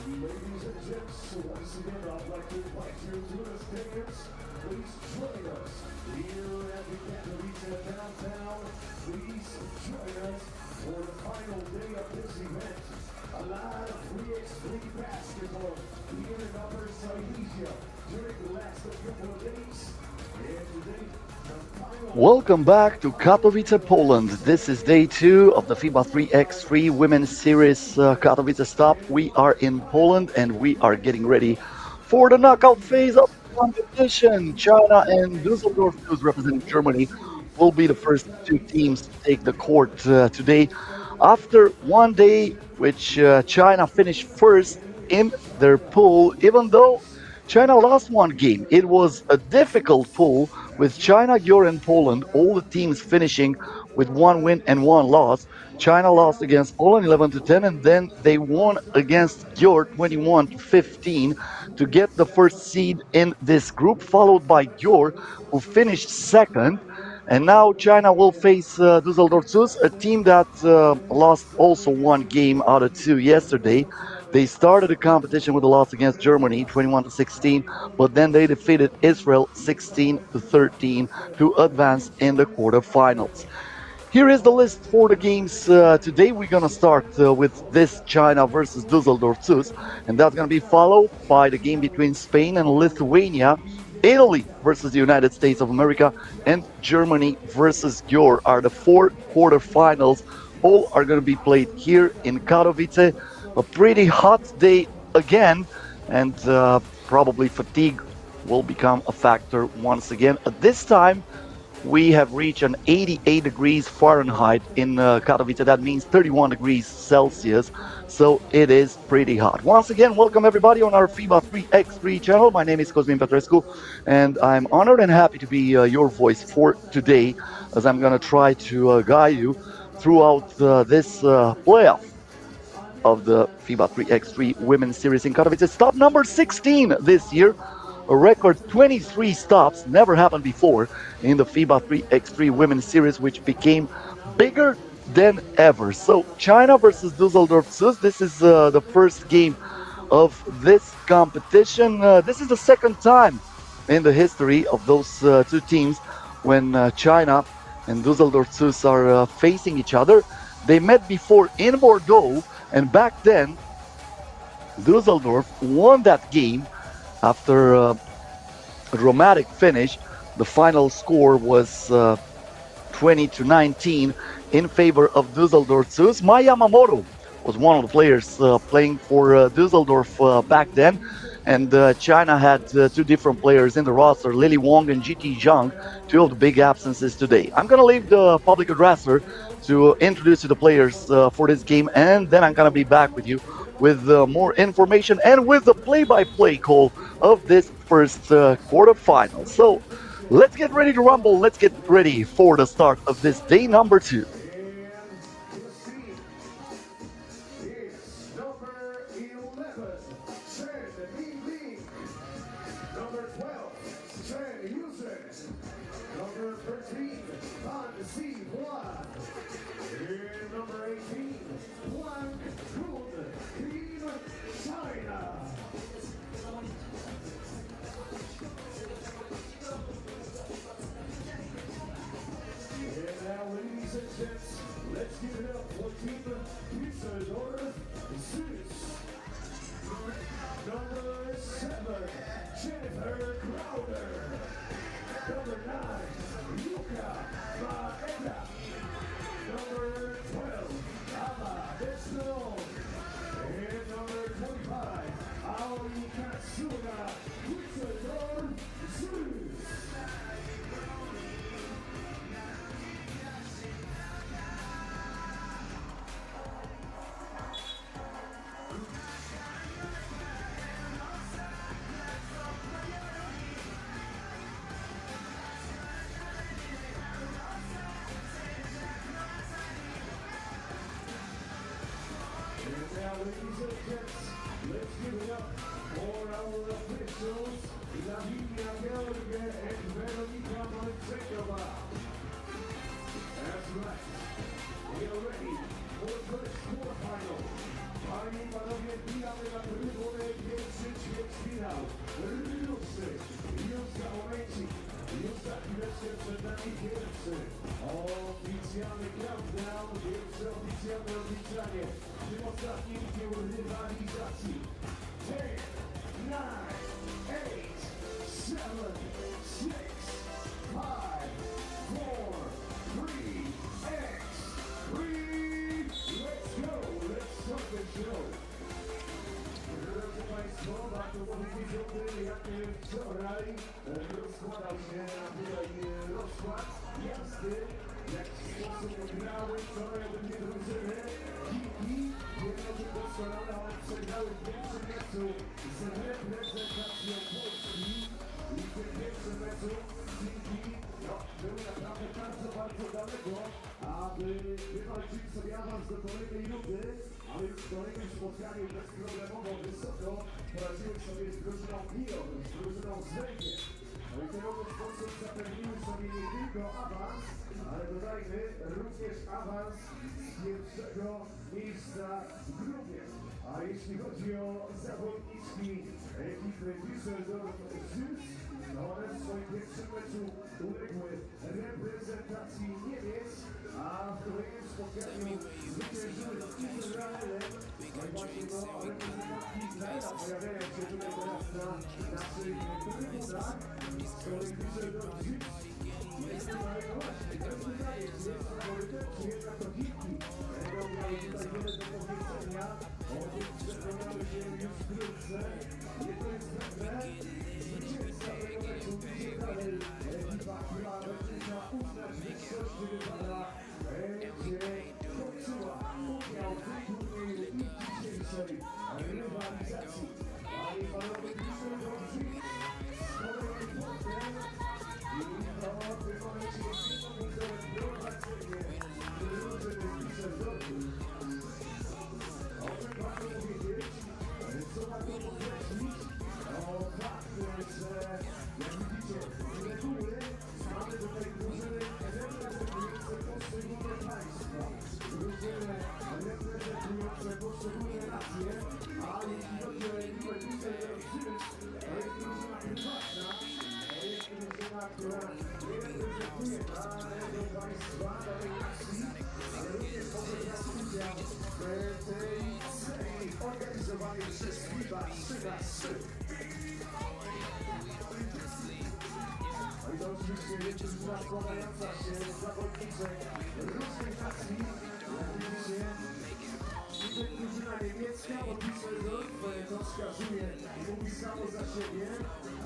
Ladies and gents, once again, I'd like to invite you to the stands. Please join us here at the Katowice downtown. Please join us for the final day of this event. A lot of 3x3 basketball here in Upper Silesia during the last couple of days. And today, the final. Welcome back to Katowice, Poland. This is day two of the FIBA 3x3 Women's Series Katowice stop. We are in Poland and we are getting ready for the knockout phase of the competition. China and Düsseldorf, who's representing Germany, will be the first two teams to take the court today. After one day, which China finished first in their pool, even though China lost one game. It was a difficult pool with China, Gyor, and Poland, all the teams finishing with one win and one loss. China lost against Poland 11 to 10, and then they won against Gyor 21 to 15 to get the first seed in this group, followed by Gyor, who finished second. And now China will face Düsseldorf Sus, a team that lost also one game out of two yesterday. They started the competition with a loss against Germany, 21 to 16, but then they defeated Israel 16 to 13 to advance in the quarterfinals. Here is the list for the games today. We're going to start with this China versus Düsseldorf Sus, and that's going to be followed by the game between Spain and Lithuania. Italy versus the United States of America, and Germany versus Gyor are the four quarterfinals. All are going to be played here in Katowice. A pretty hot day again, and probably fatigue will become a factor once again. At this time, we have reached an 88 degrees Fahrenheit in Katowice. That means 31 degrees Celsius. So it is pretty hot. Once again, welcome everybody on our FIBA 3x3 channel. My name is Cosmin Petrescu, and I'm honored and happy to be your voice for today, as I'm going to try to guide you throughout this playoff of the FIBA 3x3 Women's Series in Katowice. Stop number 16 this year. A record 23 stops, never happened before in the FIBA 3x3 Women's Series, which became bigger than ever. So China versus Düsseldorf Sus. This is the first game of this competition. This is the second time in the history of those two teams when China and Düsseldorf Sus are facing each other. They met before in Bordeaux, and back then Düsseldorf won that game after a dramatic finish. The final score was 20 to 19 in favor of Düsseldorf Sus. Mai Yamamoto was one of the players playing for Düsseldorf back then. And China had two different players in the roster, Lily Wong and GT Zhang, two of the big absences today. I'm going to leave the public addresser to introduce you the players for this game, and then I'm going to be back with you with more information and with the play-by-play call of this first quarterfinal. So let's get ready to rumble. Let's get ready for the start of this day number two. Let's give it up for Team Düsseldorf Sus. Number 7, Jennifer Crowder. Number 9, Luca Maeda. Number 12, Ama Desno. And number 25, Aoi Katsuga, Düsseldorf Sus. Ladies and gents, let's give it up for our officials, Lavinia Gallagher and Veronica Montecova. That's right. We are ready for the first quarterfinal. Panie i panowie, wbijamy na trybu finał ruszy już za momencik, już za chwileczkę przed nami pierwszy oficjalny countdown, pierwsze oficjalne odliczanie w tym ostatnim dniu rywalizacji. 10, 9, 8, 7, 6, 5, 4, 3, X, 3, let's go, let's start the show. Drodzy Państwo, warto powiedzieć o tym, jak wczoraj rozkładał się tutaj rozkład jazdy, w jaki sposób grały wczoraj obydwie drużyny. Kiki, wiedzą doskonale, ale przegrały w pierwszym meczu z reprezentacją Polski. I w tym pierwszym meczu Kiki był naprawdę bardzo, bardzo daleko, aby wywalczyć sobie awans do kolejnej rundy, ale już w kolejnym spotkaniu bezproblemowo wysoko poradziły sobie z drużyną Gyor, z drużyną z Węgier. No i w ten sposób zapewniły sobie nie tylko awans, ale dodajmy również awans z pierwszego miejsca w grupie. A jeśli chodzi o zawodniczki ekipy Düsseldorf, no one w swoim pierwszym meczu uległy reprezentacji Niemiec, a w kolejnym spotkaniu zwyciężyły z Izraelem. No i właśnie reprezentantki Izraela pojawiają się tutaj teraz na naszych trybunach. Z kolei Düsseldorf jest tutaj właśnie, to jest pytanie, czy jest faworytem, czy jednak to Hiki. Będą miały tutaj wiele do powiedzenia o tym, że przekonały się już w grupce. Jedno jest pewne, zwycięzca tego meczu idzie dalej. Ekipa, która będzie chciała uznać wyższość rywala, będzie kończyła udział w tym turnieju i dzisiejszej rywalizacji. Panie i panowie, Düsseldorf z kolejnym punktem. I to w tym momencie jest prowadzenie drużyny Düsseldorfu. O tym warto powiedzieć, co warto podkreślić, o fakt, że jak widzicie, z reguły mamy tutaj drużyny reprezentujące poszczególne państwa, drużyny reprezentujące poszczególne nacje, a jeśli chodzi o ekipę Düsseldorf, to jest drużyna prywatna. To jest drużyna, która nie reprezentuje danego państwa, danej nacji, ale również może brać udział w tej serii organizowanej przez FIBA 3x3. No i to oczywiście jest drużyna składająca się z zawodniczek różnych nacji. Jak widzicie, drużyna niemiecka, bo Düsseldorf to wskazuje i mówi samo za siebie,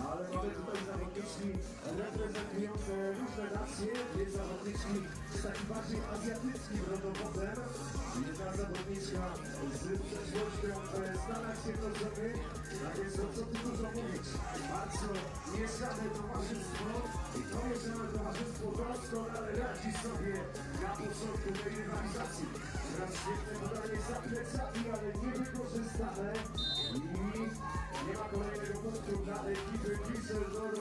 ale mamy tutaj zawodniczki reprezentujące różne nacje, dwie zawodniczki z takim bardziej azjatyckim rodowodem, jedna zawodniczka z przeszłością w Stanach Zjednoczonych, tak więc co tu dużo mówić, bardzo mieszane towarzystwo i to mieszane towarzystwo doskonale radzi sobie na początku tej rywalizacji. Teraz świetne podanie za plecami, ale nie wykorzystane i nie ma kolejnego punktu dla ekipy Düsseldorf.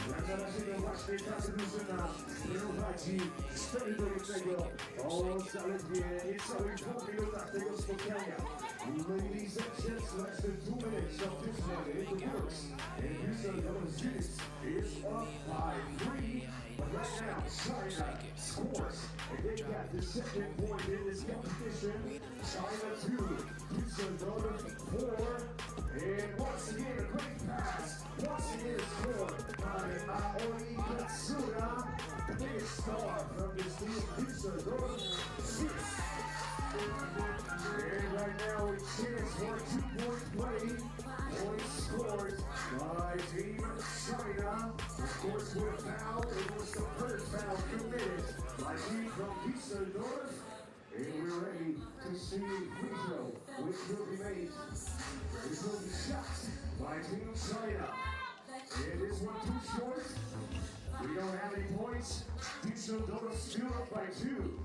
Jak na razie to właśnie ta drużyna prowadzi 4-1 o zaledwie niecałych 2 minutach tego spotkania. Ladies and gentlemen, the 2 minutes of this one in the works. And Düsseldorf's juice is up by 3. But right now, China scores. And they got the second point in this competition. China 2, Düsseldorf 4. And once again, a great pass. Once again, a score by Aoi Katsura. The biggest star from this team, Düsseldorf 6. And right now, a chance for a 2-point play. Points scored by Team China. Of course, with a foul, it was the first foul committed by team from Düsseldorf. And we're ready to see free throw, which will be made. This will be shot by Team China. And this one too short. We don't have any points. Düsseldorf still up by 2.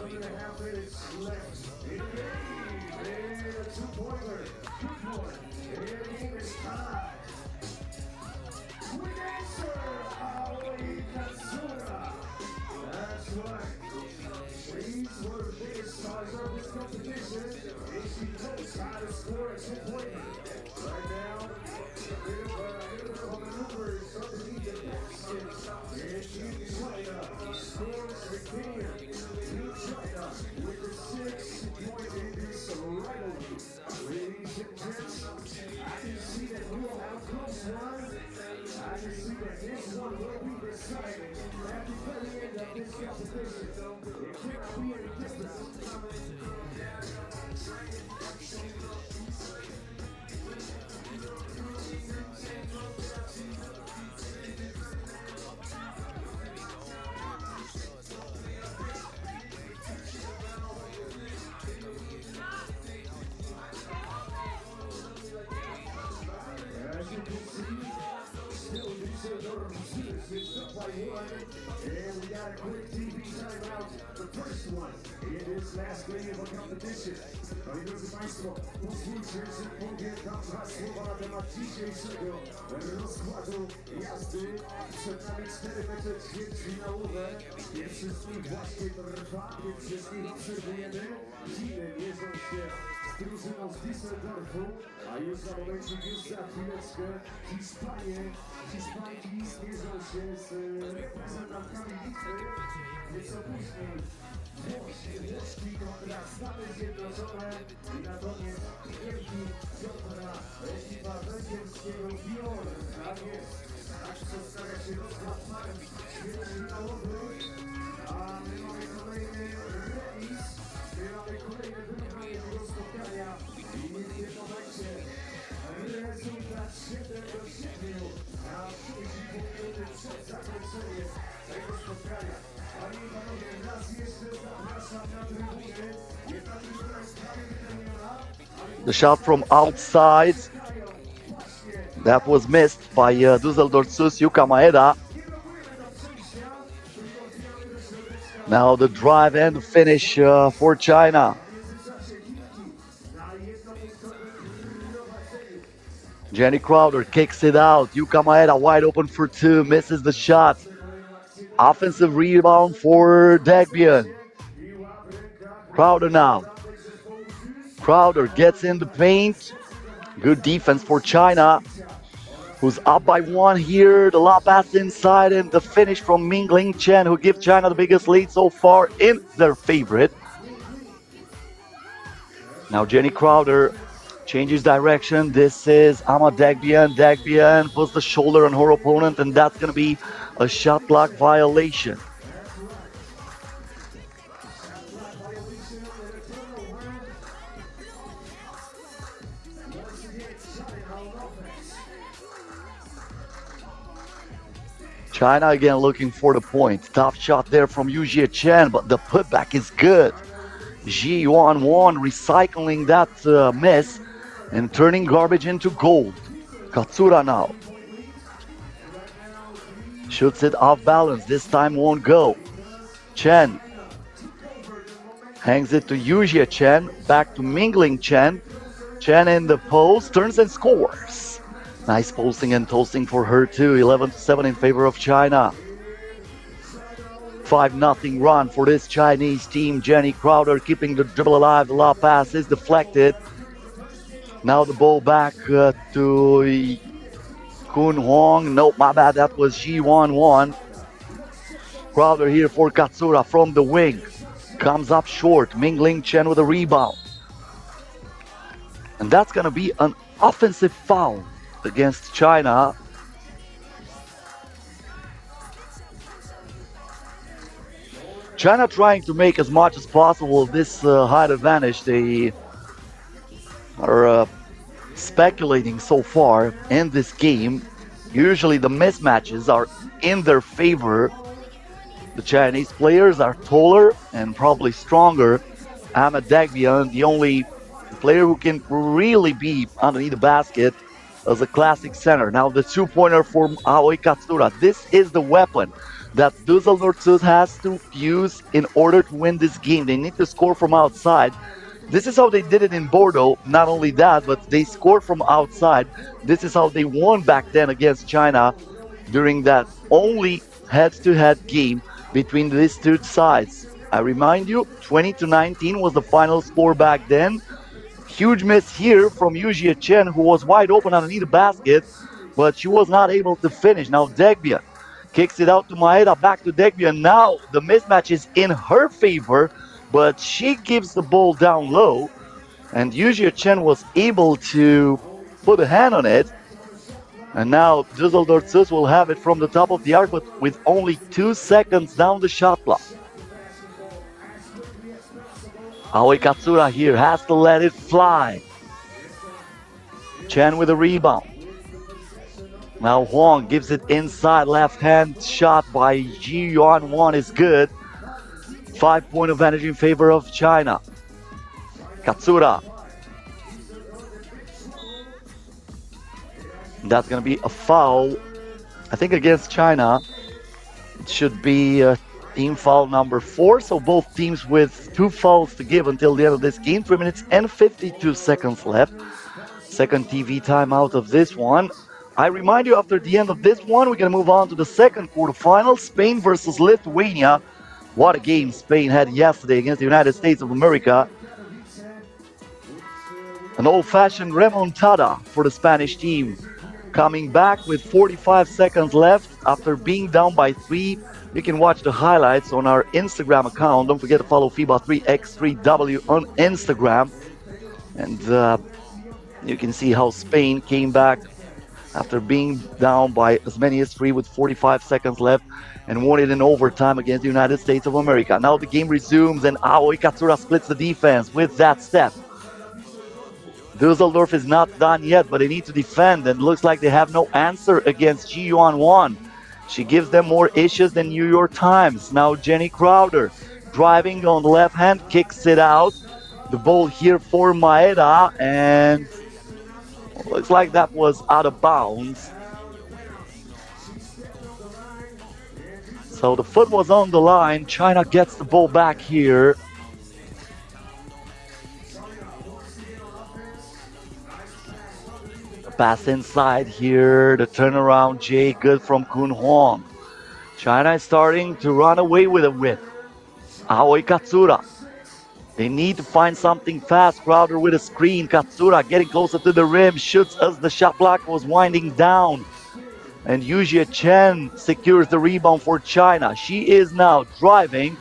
And a half minutes left in the game. And a 2-pointer. Good one. And the game is tied. Sweet answer, Ali Katsura. That's right. She's one of the biggest stars of this competition, and she knows how to score at 2-point. Right now, a bit of a maneuver is underneath the basket, and Team China scores again. Team China with the 6-point in this rivalry. Ladies and gents, I can see that we will have a close one. I can see that this one will be decided at the very end of this competition. It cannot be any different. As you can see, still Düsseldorf is up by one. And we got a quick TV timeout. The first one in this last day of a competition. Moi drodzy Państwo, pozwólcie, że powiem Wam dwa słowa na temat dzisiejszego rozkładu jazdy. Przed nami 4 mecze ćwierćfinałowe. Pierwszy z nich właśnie trwa, więc z nich obserwujemy. Chiny mierzą się z drużyną z Düsseldorfu, a już za momencik, już za chwileczkę Hiszpanki mierzą się z reprezentantami Litwy, nieco później Włoszki kontra Stany Zjednoczone i na koniec Wielki kontra ekipa węgierskiego Gyor. Tak jest, tak przedstawia się rozkład par ćwierćfinałowy, a my mamy kolejny remis, my mamy kolejne wyrównanie tego spotkania i w tym momencie rezultat 7-7 na 5,5 minuty przed zakończeniem tego spotkania. Panie i panowie, raz jeszcze zapraszam na trybuny. Jedna trybuna jest prawie wypełniona. The shot from outside. That was missed by Düsseldorf's Yuka Maeda. Now the drive and the finish for China. Jenny Crowder kicks it out. Yuka Maeda wide open for two, misses the shot. Offensive rebound for Dagbian. Crowder now. Crowder gets in the paint. Good defense for China, who's up by one here. The lob pass inside and the finish from Mingling Chen, who gives China the biggest lead so far in their favorite. Now Jenny Crowder changes direction. This is Ama Dagbian. Dagbian puts the shoulder on her opponent, and that's going to be a shot clock violation. China again looking for the point. Tough shot there from Yu Chen, but the putback is good. Ji Yuan Wan recycling that miss and turning garbage into gold. Katsura now. Shoots it off balance. This time won't go. Chen hangs it to Yu Chen. Back to Mingling Chen. Chen in the post. Turns and scores. Nice posting and toasting for her too. 11-7 in favor of China. 5-0 run for this Chinese team. Jenny Crowder keeping the dribble alive. The lob pass is deflected. Now the ball back to Kun Hong. Nope, my bad. That was Ji Wan Wan. Crowder here for Katsura from the wing. Comes up short. Mingling Chen with a rebound. And that's going to be an offensive foul against China. China trying to make as much as possible of this height advantage. They are speculating so far in this game. Usually the mismatches are in their favor. The Chinese players are taller and probably stronger. Ahmed Dagbian, the only player who can really be underneath the basket as a classic center. Now the two-pointer for Aoi Katsura. This is the weapon that Düsseldorf has to use in order to win this game. They need to score from outside. This is how they did it in Bordeaux. Not only that, but they scored from outside. This is how they won back then against China during that only head-to-head game between these two sides. I remind you, 20-19 was the final score back then. Huge miss here from Yujie Chen, who was wide open underneath the basket, but she was not able to finish. Now Degbian kicks it out to Maeda, back to Degbian. Now the mismatch is in her favor, but she gives the ball down low, and Yujie Chen was able to put a hand on it. And now Düsseldorf will have it from the top of the arc, but with only 2 seconds down the shot clock. Aoi Katsura here has to let it fly. Chen with a rebound. Now Huang gives it inside, left hand shot by Ji Yuan Wan is good. 5-point advantage in favor of China. Katsura. That's going to be a foul, I think, against China. It should be team foul number 4, so both teams with 2 fouls to give until the end of this game. 3 minutes and 52 seconds left. Second TV timeout of this one. I remind you, after the end of this one, we're going to move on to the second quarterfinal. Spain versus Lithuania. What a game Spain had yesterday against the United States of America. An old-fashioned remontada for the Spanish team. Coming back with 45 seconds left after being down by 3. You can watch the highlights on our Instagram account. Don't forget to follow FIBA 3x3W on Instagram. And you can see how Spain came back after being down by as many as 3 with 45 seconds left and won it in overtime against the United States of America. Now the game resumes and Aoi Katsura splits the defense with that step. Düsseldorf is not done yet, but they need to defend, and looks like they have no answer against Ji Yuan Wan. She gives them more issues than New York Times. Now Jenny Crowder driving on the left hand, kicks it out. The ball here for Maeda, and looks like that was out of bounds. So the foot was on the line. China gets the ball back here. Pass inside here, the turnaround Jay, good from Kun Huang. China is starting to run away with a win. Aoi Katsura. They need to find something fast. Crowder with a screen. Katsura getting closer to the rim, shoots as the shot clock was winding down. And Yujie Chen secures the rebound for China. She is now driving.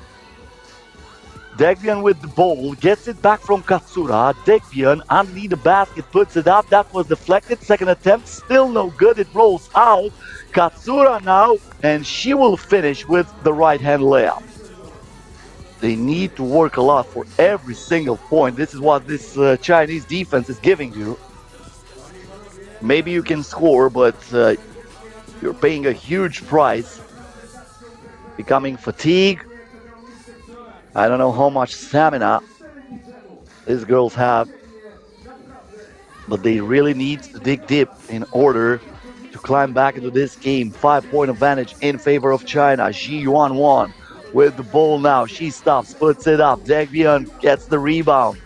Degbian with the ball, gets it back from Katsura. Degbian underneath the basket, puts it up. That was deflected. Second attempt, still no good. It rolls out. Katsura now, and she will finish with the right-hand layup. They need to work a lot for every single point. This is what this Chinese defense is giving you. Maybe you can score, but you're paying a huge price. Becoming fatigued. I don't know how much stamina these girls have, but they really need to dig deep in order to climb back into this game. 5-point advantage in favor of China. Ji Yuan Wan with the ball now. She stops, puts it up. Degbian gets the rebound.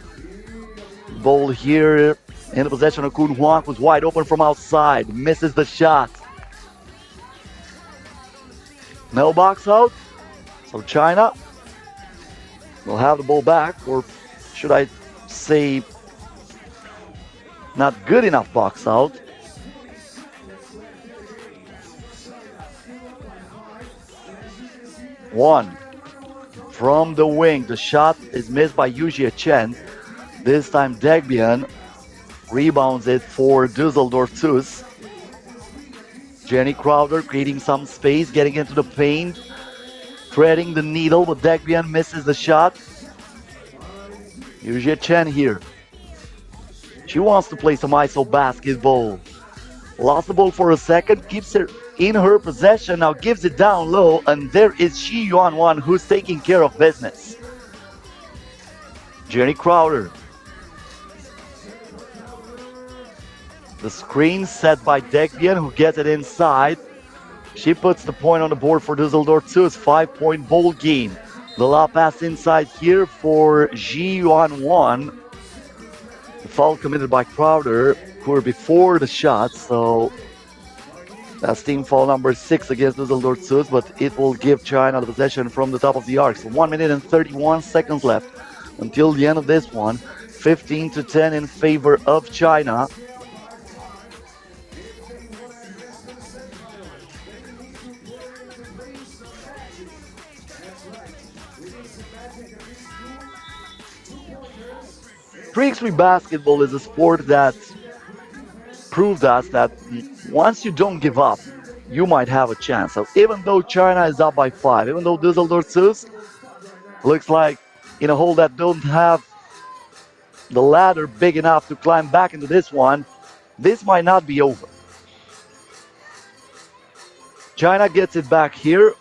Ball here in the possession of Kun Huang, who's wide open from outside. Misses the shot. No box out. So China will have the ball back, or should I say not good enough box out. One from the wing. The shot is missed by Yujie Chen. This time Degbian rebounds it for Düsseldorf Tus. Jenny Crowder creating some space, getting into the paint, threading the needle, but Degbian misses the shot. Yujie Chen here. She wants to play some ISO basketball. Lost the ball for a second, keeps it in her possession, now gives it down low, and there is Ji Yuan Wan who's taking care of business. Jenny Crowder. The screen set by Degbian, who gets it inside. She puts the point on the board for Düsseldorf too. It's 5-point ball game. The lob pass inside here for Ji Yuan Wan. The foul committed by Crowder, who were before the shot, so That's team foul number 6 against Düsseldorf Sus, but it will give China the possession from the top of the arc. So 1 minute and 31 seconds left until the end of this one. 15 to 10 in favor of China. Three-x-three basketball is a sport that proved us that once you don't give up, you might have a chance. So even though China is up by 5, even though Düsseldorf Sus looks like in a hole that don't have the ladder big enough to climb back into this one, this might not be over. China gets it back here.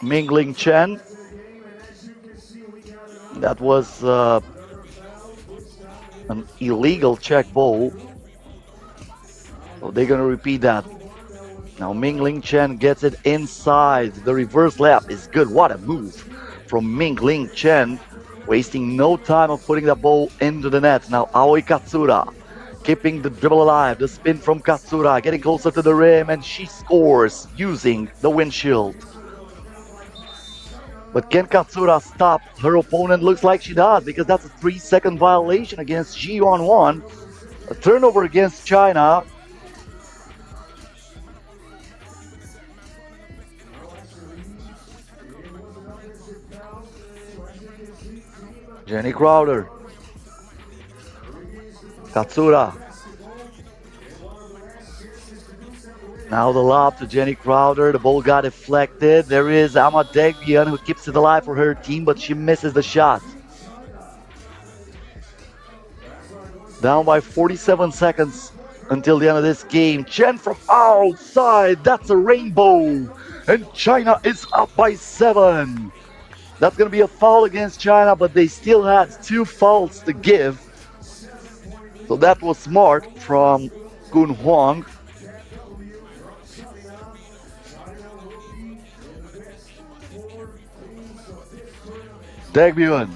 Mingling Chen. That was an illegal check ball. So they're going to repeat that. Now Mingling Chen gets it inside. The reverse layup is good. What a move from Mingling Chen. Wasting no time of putting the ball into the net. Now Aoi Katsura keeping the dribble alive. The spin from Katsura getting closer to the rim, and she scores using the windshield. But can Katsura stop her opponent? Looks like she does, because that's a 3-second violation against Györ. A turnover against China. Jenny Crowder. Katsura. Now the lob to Jenny Crowder. The ball got deflected. There is Ama Degbian who keeps it alive for her team, but she misses the shot. Down by 47 seconds until the end of this game. Chen from outside. That's a rainbow. And China is up by 7. That's going to be a foul against China, but they still had 2 fouls to give. So that was smart from Kun Huang. Degbian.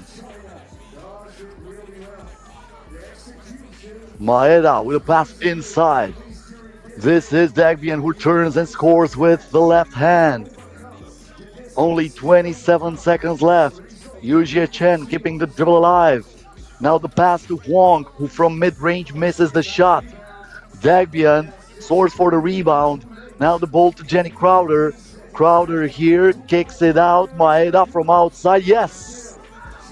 Maeda with a pass inside. This is Degbian who turns and scores with the left hand. Only 27 seconds left. Yujie Chen keeping the dribble alive. Now the pass to Huang, who from mid-range misses the shot. Degbian soars for the rebound. Now the ball to Jenny Crowder. Crowder here kicks it out. Maeda from outside. Yes!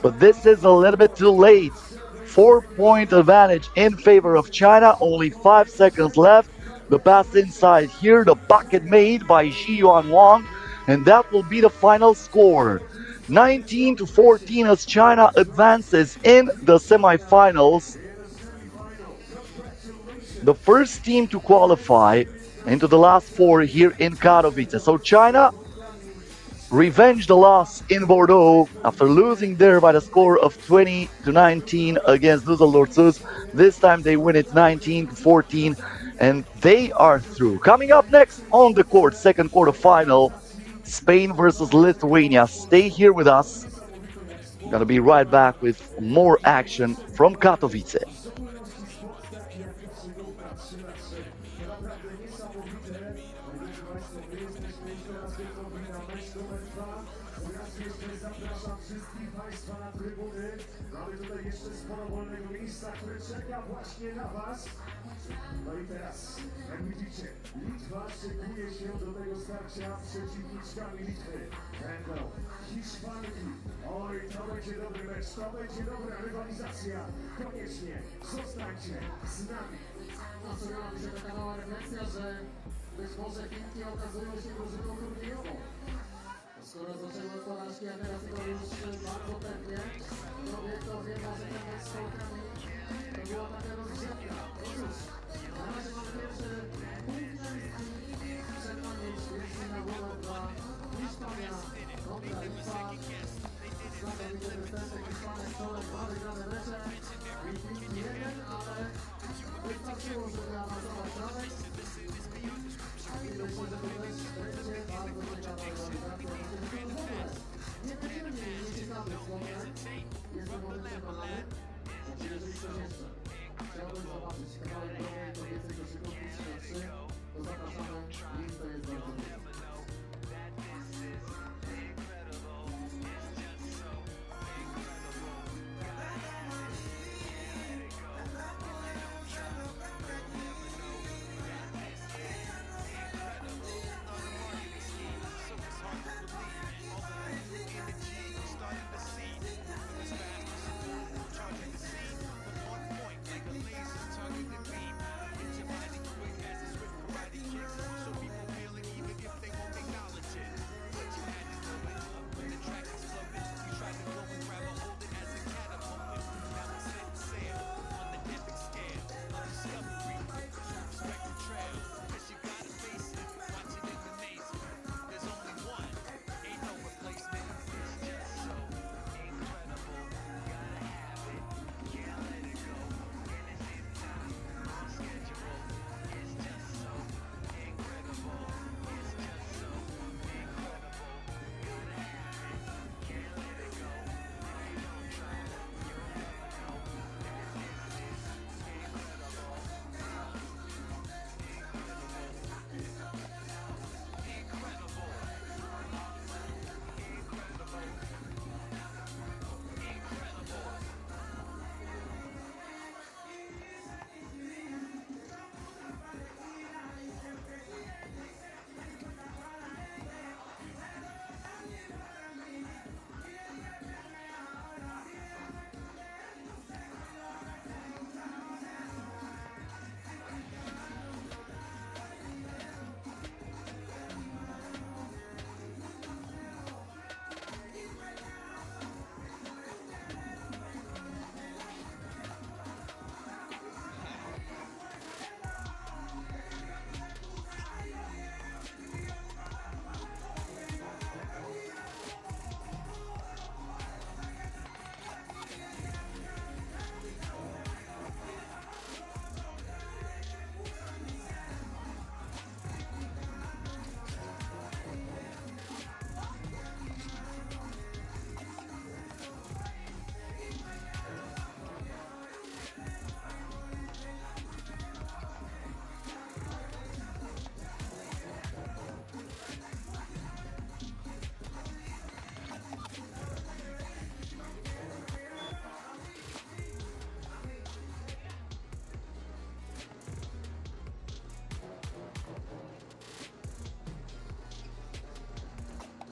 But this is a little bit too late. 4-point advantage in favor of China. Only 5 seconds left. The pass inside here. The bucket made by Györ. And that will be the final score. 19 to 14 as China advances in the semifinals. The first team to qualify into the last 4 here in Katowice. So China revenged the loss in Bordeaux after losing there by the score of 20 to 19 against Düsseldorf Sus. This time they win it 19 to 14, and they are through. Coming up next on the court, second quarterfinal, Spain versus Lithuania. Stay here with us. Gonna be right back with more action from Katowice. Zapraszam wszystkich Państwa na trybuny. Mamy tutaj jeszcze sporo wolnego miejsca, które czeka właśnie na Was. No i teraz, jak widzicie, Litwa szykuje się do tego starcia przeciwniczkami Litwy. Będą Hiszpanki. Oj, to będzie dobry mecz, to będzie dobra rywalizacja. Koniecznie zostańcie z nami. Nastąpiła mi się taka mała refleksja, że być może Chinki okazują się drużyną turniejową. Skoro zaczęły porażki, a teraz to już bardzo pewnie, to wie, może ten mecz z Polkami to była taka rozgrzewka. No cóż, na razie mamy pierwszy punkt i przed nami ćwierćfinałowe dla Hiszpania kontra Litwa. Znakomite występy Hiszpanek, wczoraj 2 wygrane mecze, Litwinki 1, ale wystarczyło, żeby awansować dalej. I myślę, że to też będzie bardzo ciekawa rywalizacja. Nie będziemy mieli nieciekawych spotkań. Jestem o tym przekonany. Znaczy, jeżeli coś jeszcze chciałbym zobaczyć kawałek dobrej kobiecej koszykówki 3x3, to zapraszamy, miejsce jest bardzo duże.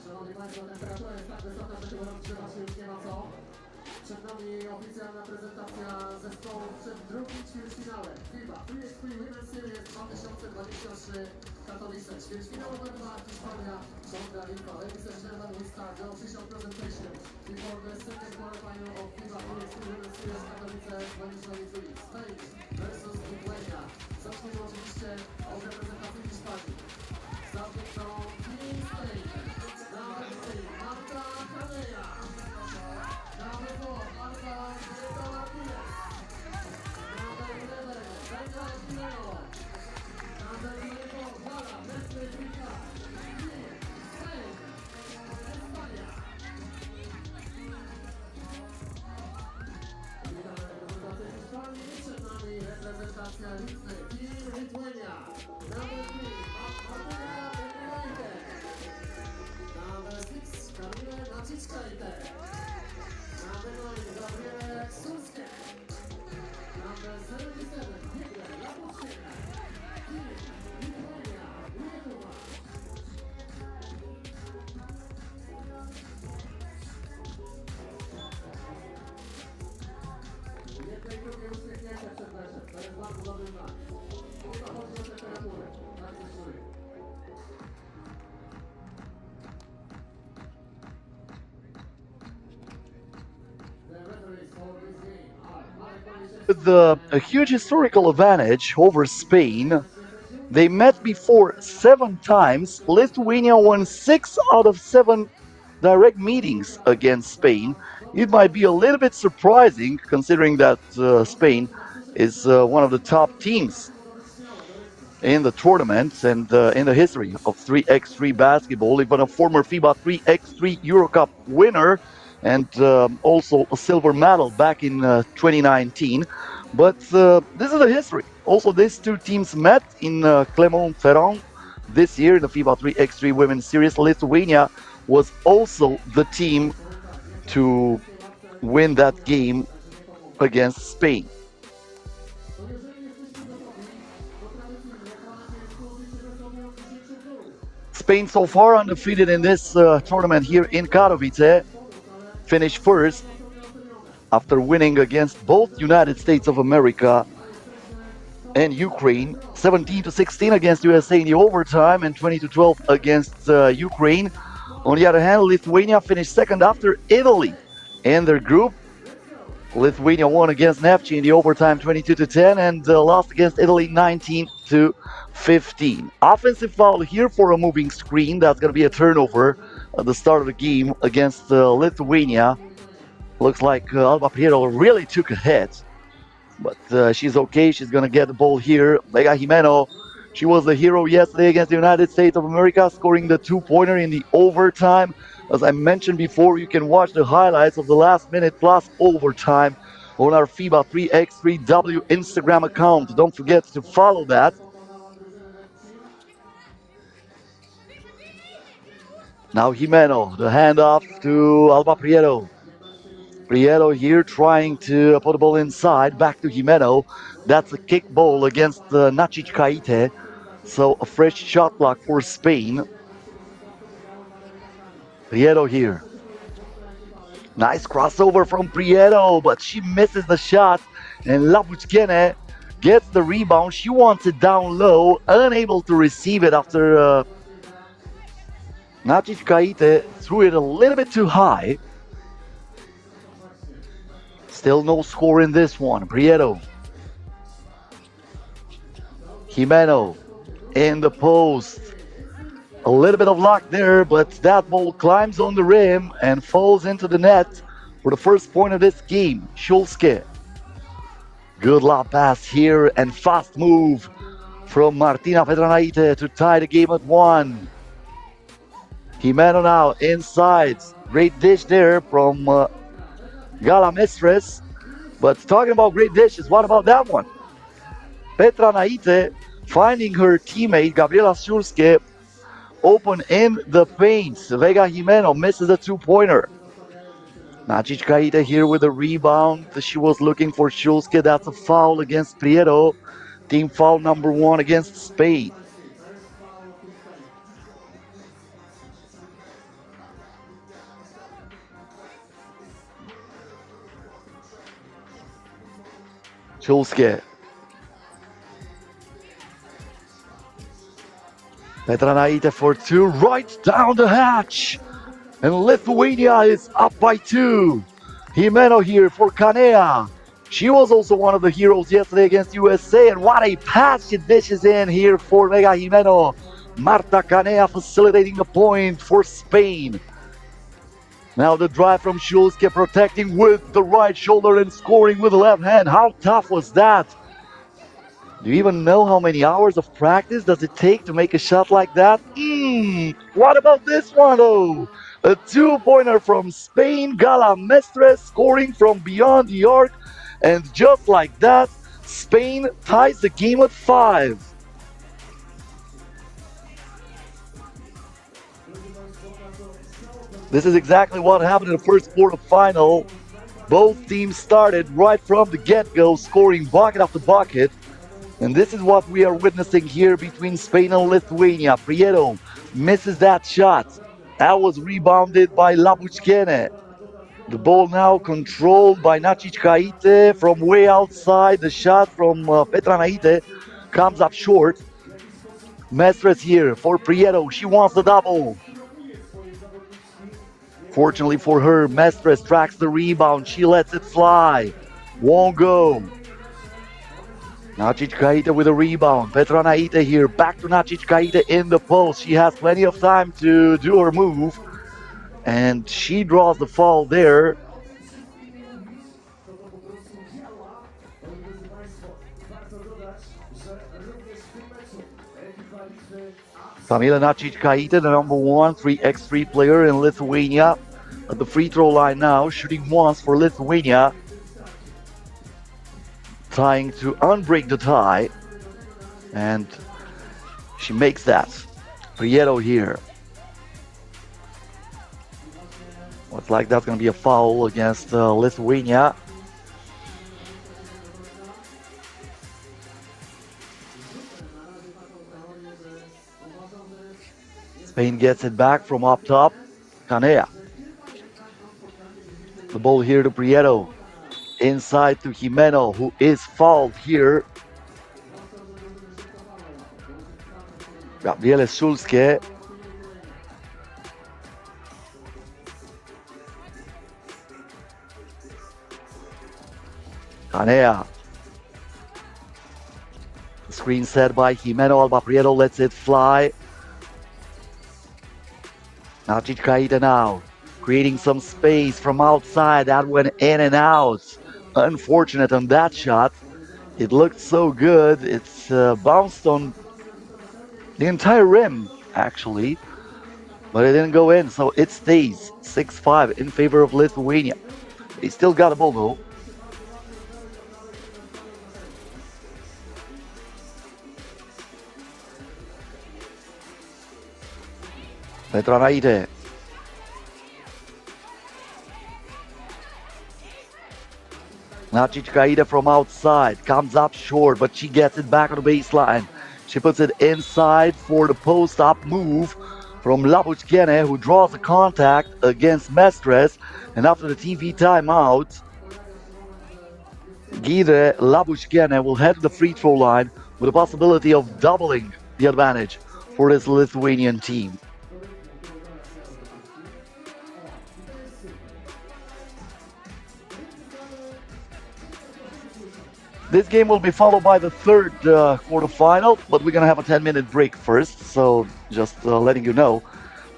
Szanowni Państwo, temperatura jest tak wysoka, że chyba rozgrzewać się już nie ma co. Przed nami oficjalna prezentacja zespołów przed drugim ćwierćfinałem FIBA 3x3 Women's Series 2023 Katowice. Ćwierćfinał numer 2 Hiszpania, Sonda Info. Ladies and gentlemen, we start the official presentation before the second quarterfinal of FIBA 3x3 Women's Series Katowice 2023. Spain versus Lithuania. Zacznijmy oczywiście od reprezentacji Hiszpanii. Starting from Team Spain. Number 3, Marta Kaneja. Number 4, Marta Martinez. Number 11, Sandra Pinero. Number 24, Wala Mestre-Pica. Team Spain. Hiszpania. Witamy reprezentację Hiszpanii. Przed nami reprezentacja Litwy. Team Lithuania. Number 3, Martyna Benedajte. Number 6, Kamilę Naciczkajte. Number 9, Gabriele Surskie. Number 77, Gyor Lapuszczyka. Team Lithuania, Lietuva. Jednej grupie uśmiechnięte przed meczem. To jest bardzo dobry znak. Można chodzić o temperaturę. Tak się czuje. With a huge historical advantage over Spain, they met before 7 times. Lithuania won 6 out of 7 direct meetings against Spain. It might be a little bit surprising considering that Spain is one of the top teams in the tournament and in the history of 3x3 basketball, even a former FIBA 3x3 Euro Cup winner and also a silver medal back in 2019. But this is the history Also, these two teams met in Clermont-Ferrand this year in the FIBA 3x3 Women's Series. Lithuania was also the team to win that game against Spain. Spain so far undefeated in this tournament here in Katowice. Finished first after winning against both United States of America and Ukraine. 17-16 against USA in the overtime and 20-12 against Ukraine. On the other hand, Lithuania finished second after Italy in their group. Lithuania won against Nepchi in the overtime 22-10 and lost against Italy 19-15. Offensive foul here for a moving screen. That's going to be a turnover at the start of the game against Lithuania. Looks like Alba Prieto really took a hit, but she's okay. She's going to get the ball here. Vega Jimeno, she was the hero yesterday against the United States of America, scoring the two-pointer in the overtime. As I mentioned before, you can watch the highlights of the last minute plus overtime on our FIBA 3x3W Instagram account. Don't forget to follow that. Now Jimeno, the handoff to Alba Prieto. Prieto here trying to put the ball inside, back to Jimeno. That's a kick ball against Nacic Kaite. So a fresh shot clock for Spain. Prieto here. Nice crossover from Prieto, but she misses the shot. And Labuchkene gets the rebound. She wants it down low, unable to receive it after Nacic Kaite threw it a little bit too high. Still no score in this one. Prieto. Jimeno in the post. A little bit of luck there, but that ball climbs on the rim and falls into the net for the first point of this game. Schulske. Good lob pass here and fast move from Martina Petranaite to tie the game at 1. Jimeno now inside. Great dish there from Gala Mistress. But talking about great dishes, what about that one? Petranaite finding her teammate Gabriela Schulske open in the paint. Vega Jimeno misses a two-pointer. Nacic Kaite here with a rebound. She was looking for Schulske. That's a foul against Prieto. Team foul number 1 against Spain. Schulske. Petranaite for 2, right down the hatch. And Lithuania is up by 2. Jimeno here for Kanea. She was also one of the heroes yesterday against USA. And what a pass she dishes in here for Vega Jimeno. Marta Kanea facilitating the point for Spain. Now the drive from Schulske, protecting with the right shoulder and scoring with the left hand. How tough was that? Do you even know how many hours of practice does it take to make a shot like that? What about this one though? A two-pointer from Spain. Gala Mestres scoring from beyond the arc. And just like that, Spain ties the game at 5. This is exactly what happened in the first quarterfinal. Both teams started right from the get-go, scoring bucket after bucket. And this is what we are witnessing here between Spain and Lithuania. Prieto misses that shot. That was rebounded by Labuchkene. The ball now controlled by Nacic Kaite from way outside. The shot from Petranaite comes up short. Mestres here for Prieto. She wants the double. Fortunately for her, Mestres tracks the rebound. She lets it fly. Won't go. Nacic Kaite with a rebound. Petranaite here. Back to Nacic Kaite in the post. She has plenty of time to do her move. And she draws the foul there. Kamila Nacic Kaite, the number 1 3x3 player in Lithuania. At the free throw line now, shooting once for Lithuania. trying to unbreak the tie, and she makes that. Prieto here. Looks like that's going to be a foul against Lithuania. Spain gets it back from up top. Canea. The ball here to Prieto. Inside to Jimeno, who is fouled here. Gabriele Sulske. Canea. Screen set by Jimeno. Alba Prieto lets it fly. Nacic Caida now, creating some space from outside. That went in and out. Unfortunate on that shot. It looked so good. It's bounced on the entire rim, actually. But it didn't go in, so it stays 6-5 in favor of Lithuania. They still got the ball, though. Petranaite. Nacic Caida from outside, comes up short, but she gets it back on the baseline. She puts it inside for the post-up move from Labuchkene, who draws the contact against Mestres. And after the TV timeout, Gyor Labuchkene will head to the free throw line with the possibility of doubling the advantage for this Lithuanian team. This game will be followed by the third quarterfinal, but we're going to have a 10-minute break first. So just letting you know,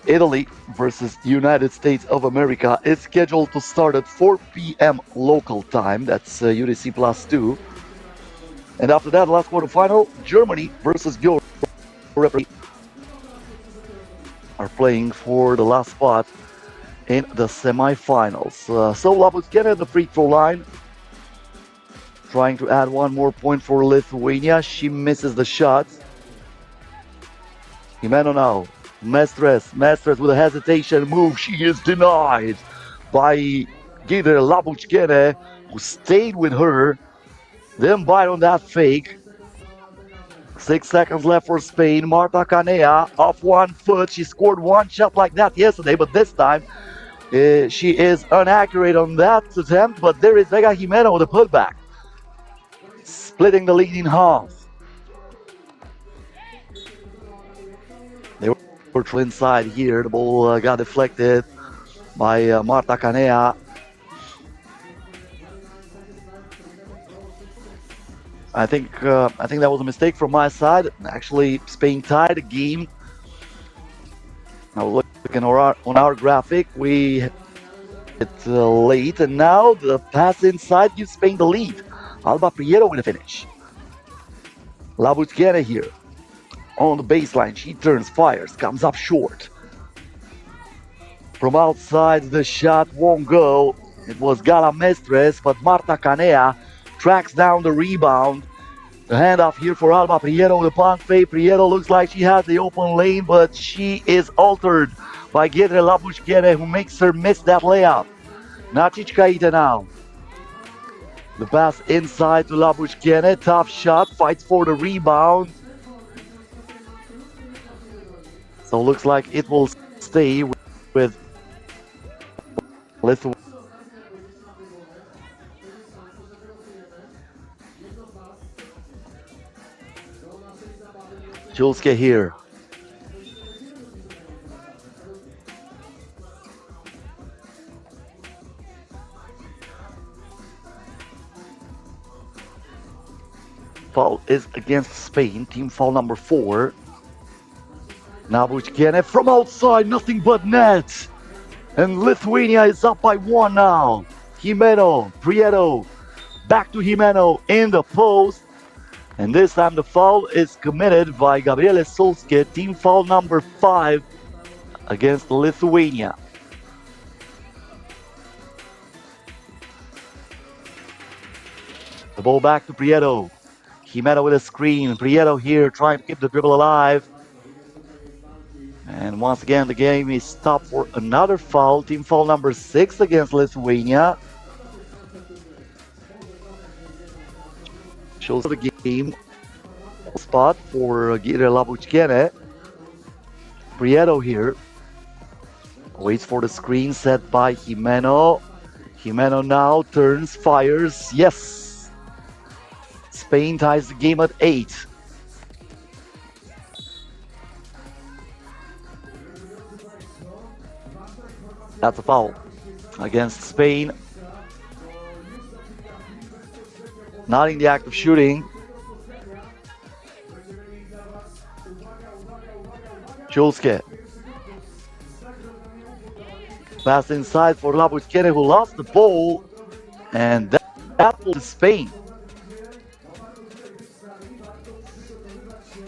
Italy versus United States of America is scheduled to start at 4 p.m. local time. That's UTC plus 2. And after that, last quarterfinal, Germany versus Gyor are playing for the last spot in the semifinals. So Labuchkene at the free throw line, trying to add one more point for Lithuania. She misses the shot. Jimeno now. Mestres with a hesitation move. She is denied by Gyor Labuchkene, who stayed with her. Then bite on that fake. 6 seconds left for Spain. Marta Canea off 1 foot. She scored one shot like that yesterday, but this time she is inaccurate on that attempt. But there is Vega Jimeno with a putback, splitting the lead in half. They were inside here. The ball got deflected by Marta Canea. I think that was a mistake from my side. Actually, Spain tied the game. Now looking on our graphic, we hit late, and now the pass inside gives Spain the lead. Alba Prieto with the finish. Labuchkene here on the baseline. She turns, fires, comes up short. From outside, the shot won't go. It was Gala Mestres, but Marta Canea tracks down the rebound. The handoff here for Alba Prieto with a pump fake. Prieto looks like she has the open lane, but she is altered by Gyor Labuchkene, who makes her miss that layup. Nacic Caida now. The pass inside to Labuchkene. Tough shot. Fights for the rebound. So looks like it will stay with Lithuania. Julske here. Foul is against Spain, team foul number 4. Labuchkene from outside, nothing but net. And Lithuania is up by 1 now. Jimeno, Prieto, back to Jimeno in the post. And this time the foul is committed by Gabriele Sulske, team foul number 5 against Lithuania. The ball back to Prieto. Jimeno with a screen. Prieto here trying to keep the dribble alive. And once again, the game is stopped for another foul. Team foul number 6 against Lithuania. Shows the game spot for Győr Labuchkene. Prieto here. Waits for the screen set by Jimeno. Jimeno now turns, fires. Yes! Spain ties the game at 8. That's a foul against Spain. Not in the act of shooting. Julske. Pass inside for Labuchkene, who lost the ball. And that was Spain.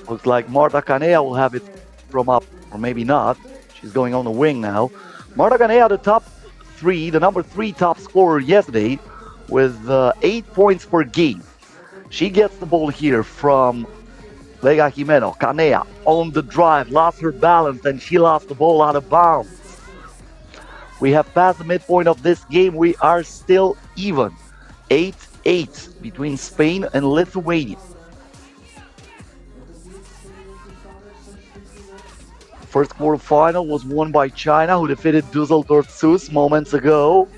Looks like Marta Canea will have it from up, or maybe not. She's going on the wing now. Marta Canea, the top 3, the number 3 top scorer yesterday, with 8 points per game. She gets the ball here from Vega Jimeno. Canea on the drive, lost her balance, and she lost the ball out of bounds. We have passed the midpoint of this game. We are still even. 8-8 between Spain and Lithuania. First quarterfinal was won by China, who defeated Düsseldorf Sus moments ago.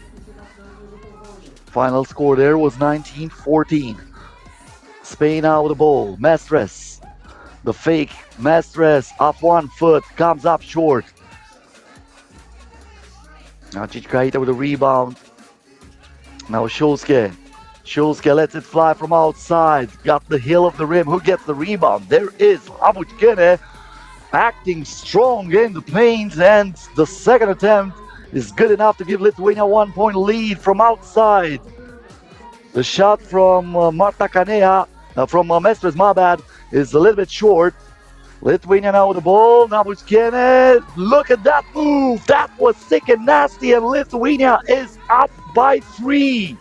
Final score there was 19-14. Spain out with the ball. Mestres. The fake. Mestres off 1 foot. Comes up short. Now Chichkaita with a rebound. Now Schulske. Schulske lets it fly from outside. Got the heel of the rim. Who gets the rebound? There is Labuchkene acting strong in the paint, and the second attempt is good enough to give Lithuania a 1-point lead from outside. The shot from Marta Canea, from Mestres, my bad, is a little bit short. Lithuania now with the ball. Labuchkene, look at that move. That was sick and nasty, and Lithuania is up by 3.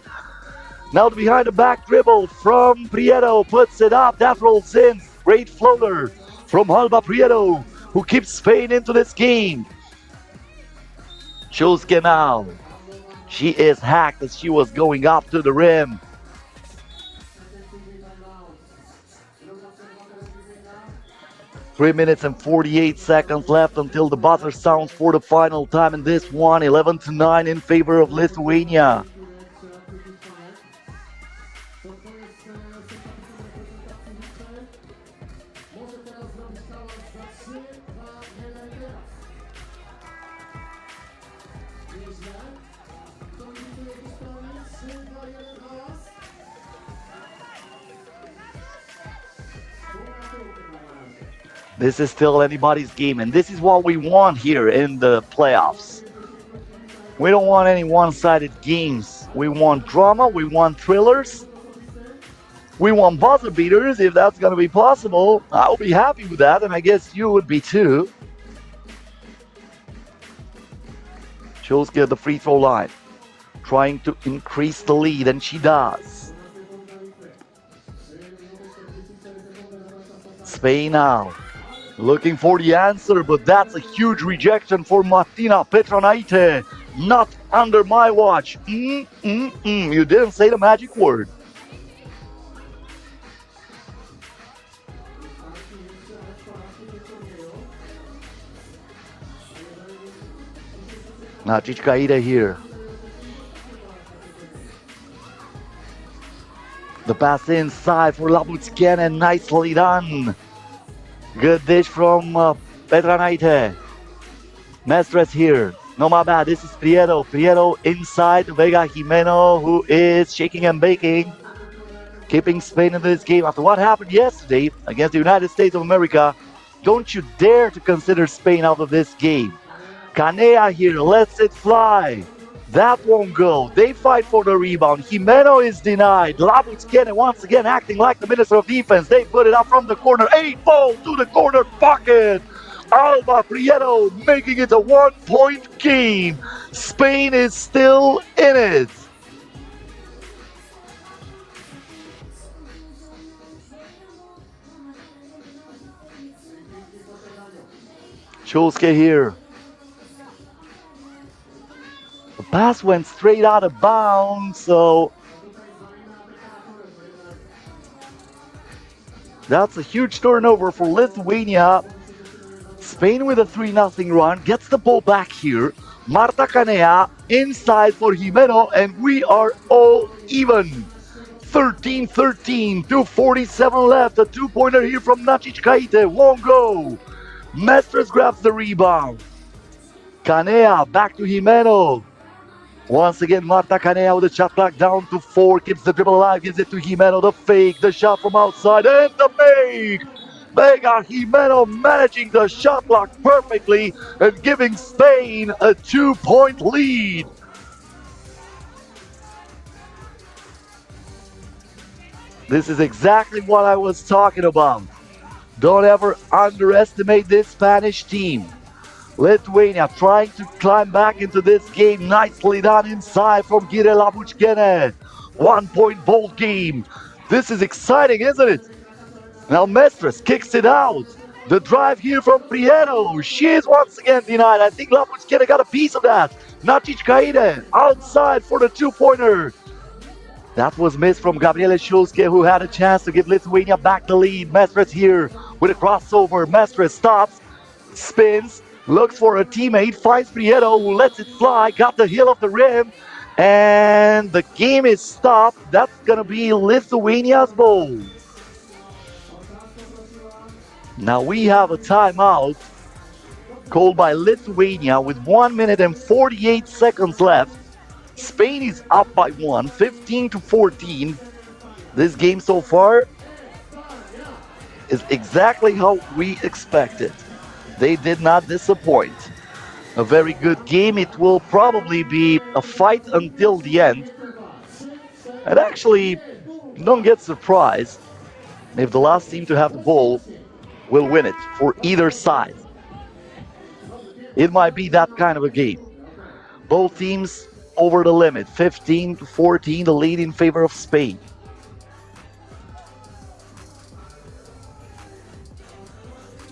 Now the behind the back dribble from Prieto, puts it up. That rolls in. Great floater from Alba Prieto, who keeps Spain into this game. Schulske now. She is hacked as she was going up to the rim. Three minutes and 48 seconds left until the buzzer sounds for the final time in this one. 11-9 in favor of Lithuania. This is still anybody's game, and this is what we want here in the playoffs. We don't want any one-sided games. We want drama, we want thrillers, we want buzzer beaters if that's going to be possible. I'll be happy with that, and I guess you would be too. Schulske at the free throw line, trying to increase the lead, and she does. Spain now. Looking for the answer, but that's a huge rejection for Martina Petranaite. Not under my watch. You didn't say the magic word. Now Chichkaita here. The pass inside for Labuchkene, nicely done. Good dish from Petranaite. Mestres here. No, my bad. This is Prieto. Prieto inside Vega Jimeno, who is shaking and baking. Keeping Spain in this game. After what happened yesterday against the United States of America, don't you dare to consider Spain out of this game. Canea here lets it fly. That won't go. They fight for the rebound. Jimeno is denied. Labuchkene once again acting like the Minister of Defense. They put it up from the corner. 8-ball to the corner pocket. Alba Prieto making it a 1-point game. Spain is still in it. Schulze here. The pass went straight out of bounds, so that's a huge turnover for Lithuania. Spain with a 3-0 run gets the ball back here. Marta Canea inside for Jimeno, and we are all even. 13-13, 2:47 left. A two-pointer here from Nacic Kaite won't go. Mestres grabs the rebound. Canea back to Jimeno. Once again, Marta Canea with the shot clock down to 4. Keeps the dribble alive, gives it to Jimeno. The fake, the shot from outside, and the make! Vega Jimeno managing the shot clock perfectly and giving Spain a 2-point lead. This is exactly what I was talking about. Don't ever underestimate this Spanish team. Lithuania trying to climb back into this game. Nicely done inside from Gyor Labuchkene. 1-point ball game. This is exciting, isn't it? Now Mestres kicks it out. The drive here from Prieto. She is once again denied. I think Labuchkene got a piece of that. Nacic Kaide outside for the two-pointer. That was missed from Gabriele Schulze, who had a chance to give Lithuania back the lead. Mestres here with a crossover. Mestres stops, spins, looks for a teammate, finds Prieto, who lets it fly, got the heel of the rim, and the game is stopped. That's going to be Lithuania's ball. Now we have a timeout called by Lithuania with 1 minute and 48 seconds left. Spain is up by 1, 15-14. This game so far is exactly how we expected. They did not disappoint. A very good game. It will probably be a fight until the end. And actually, don't get surprised if the last team to have the ball will win it for either side. It might be that kind of a game. Both teams over the limit, 15-14, the lead in favor of Spain.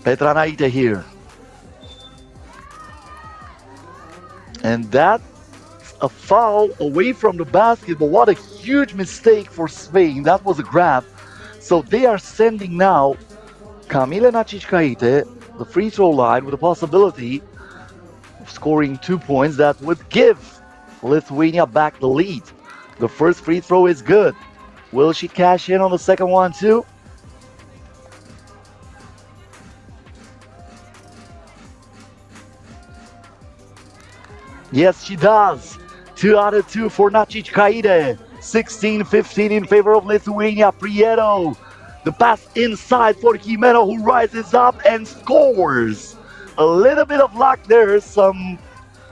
Petra Naite here. And that's a foul away from the basket, but what a huge mistake for Spain. That was a grab. So they are sending now Kamila Nacic Kaite, the free throw line, with a possibility of scoring 2 points that would give Lithuania back the lead. The first free throw is good. Will she cash in on the second one too? Yes, she does. 2 out of 2 for Nacic Kaide. 16-15 in favor of Lithuania. Prieto. The pass inside for Jimeno, who rises up and scores. A little bit of luck there. Some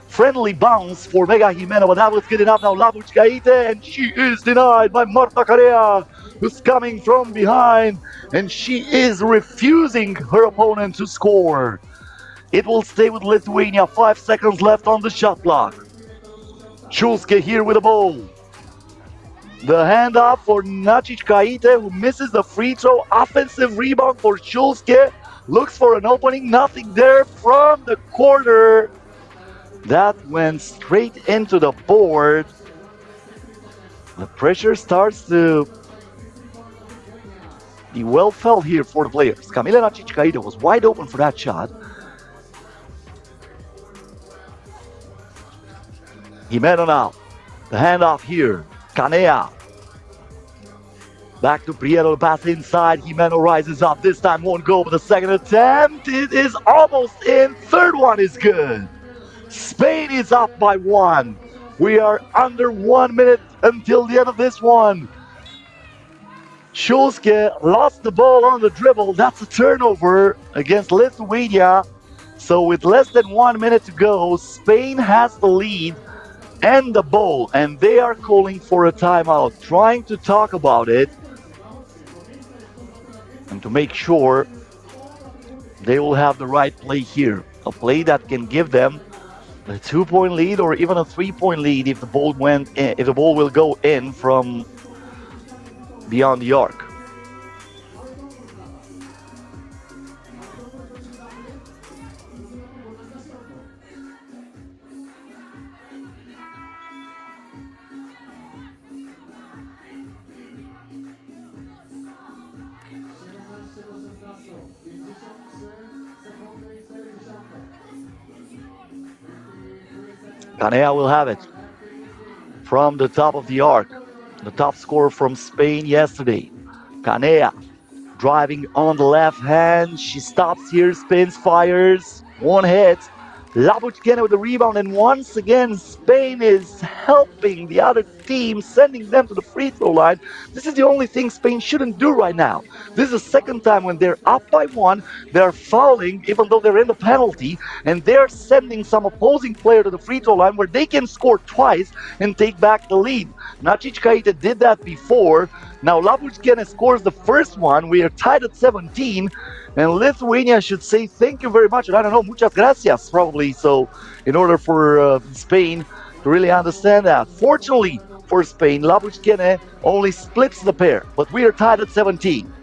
friendly bounce for Vega Jimeno, but that was good enough. Now Labuchkene, and she is denied by Marta Correa, who's coming from behind, and she is refusing her opponent to score. It will stay with Lithuania. 5 seconds left on the shot clock. Schulze here with the ball. The handoff for Nacic Kaite, who misses the free throw. Offensive rebound for Schulze. Looks for an opening. Nothing there from the corner. That went straight into the board. The pressure starts to be well felt here for the players. Kamila Nacic Kaite was wide open for that shot. Jimeno now. The handoff here. Canea. Back to Prieto, the pass inside. Jimeno rises up. This time won't go, but the second attempt, it is almost in. Third one is good. Spain is up by 1. We are under 1 minute until the end of this one. Schulze lost the ball on the dribble. That's a turnover against Lithuania. So with less than 1 minute to go, Spain has the lead and the ball, and they are calling for a timeout, trying to talk about it and to make sure they will have the right play here. A play that can give them a 2-point lead or even a 3-point lead if the ball will go in from beyond the arc. Canea will have it from the top of the arc. The top scorer from Spain yesterday. Canea driving on the left hand. She stops here, spins, fires. One hit. Labuchkene with the rebound, and once again, Spain is helping the other team, sending them to the free throw line. This is the only thing Spain shouldn't do right now. This is the second time when they're up by one, they're fouling, even though they're in the penalty, and they're sending some opposing player to the free throw line where they can score twice and take back the lead. Nacic Kaite did that before. Now Labuchkene scores the first one. We are tied at 17. And Lithuania should say thank you very much. And I don't know, muchas gracias, probably. So, in order for Spain to really understand that. Fortunately for Spain, Labuchkene only splits the pair. But we are tied at 17.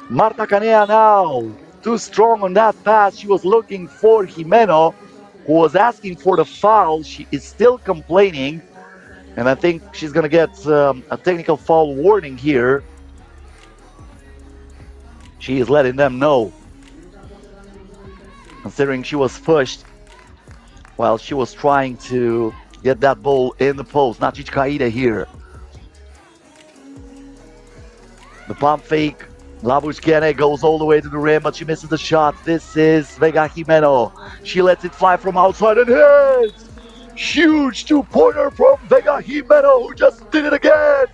Marta Canea now too strong on that pass. She was looking for Jimeno, who was asking for the foul. She is still complaining. And I think she's going to get a technical foul warning here. She is letting them know, considering she was pushed while she was trying to get that ball in the post. Nacic Kaite here. The pump fake. Labuchkene goes all the way to the rim, but she misses the shot. This is Vega Jimeno. She lets it fly from outside and hits. Huge two-pointer from Vega Jimeno, who just did it again.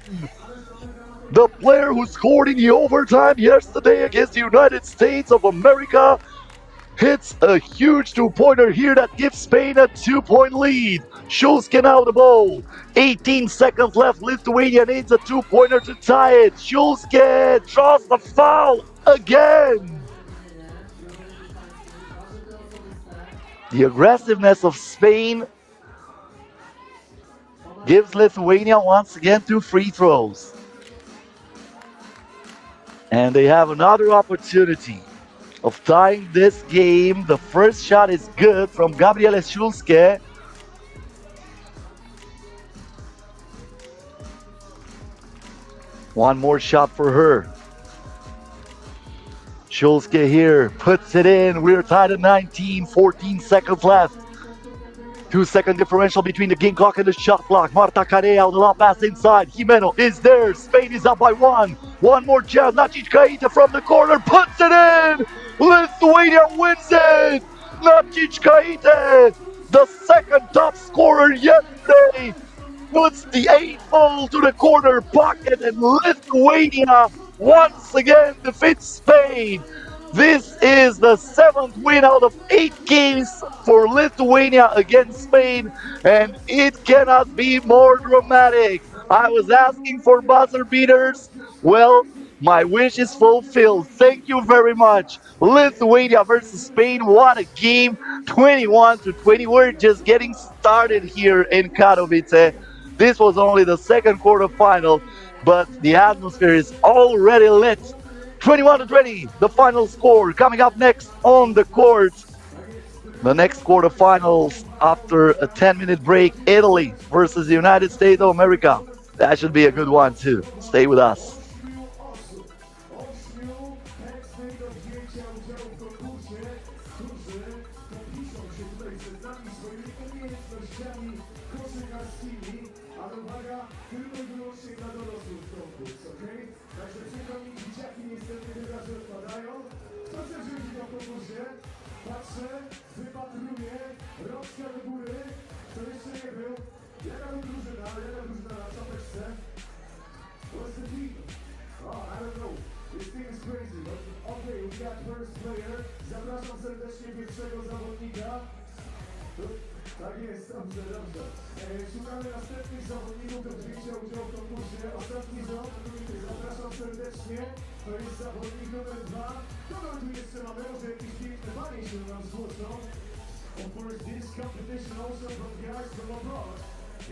The player who scored in the overtime yesterday against the United States of America hits a huge two-pointer here that gives Spain a 2-point lead. Schulzke now the ball. 18 seconds left. Lithuania needs a two-pointer to tie it. Schulzke draws the foul again. The aggressiveness of Spain gives Lithuania once again 2 free throws. And they have another opportunity of tying this game. The first shot is good from Gabriele Schulzke. One more shot for her. Schulzke here puts it in. We're tied at 19, 14 seconds left. 2-second differential between the game clock and the shot clock. Marta Canea on the long pass inside. Jimeno is there. Spain is up by 1. One more chance. Nacic Kaite from the corner puts it in. Lithuania wins it. Nacic Kaite, the second top scorer yesterday, puts the 8th ball to the corner pocket, and Lithuania once again defeats Spain. This is the 7th win out of 8 games for Lithuania against Spain, and it cannot be more dramatic. I was asking for buzzer beaters. Well, my wish is fulfilled. Thank you very much. Lithuania versus Spain. What a game. 21-20. We're just getting started here in Katowice. This was only the second quarterfinal, but the atmosphere is already lit. 21-20, the final score. Coming up next on the court, the next quarterfinals after a 10-minute break, Italy versus the United States of America. That should be a good one too. Stay with us. Patrzę, wypatruję, rączka do góry, to jeszcze nie był. Jaka drużyna na czapeczce? What's the team? Oh, I don't know. This team is crazy. But okay, we got first player. Zapraszam serdecznie pierwszego zawodnika. Tak jest, dobrze. Szukamy następnych zawodników do wzięcia udziału w konkursie. Ostatni rząd. Zapraszam serdecznie. To jest zawodnik numer 2. Kogo tu jeszcze mamy? Może jakieś piękne panie się nam zgłoszą. Of course, this competition also from guys from abroad.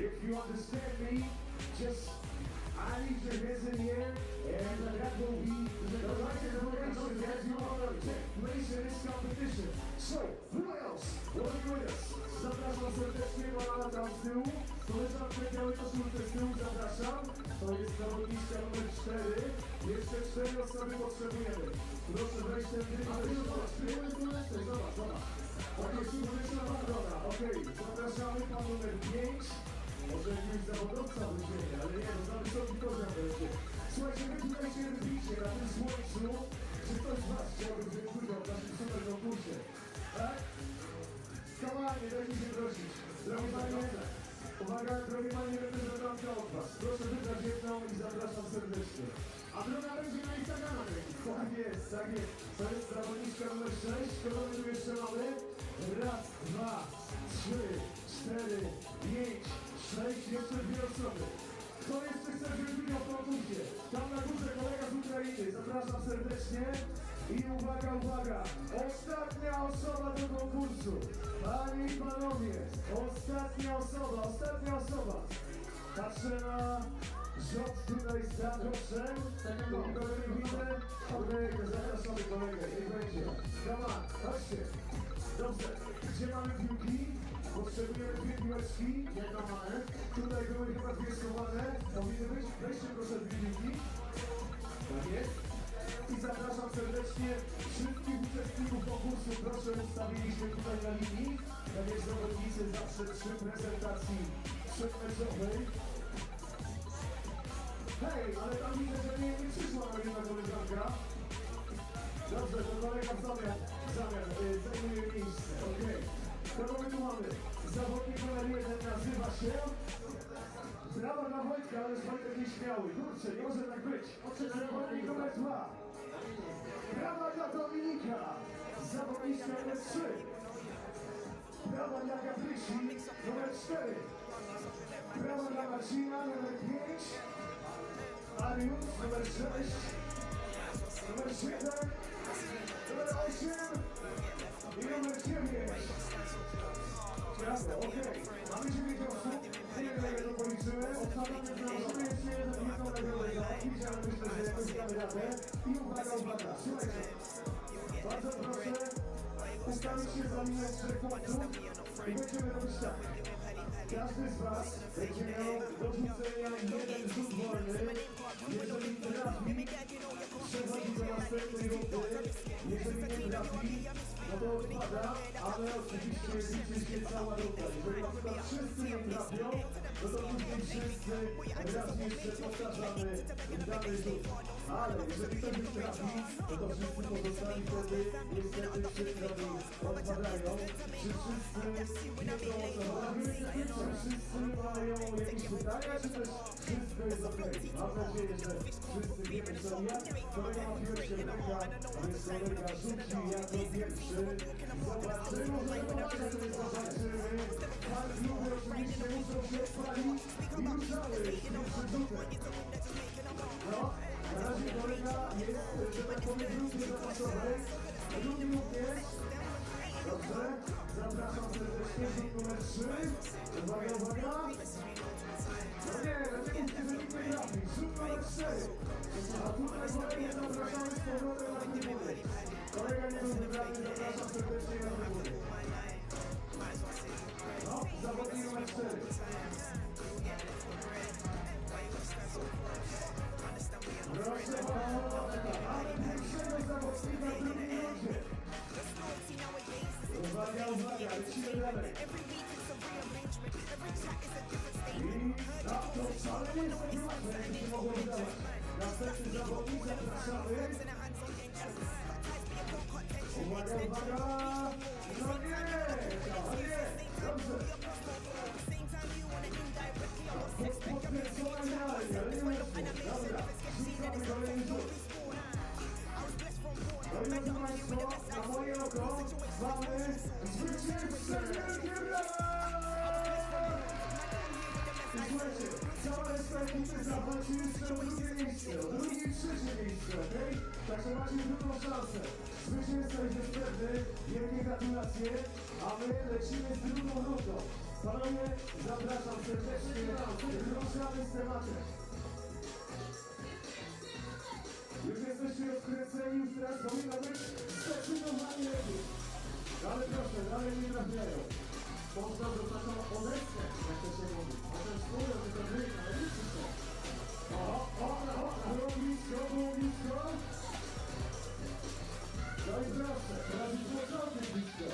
If you understand me, just I leave your hands in the air, and that will be the right information that you are to take place in this competition. So, who else will be with us? Zapraszam serdecznie, pana tam z tyłu. Koleżankę białej koszulkę z tyłu zapraszam. To jest zawodniczka numer 4. Jeszcze 4 osoby potrzebujemy. Proszę wejść ten tryb. Zobacz. Okej, symboliczna nagroda. Okej, zapraszamy pan numer 5. Może jakiegoś zawodowca weźmiemy, ale nie, no za wysoki poziom będzie. Słuchajcie, wy tutaj się robicie na tym słońcu. Czy ktoś z was chciałby wziąć udział w naszym super konkursie? Tak? Kochanie, dajcie się prosić. Drogi panie, uwaga, drogi panie, reprezentantka od was. Proszę wybrać jedną i zapraszam serdecznie. A druga będzie na Instagrama. Tak jest, tak jest. To jest zawodniczka numer 6. Kogo my tu jeszcze mamy? Raz, dwa, 3, 4, 5, 6. Jeszcze dwie osoby. Kto jeszcze chce wziąć udział w konkursie? Tam na górze kolega z Ukrainy. Zapraszam serdecznie. I uwaga, uwaga. Ostatnia osoba do konkursu. Panie i panowie. Ostatnia osoba. Patrzę na rząd tutaj za groszem. Nikogo nie widzę. Kolegę, zapraszamy kolegę. Niech będzie. Come on, chodźcie. Dobrze. Gdzie mamy piłki? Potrzebujemy dwie piłeczki. Jedną mamy. Tutaj były chyba dwie schowane. Powinny być. Weźcie proszę dwie piłki. Tak jest. I zapraszam serdecznie wszystkich uczestników konkursu. Proszę, ustawili się tutaj na linii. Tak jak zawodnicy zawsze przy prezentacji przedmeczowej. Hej, ale tam widzę, że nie przyszła na jedna koleżanka. Dobrze, to kolega w zamian zajmuje miejsce. Okej. Kogo my tu mamy? Zawodnik numer 1 nazywa się... Brawa dla Wojtka, ale jest Wojtek nieśmiały. Kurczę, nie może tak być. Zawodnik numer 2. Brawa dla Dominika. Zawodniczka numer 3. Brawa dla Gabrysi numer 4. Brawa dla Marcina numer 5. Arius numer 6. Numer 7. Numer 8. I numer 9. Brawo, okej. Mamy 9 osób. Nie wiem, jak to policzymy. Mamy jeszcze jedną nagrodę załatwić, ale myślę, że jakoś damy radę. I uwaga. Słuchajcie. Bardzo proszę ustawić się za linią 3 punktów i będziemy robić tak. Każdy z was będzie miał do rzucenia jeden rzut wolny. Jeżeli trafi, przechodzi do następnej rundy. Jeżeli nie trafi, no to odpada, ale oczywiście liczy się cała runda. Jeżeli na przykład wszyscy nie trafią, no to później wszyscy raz jeszcze powtarzamy dany rzut. Ale jeżeli ktoś nie trafi, no to wszyscy pozostali wtedy niestety przykrowi odpadają. Czy wszyscy wiedzą o co chodzi? Czy wszyscy mają jakieś pytania, czy też wszystko jest okej? Mam nadzieję, że wszyscy wiemy co jak. Kolega ma pierwszy ręka, a więc kolega rzuci jako pierwszy. Zobaczymy, zobaczymy. Pan Gyor oczywiście muszą się odpalić i ruszały pierwszy rzutek. No, na razie kolega jest, że tak powiem, w grupie zapasowej. Drugi również. Dobrze, zapraszam serdecznie, rzut numer 3. Uwaga. No nie, dlaczego że nikt nie trafi? Rzut numer 4. A tutaj kolegę zapraszamy z powrotem na trybuny. Kolega nie był wybrany, zapraszam serdecznie na trybuny. No, zawodnik numer 4. Proszę bardzo, ale pierwszego zawodnika w drugim rundzie. Uwaga, lecimy dalej. I na to wcale nie jest takie łatwe, jak się mogło wydawać. Następny zawodnik zapraszamy. Uwaga. No nie, dobrze. Potwierdzona idealnie, ale nie łatwo. Dobra, rzucamy kolejny rzut. Drodzy Państwo, na moje oko mamy zwycięzcę wielkie brawa! I słuchajcie, cała reszta ekipy zawalczy jeszcze o drugie miejsce, o drugie i trzecie miejsce, okej? Także macie drugą szansę. Zwycięzca już jest pewny, wielkie gratulacje, a my lecimy z drugą rundą. Panowie, zapraszam serdecznie, ruszamy z tematem. Już jesteście odkręceni, już teraz powinno być zdecydowanie lepiej. Ale proszę, dalej nie trafiają. Można do taką odeskę, jak to się mówi. Potem spróbują, że to wyjdzie, ale liczy się. Było blisko. No i proszę, teraz już początek blisko.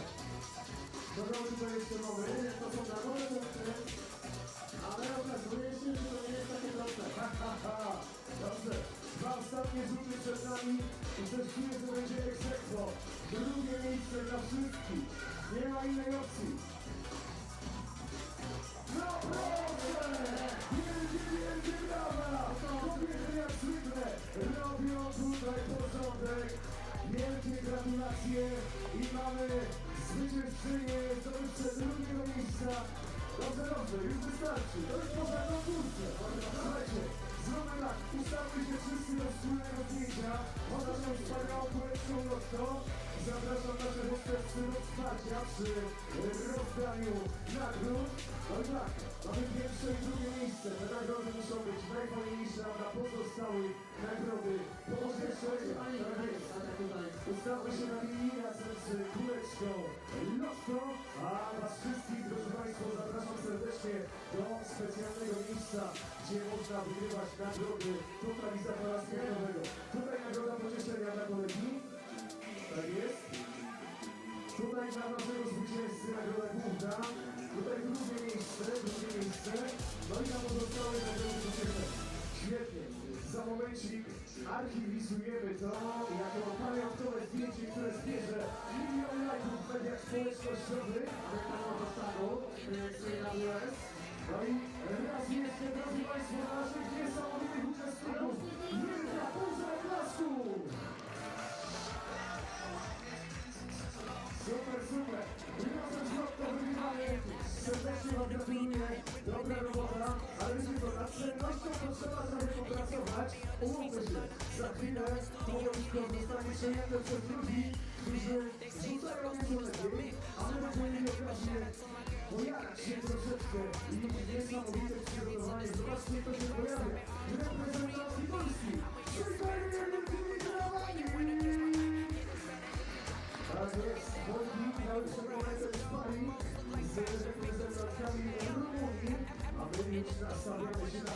przed nami i też czuję, że będzie egzekwo. Drugie miejsce dla wszystkich. Nie ma innej opcji. No proszę! Wielkie brawa! Kobiety jak zwykle robią tutaj porządek. Wielkie gratulacje i mamy zwyciężczynię, zdobywcę drugiego miejsca. Dobrze, już wystarczy. To już poza konkursę. Słuchajcie, zróbmy tak, ustawmy się wszyscy do wspólnego zdjęcia. Ona się wspaniałą kuleczką lotto. Zapraszam nasze hostessy do wsparcia przy rozdaniu nagród. No i tak, mamy pierwsze i drugie miejsce. Te nagrody muszą być najfajniejsze, a na pozostałych nagrody pomoże jeszcze ustawmy się na linii razem z kuleczką lotto. A was wszystkich, drodzy Państwo, zapraszam serdecznie do specjalnego miejsca, gdzie można wygrywać nagrody totalizatora sportowego. Tutaj nagroda pocieszenia dla kolegi. Tak jest. Tutaj dla naszego zwycięzcy nagroda główna. Tutaj drugie miejsce. No i na pozostałe nagrody pocieszenia. Świetnie. Za momencik archiwizujemy to jako pamiątkowe zdjęcie, które zbierze miliony lajków w mediach społecznościowych. Ale kanał dostaną z AWS. No i raz jeszcze, drodzy Państwo, dla naszych niesamowitych uczestników. Wielka burza oklasku! Super! Wyniosłem zlot, to wygrywamy. Serdecznie Wam gratuluję. Dobra robota, ale wiecie co, nad cennością to trzeba trochę popracować. Umówmy się, za chwilę połowisko zostanie przejęte przez ludzi, którzy rzucają nieco lepiej, a my będziemy mieli okazję pojarać się troszeczkę i mieć niesamowite przygotowanie. Zobaczcie, kto się pojawia. Reprezentacji Polski. Przyjmujemy wielkimi brawami! Tak jest, Polki miały przekonać z Parii z reprezentacjami Rumunii, a my już nastawiamy się na...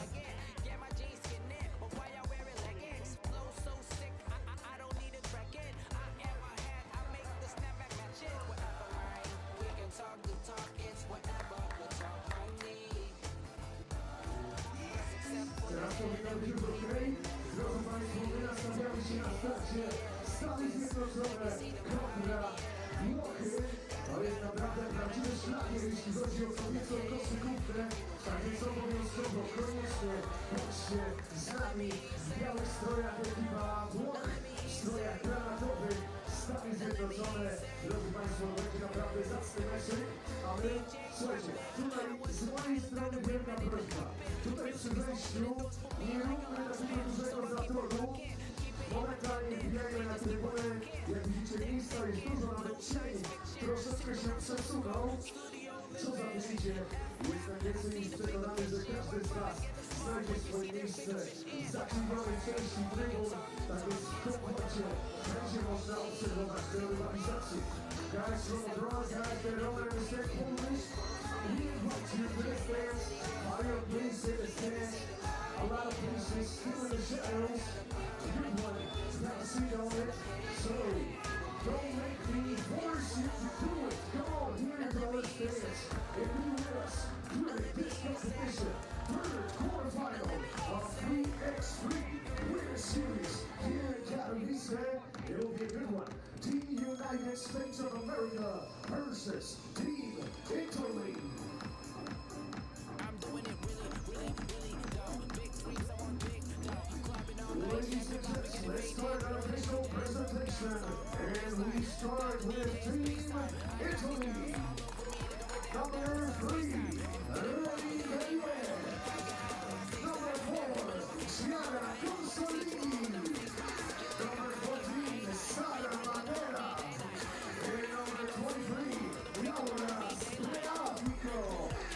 Teraz powinno być już okej. Drodzy Państwo, my nastawiamy się na starcie. Stany Zjednoczone kontra Włochy. To jest naprawdę prawdziwy szlakier, jeśli chodzi o kobiecą koszykówkę. Tak więc obowiązkowo, koniecznie bądźcie z nami w białych strojach ekipa Włoch, w strojach granatowych. Stany Zjednoczone, drodzy Państwo, będzie naprawdę zacny meczek. A my, słuchajcie, tutaj z mojej strony wielka prośba. Tutaj przy wejściu nie róbmy takiego dużego zatoru. Momentalnie wbijajmy na trybunę. Jak widzicie, miejsca jest dużo, nawet cień troszeczkę się przesunął. Co za myślicie? Jestem więcej niż przekonany, że każdy z Was znajdzie swoje miejsce w zaklinionej części trybun. Tak więc w komforcie będzie można obserwować tę rywalizację. Guys from abroad, guys that don't understand Polish, we invite you to the stands. All your please in the stands. A lot of places still in the shadows. Good one, have a seat on it. So, don't make me force you to do it. Come on, here you go, let's dance. And be with us during this competition. Third quarterfinal of 3x3 Winter Series here in Katowice. It will be a good one. Team United States of America versus Team Italy. Ladies and gents, let's start our official presentation. And we start with Team Italy. Number 3, Ready Baby. Number 4, Gianna Consolini. Number 14, Sara Manera. And number 23, Laura Spreafico.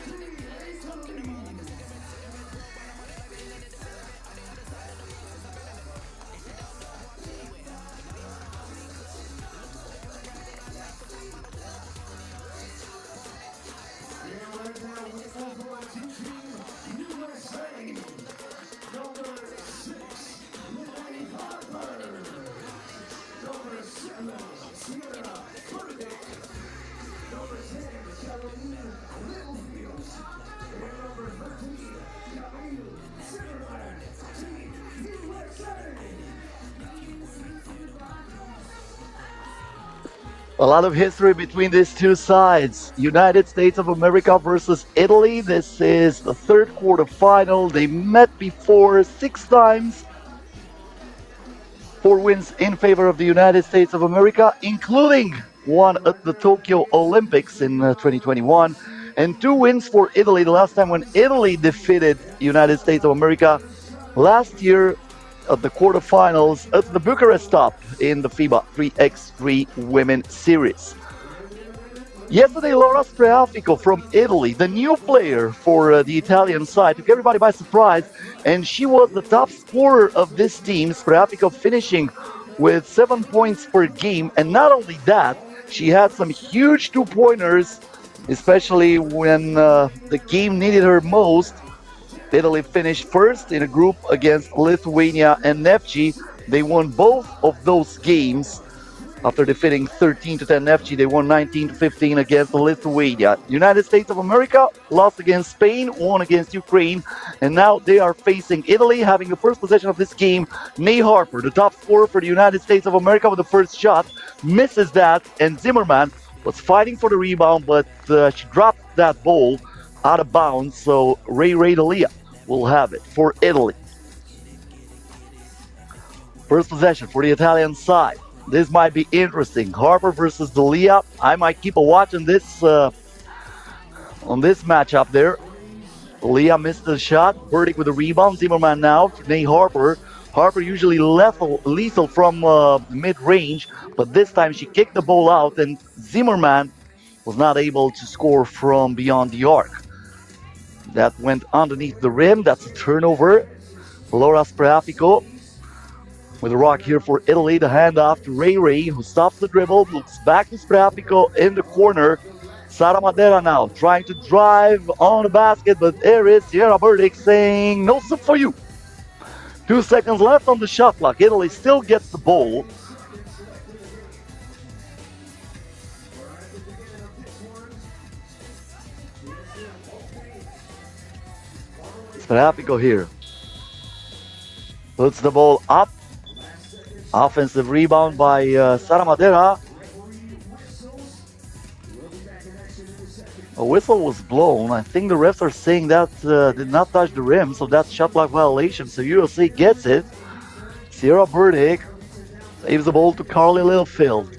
Team Italy. And right now, we move on A lot of history between these two sides. United States of America versus Italy. This is the third quarterfinal. They met before 6 times. 4 wins in favor of the United States of America, including one at the Tokyo Olympics in 2021, and 2 wins for Italy. The last time when Italy defeated United States of America last year at the quarterfinals at the Bucharest stop in the FIBA 3x3 Women's Series. Yesterday, Laura Spreafico from Italy, the new player for the Italian side, took everybody by surprise, and she was the top scorer of this team. Spreafico finishing with 7 points per game, and not only that, she had some huge 2-pointers, especially when the game needed her most. Italy finished first in a group against Lithuania and Nefci. They won both of those games. After defeating 13-10 Nefci, they won 19-15 against Lithuania. United States of America lost against Spain, won against Ukraine, and now they are facing Italy, having the first possession of this game. Ney Harper, the top scorer for the United States of America, with the first shot, misses that, and Zimmerman was fighting for the rebound, but she dropped that ball out of bounds, so Ray D'Elia will have it for Italy. First possession for the Italian side. This might be interesting. Harper versus D'Elia. I might keep a watch on this matchup there. D'Elia missed the shot. Burdick with the rebound. Zimmerman now. Ney Harper. Harper usually lethal from mid-range, but this time she kicked the ball out, and Zimmerman was not able to score from beyond the arc. That went underneath the rim. That's a turnover. Laura Spreafico with a rock here for Italy. The handoff to Ray, who stops the dribble, looks back to Spreafico in the corner. Sara Madera now trying to drive on the basket, but there is Sierra Burdick saying, "No soup for you." 2 seconds left on the shot clock. Italy still gets the ball. Spreafico here puts the ball up. Offensive rebound by Sara Madera. A whistle was blown. I think the refs are saying that did not touch the rim, so that's shot clock violation. So USA gets it. Sierra Burdick saves the ball to Carly Littlefield.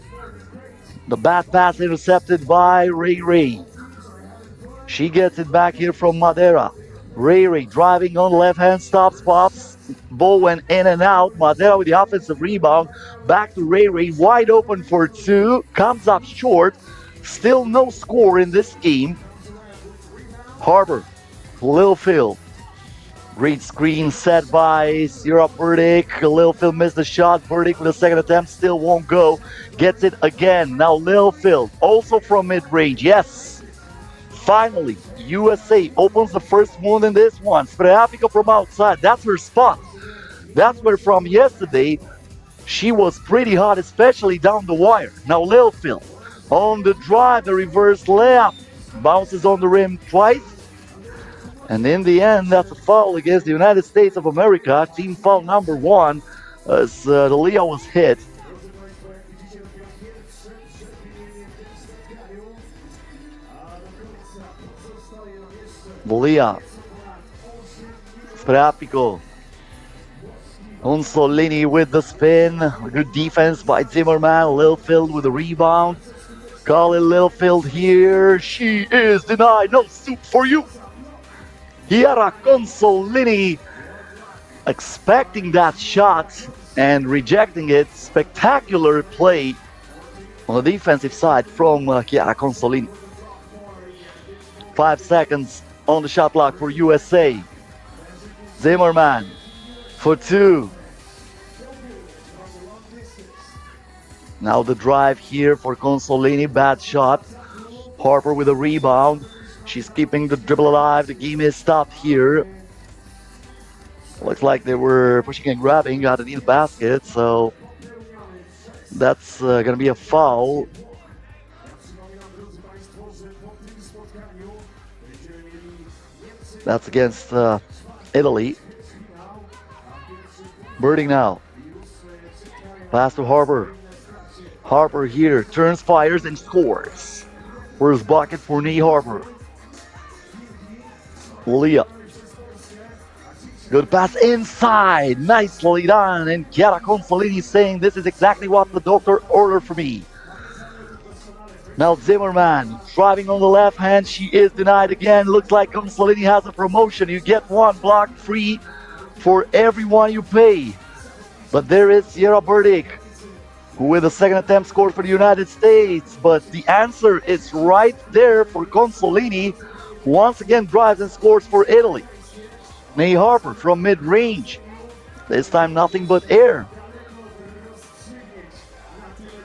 The bad pass intercepted by Ray. She gets it back here from Madera. Ray driving on the left hand, stops, pops. Ball went in and out. Madera with the offensive rebound. Back to Ray, wide open for 2. Comes up short. Still no score in this game. Harper, Littlefield. Great screen set by Sierra Burdick. Littlefield missed the shot. Burdick with a second attempt, still won't go. Gets it again. Now Littlefield, also from mid-range. Yes. Finally, USA opens the first wound in this one. Spreafico from outside. That's her spot. That's where from yesterday she was pretty hot, especially down the wire. Now Littlefield on the drive, the reverse layup. Bounces on the rim twice. And in the end, that's a foul against the United States of America. Team foul number 1 as D'Elia was hit. D'Elia, Spreafico, Consolini with the spin. Good defense by Zimmerman. Littlefield with the rebound. Carly Littlefield here. She is denied. No soup for you. Chiara Consolini expecting that shot and rejecting it. Spectacular play on the defensive side from Chiara Consolini. 5 seconds on the shot clock for USA. Zimmerman for 2. Now the drive here for Consolini. Bad shot. Harper with a rebound. She's keeping the dribble alive. The game is stopped here. Looks like they were pushing and grabbing underneath the basket, so that's going to be a foul. That's against Italy. Birding now. Pass to Harper. Harper here turns, fires, and scores. First bucket for Nate Harper. Leah. Good pass inside. Nicely done. And Chiara Consolini saying this is exactly what the doctor ordered for me. Now Zimmerman driving on the left hand. She is denied again. Looks like Consolini has a promotion. You get one block free for everyone you pay. But there is Sierra Burdick, who with the second attempt scored for the United States. But the answer is right there for Consolini, who once again drives and scores for Italy. Nate Harper from mid-range. This time nothing but air.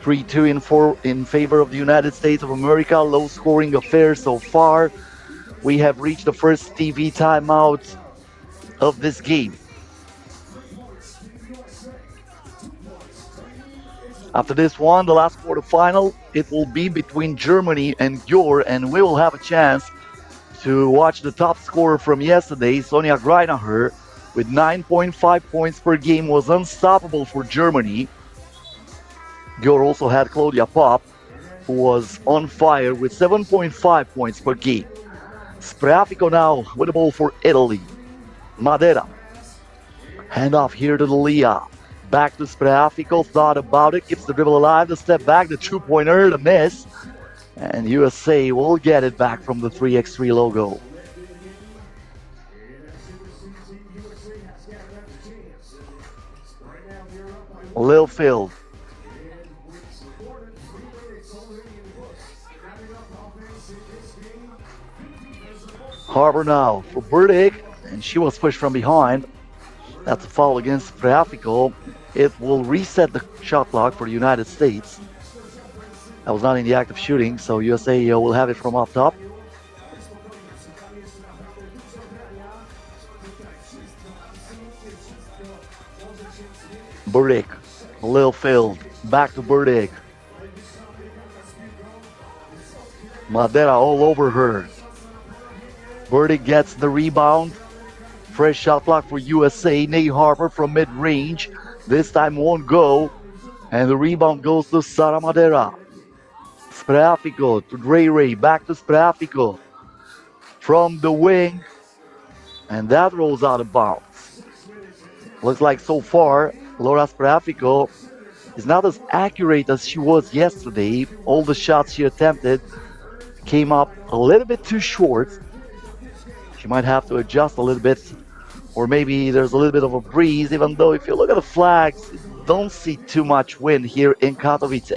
3-2 in favor of the United States of America. Low scoring affair so far. We have reached the first TV timeout of this game. After this one, the last quarterfinal, it will be between Germany and Gyor, and we will have a chance to watch the top scorer from yesterday, Sonia Greinacher, with 9.5 points per game, was unstoppable for Germany. Gyor also had Claudia Pop, who was on fire with 7.5 points per game. Spreafico now with the ball for Italy. Madera. Hand off here to Leah. Back to Spreafico, thought about it, keeps the dribble alive, the step back, the two-pointer, the miss. And USA will get it back from the 3x3 logo. Littlefield. Harper now for Burdick, and she was pushed from behind. That's a foul against Spreafico. It will reset the shot clock for the United States. That was not in the act of shooting, so USA will have it from up top. Burdick, Littlefield, back to Burdick. Madera all over her. Burdick gets the rebound. Fresh shot clock for USA. Nate Harper from mid-range. This time won't go. And the rebound goes to Sara Madera. Spreafico to Ray. Back to Spreafico. From the wing. And that rolls out of bounds. Looks like so far, Laura Spreafico is not as accurate as she was yesterday. All the shots she attempted came up a little bit too short. She might have to adjust a little bit, or maybe there's a little bit of a breeze, even though if you look at the flags, you don't see too much wind here in Katowice.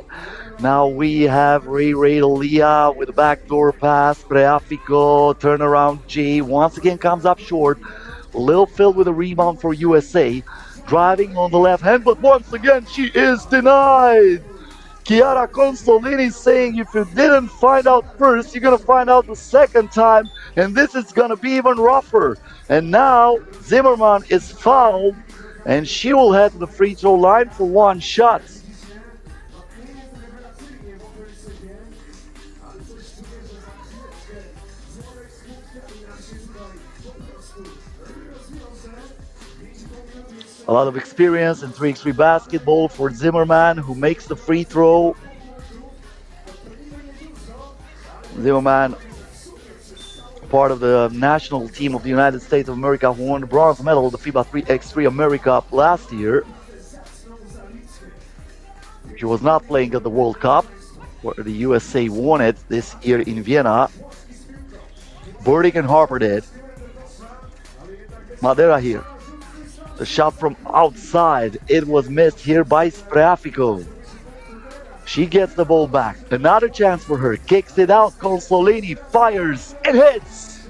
Now we have Ray Leah with a backdoor pass. Spreafico, turnaround G, once again comes up short. Littlefield with a rebound for USA. Driving on the left hand, but once again she is denied. Chiara Consolini saying if you didn't find out first, you're going to find out the second time, and this is going to be even rougher. And now Zimmerman is fouled, and she will head to the free throw line for one shot. A lot of experience in 3x3 basketball for Zimmerman, who makes the free throw. Zimmerman, part of the national team of the United States of America, who won the bronze medal of the FIBA 3x3 America last year. She was not playing at the World Cup, where the USA won it this year in Vienna. Burdick and Harper did. Madera here. The shot from outside, it was missed here by Spreafico. She gets the ball back. Another chance for her. Kicks it out. Consolini fires and hits.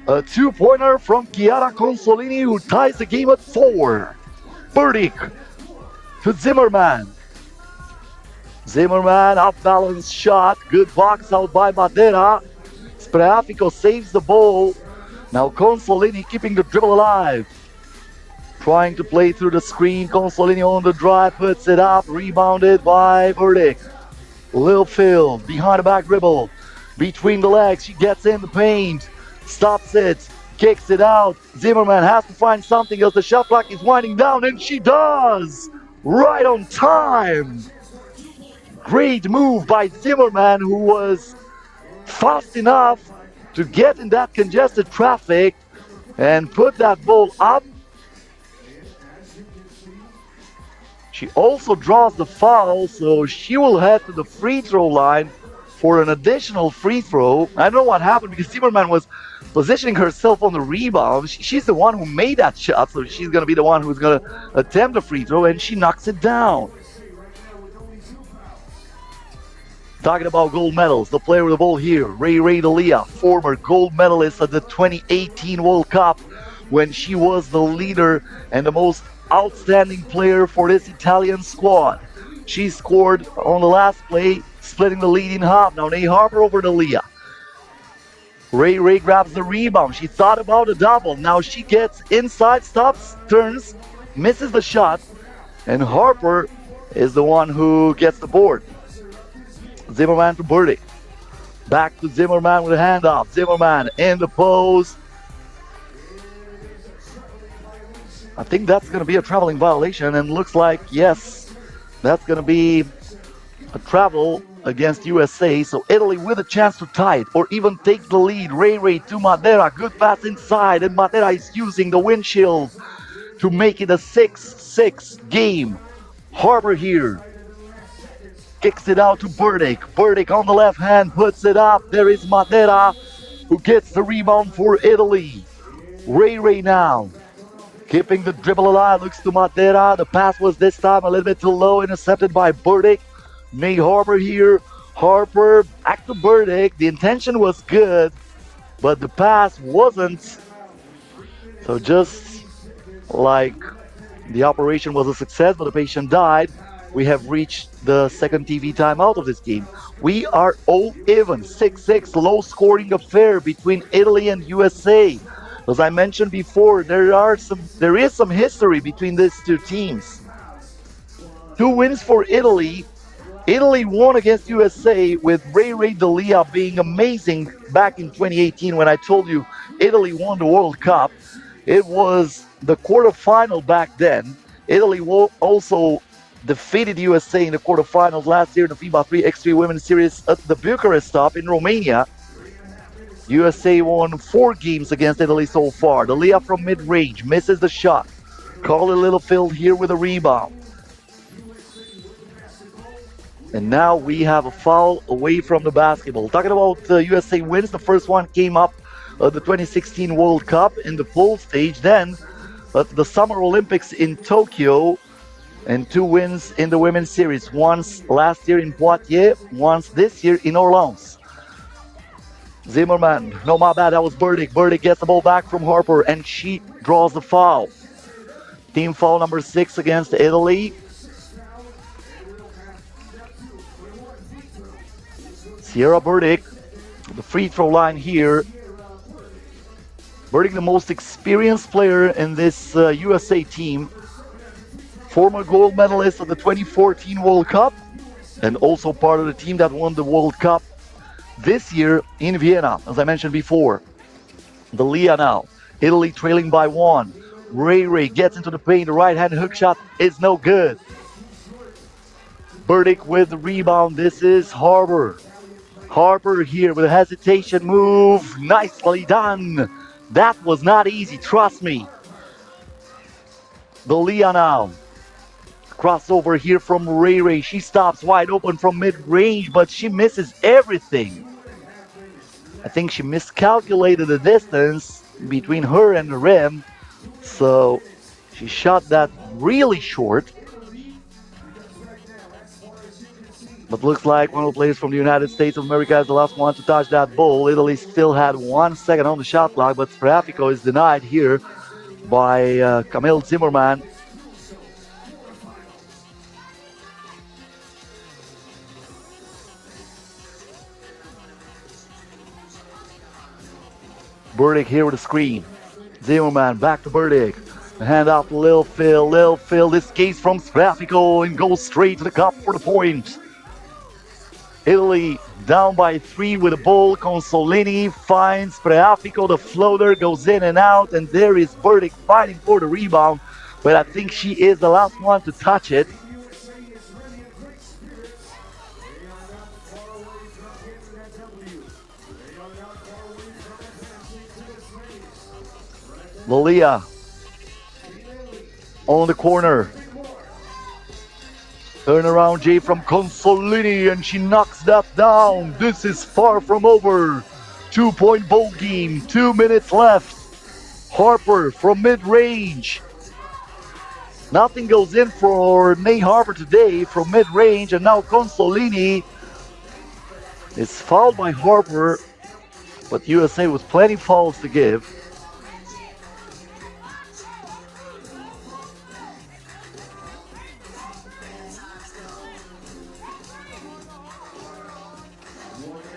A two-pointer from Chiara Consolini, who ties the game at 4. Burdick to Zimmerman. Zimmerman, off-balance shot. Good box out by Madera. Spreafico saves the ball. Now Consolini keeping the dribble alive. Trying to play through the screen. Consolini on the drive, puts it up, rebounded by Burdick. Littlefield behind the back dribble. Between the legs, she gets in the paint. Stops it, kicks it out. Zimmerman has to find something else. The shot clock is winding down, and she does! Right on time! Great move by Zimmerman, who was fast enough to get in that congested traffic and put that ball up. She also draws the foul, so she will head to the free throw line for an additional free throw. I don't know what happened because Zimmerman was positioning herself on the rebound. She's the one who made that shot, so she's going to be the one who's going to attempt the free throw, and she knocks it down. Talking about gold medals, the player with the ball here, Ray D'Elia, former gold medalist at the 2018 World Cup when she was the leader and the most outstanding player for this Italian squad. She scored on the last play, splitting the lead in half. Now Nate Harper over D'Elia. Ray grabs the rebound. She thought about a double. Now she gets inside, stops, turns, misses the shot, and Harper is the one who gets the board. Zimmerman to Burdick. Back to Zimmerman with a handoff. Zimmerman in the post. I think that's going to be a traveling violation, and looks like, yes, that's going to be a travel against USA. So Italy with a chance to tie it or even take the lead. Ray to Matera. Good pass inside, and Matera is using the windshield to make it a 6-6 game. Harper here. Kicks it out to Burdick. Burdick on the left hand puts it up. There is Matera who gets the rebound for Italy. Ray now. Keeping the dribble alive, looks to Matera. The pass was this time a little bit too low, intercepted by Burdick. Nate Harper here. Harper back to Burdick. The intention was good, but the pass wasn't. So just like the operation was a success, but the patient died, we have reached the second TV timeout of this game. We are all even, 6-6, low-scoring affair between Italy and USA. As I mentioned before, there is some history between these two teams. 2 wins for Italy. Italy won against USA with Ray D'Elia being amazing back in 2018 when I told you Italy won the World Cup. It was the quarterfinal back then. Italy also defeated USA in the quarterfinals last year in the FIBA 3x3 Women's Series at the Bucharest stop in Romania. USA won 4 games against Italy so far. D'Elia from mid-range misses the shot. Carly Littlefield here with a rebound. And now we have a foul away from the basketball. Talking about USA wins, the first one came up at the 2016 World Cup in the full stage. Then at the Summer Olympics in Tokyo, and 2 wins in the Women's Series. Once last year in Poitiers, once this year in Orleans. Zimmerman, no, my bad, that was Burdick. Burdick gets the ball back from Harper, and she draws the foul. Team foul number 6 against Italy. Sierra Burdick, the free throw line here. Burdick, the most experienced player in this USA team. Former gold medalist of the 2014 World Cup, and also part of the team that won the World Cup this year in Vienna, as I mentioned before. D'Elia now. Italy trailing by 1. Ray gets into the paint. The right-hand hook shot is no good. Burdick with the rebound. This is Harper. Harper here with a hesitation move. Nicely done. That was not easy, trust me. D'Elia now. Crossover here from Ray. She stops wide open from mid-range, but she misses everything. I think she miscalculated the distance between her and the rim, so she shot that really short. But looks like one of the players from the United States of America is the last one to touch that ball. Italy still had 1 second on the shot clock, but Spreafico is denied here by Camille Zimmerman. Burdick here with a screen. Zimmerman back to Burdick. The hand off to Lil Phil escapes from Spreafico and goes straight to the cup for the point. Italy down by 3 with the ball. Consolini finds Spreafico. The floater goes in and out, and there is Burdick fighting for the rebound, but I think she is the last one to touch it. not far away from getting that W. They are not far away from advancing to this race. Lilia on the corner. Turn around J from Consolini and she knocks that down. This is far from over. 2-point ball game, 2 minutes left. Harper from mid-range. Nothing goes in for Nate Harper today from mid-range, and now Consolini is fouled by Harper, but USA with plenty fouls to give.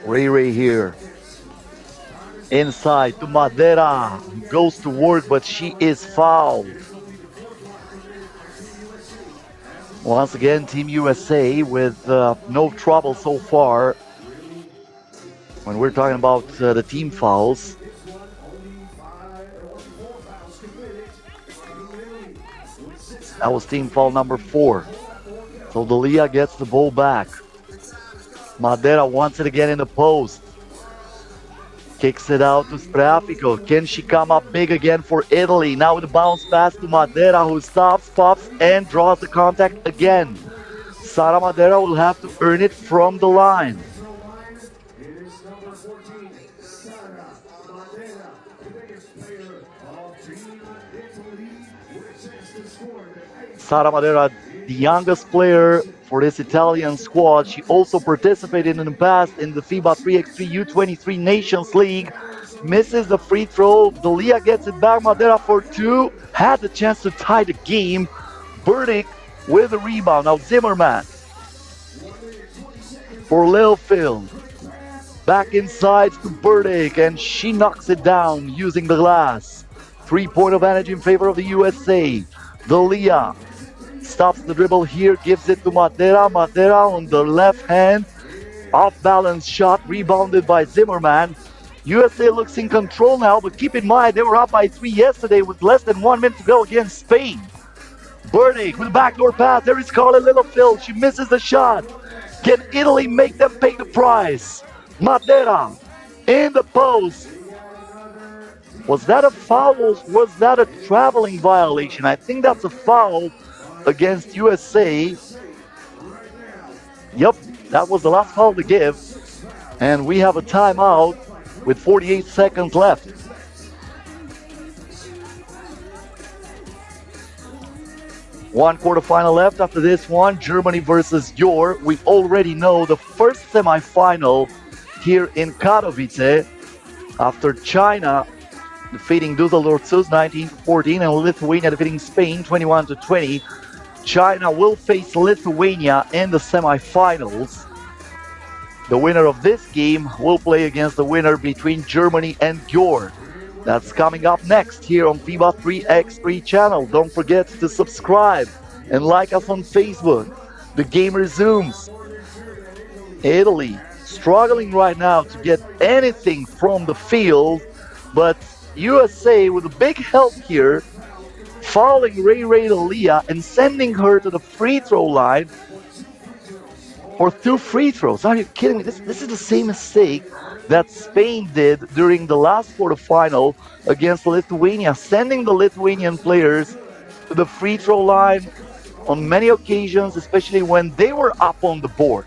Ray here. Inside to Madeira. Goes to work, but she is fouled. Once again, Team USA with no trouble so far. When we're talking about the team fouls. That was team foul number 4. So Dalia gets the ball back. Madeira wants it again in the post. Kicks it out to Spreafico. Can she come up big again for Italy? Now with the bounce pass to Madeira, who stops, pops, and draws the contact again. Sara Madeira will have to earn it from the line. It is number 14, Sara Madeira, the biggest player of Team Italy, which has to score the Sara Madeira, the youngest player for this Italian squad. She also participated in the past in the FIBA 3x3 U23 Nations League. Misses the free throw. Dalia gets it back. Madeira for 2. Had the chance to tie the game. Burdick with the rebound. Now Zimmerman for Littlefield. Back inside to Burdick, and she knocks it down using the glass. 3-point advantage in favor of the USA. Dalia stops the dribble here, gives it to Madeira. Madeira on the left hand. Off balance shot, rebounded by Zimmerman. USA looks in control now, but keep in mind they were up by 3 yesterday with less than 1 minute to go against Spain. Burdick with a backdoor pass. There is Scarlett Littlefield. She misses the shot. Can Italy make them pay the price? Madeira in the post. Was that a foul or was that a traveling violation? I think that's a foul against USA. Yep, that was the last foul to give. And we have a timeout with 48 seconds left. One quarterfinal left after this one, Germany versus Gyor. We already know the first semifinal here in Katowice after China defeating Düsseldorf 19-14 and Lithuania defeating Spain 21-20. China will face Lithuania in the semifinals. The winner of this game will play against the winner between Germany and Gyor. That's coming up next here on FIBA 3x3 channel. Don't forget to subscribe and like us on Facebook. The game resumes. Italy struggling right now to get anything from the field, but USA with a big help here, fouling Ray Dalia and sending her to the free throw line for 2 free throws. Are you kidding me? This is the same mistake that Spain did during the last quarterfinal against Lithuania, sending the Lithuanian players to the free throw line on many occasions, especially when they were up on the board.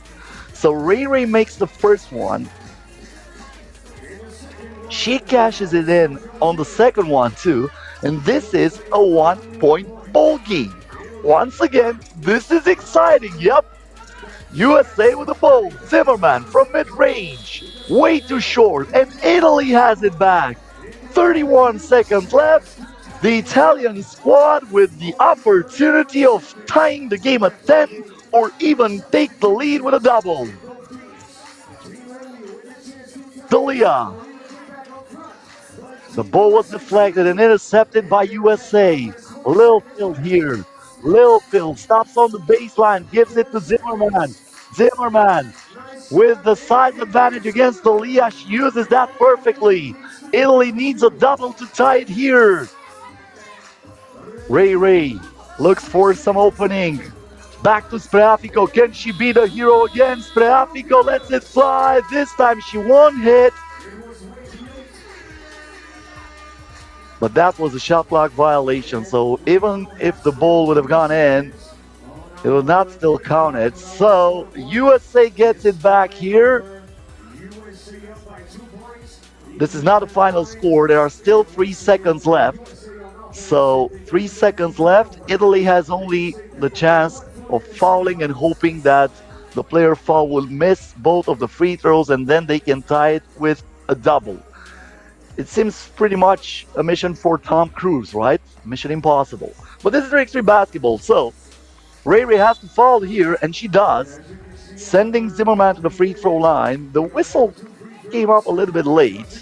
So Ray makes the first one. She cashes it in on the second one too, and this is a 1-point ball game. Once again, this is exciting. Yep. USA with the ball. Zimmerman from mid-range. Way too short, and Italy has it back. 31 seconds left. The Italian squad with the opportunity of tying the game at 10 or even take the lead with a double. Dalia. The ball was deflected and intercepted by USA. Littlefield here. Littlefield stops on the baseline, gives it to Zimmerman. Zimmerman with the size advantage against Dalia. She uses that perfectly. Italy needs a double to tie it here. Ray looks for some opening. Back to Spreafico. Can she be the hero again? Spreafico lets it fly. This time she won't hit. But that was a shot clock violation. So even if the ball would have gone in, it will not still count it. So USA gets it back here. This is not a final score. There are still 3 seconds left. So 3 seconds left. Italy has only the chance of fouling and hoping that the player foul will miss both of the free throws and then they can tie it with a double. It seems pretty much a mission for Tom Cruise, right? Mission impossible. But this is 3x3 basketball, so Ray Ray has to foul here, and she does, sending Zimmerman to the free throw line. The whistle came up a little bit late.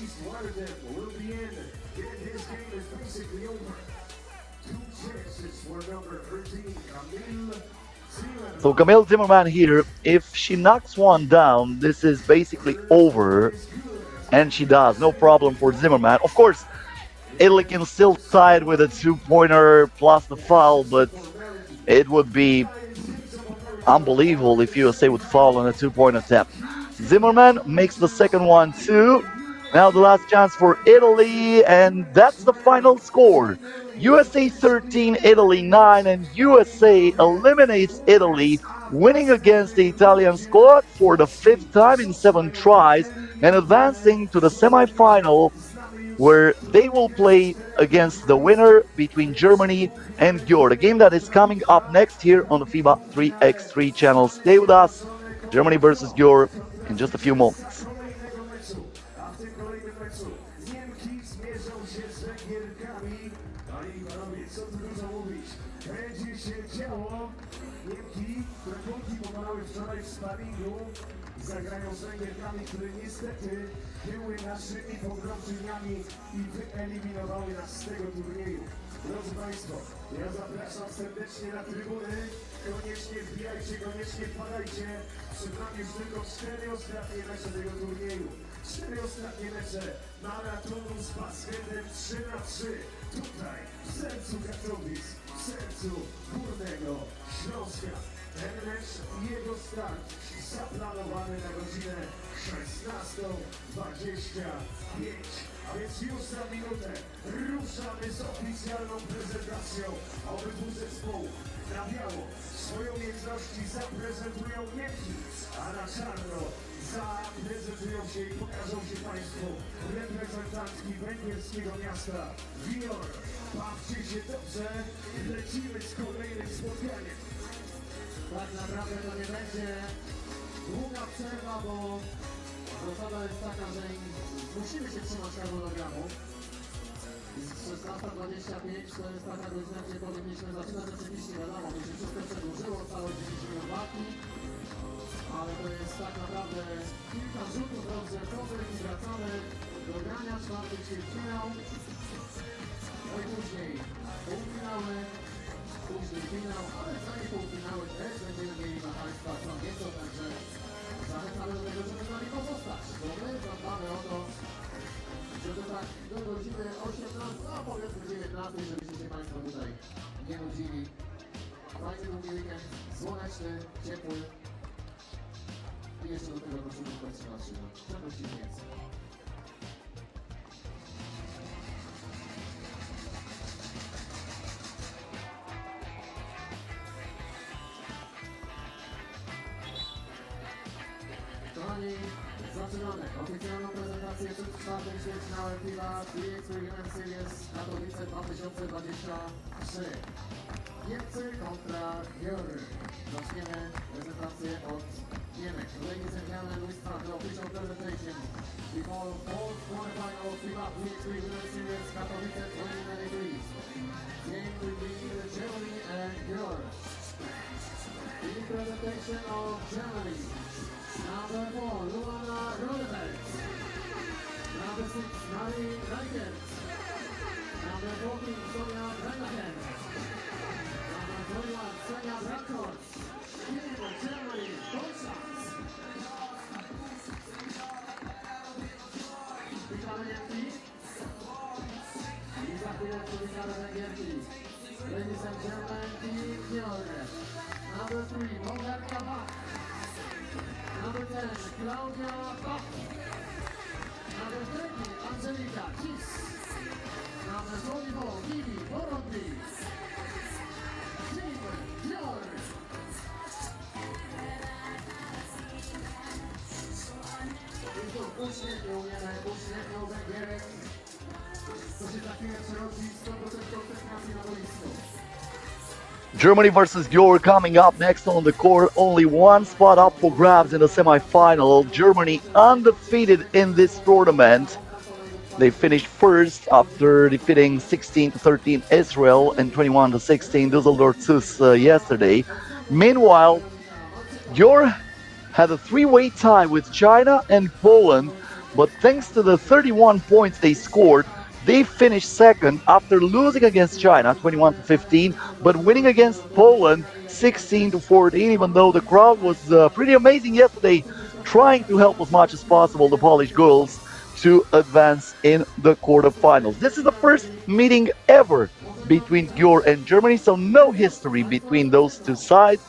So Camille Zimmerman here, if she knocks one down, this is basically over. And she does, no problem for Zimmerman. Of course, Italy can still tie it with a 2-pointer plus the foul, but it would be unbelievable if USA would foul on a 2-point attempt. Zimmerman makes the second one too. Now the last chance for Italy, and that's the final score. USA 13, Italy 9, and USA eliminates Italy, winning against the Italian squad for the 5th time in 7 tries, and advancing to the semifinal, where they will play against the winner between Germany and Gyor. A game that is coming up next here on the FIBA 3x3 channel. Stay with us. Germany versus Gyor in just a few moments. Zagrają z Węgierkami, które niestety były naszymi pogromczyniami i wyeliminowały nas z tego turnieju. Drodzy Państwo, ja zapraszam serdecznie na trybuny. Koniecznie wbijajcie, koniecznie wpadajcie. Przed nami już tylko 4 ostatnie mecze tego turnieju. 4 ostatnie mecze maratonu z basketem 3x3. Tutaj, w sercu Katowic, w sercu górnego Śląska. Ten mecz i jego start zaplanowany na godzinę 16:25. A więc już za minutę ruszamy z oficjalną prezentacją. Obydwu zespołów na biało swoje umiejętności zaprezentują Niemcy, a na czarno zaprezentują się i pokażą się Państwu reprezentantki węgierskiego miasta Gyor. Bawcie się dobrze, lecimy z kolejnym spotkaniem. Tak naprawdę to nie będzie długa przerwa, bo zasada jest taka, że musimy się trzymać harmonogramu. 16:25 to jest taka godzina, gdzie powinniśmy zaczynać. Oczywiście wiadomo, by się wszystko przedłużyło, całe 10 minut walki, ale to jest tak naprawdę kilka rzutów rozgrzewkowych i wracamy do grania 4. ćwierćfinał. No i później półfinały, później finał, ale zanim półfinały też będziemy mieli na Państwa co nieco, także zachęcamy do tego, żeby z nami pozostać, bo my zadbamy o to, żeby tak do godziny 18, a powiedzmy 19, żebyście się Państwo tutaj nie nudzili. Fajny długi weekend, słoneczny, ciepły i jeszcze do tego koszulki koncentracji, no czegoś ci więcej. Kochani, zaczynamy oficjalną prezentację przed 4. ćwierćfinałem FIBA 3x3 Women's Series Katowice 2023. Niemcy kontra Gyor. Zaczniemy prezentację od Niemiec. Ladies and gentlemen, we start the official presentation before fourth quarterfinal FIBA 3x3 Women's Series Katowice 2023. Game between Germany and Gyor. In presentation of Germany. Number 4, Luana Rodebert. Number 6, Marie Reichert. Number 14, Sonia Brennachen. Number 21, Sonia Brankort. Team Germany, Deutschland. Witamy Niemki. I za chwilę przywitamy Węgierki. Ladies and gentlemen, Team Gyor. Number 3. Klaudia Bach. Numer 3, Angelika Kiss. Number 44, Vivi Borondi. Team Gyor. I tu uśmiechnią mnie, uśmiechnią Węgierek. To się za chwilę przerodzi 100% koncentracji na boisku. Germany versus Gyor coming up next on the court. Only one spot up for grabs in the semi-final. Germany undefeated in this tournament. They finished first after defeating 16-13 Israel and 21-16 Düsseldorf yesterday. Meanwhile, Gyor had a three-way tie with China and Poland, but thanks to the 31 points they scored, they finished second after losing against China 21-15, but winning against Poland 16-14, even though the crowd was pretty amazing yesterday, trying to help as much as possible the Polish girls to advance in the quarterfinals. This is the first meeting ever between Gyor and Germany, so no history between those two sides.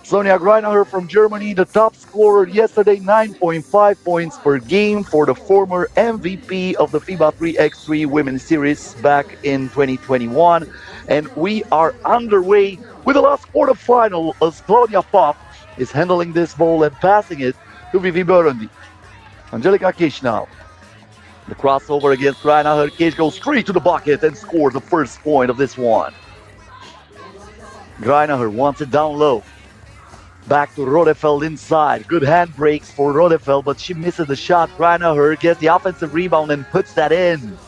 Sonia Greinacher from Germany, the top scorer yesterday, 9.5 points per game for the former MVP of the FIBA 3x3 Women's Series back in 2021. And we are underway with the last quarterfinal as Claudia Pop is handling this ball and passing it to Vivi Burundi. Angelika Kish now. The crossover against Greinacher. Kish goes straight to the bucket and scores the first point of this one. Greinacher wants it down low. Back to Rodefeld inside. Good hand breaks for Rodefeld, but she misses the shot. Greinacher gets the offensive rebound and puts that in.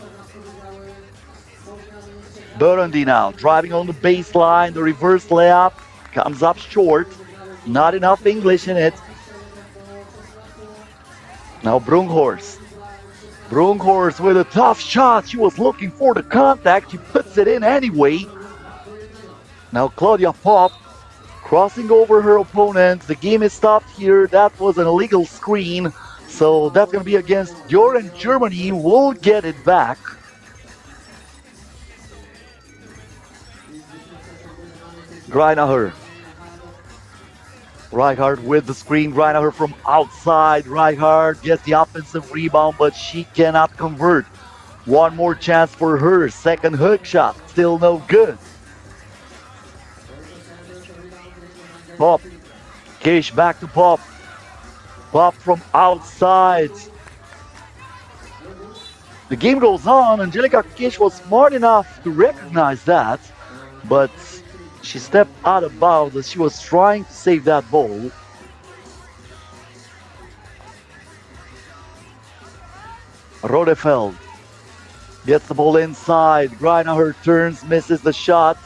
Burundi now driving on the baseline. The reverse layup comes up short. Not enough English in it. Now Brunghorst. Brunghorst with a tough shot. She was looking for the contact. She puts it in anyway. Now Claudia Pop crossing over her opponent. The game is stopped here. That was an illegal screen. So that's going to be against Gyor, and Germany will get it back. Greinacher. Reichardt with the screen. Greinacher from outside. Reichardt gets the offensive rebound, but she cannot convert. One more chance for her. Second hook shot. Still no good. Pop. Kish back to Pop. Pop from outside. The game goes on. Angelika Kish was smart enough to recognize that, but she stepped out of bounds as she was trying to save that ball. Rodefeld gets the ball inside. Greinacher turns, misses the shot.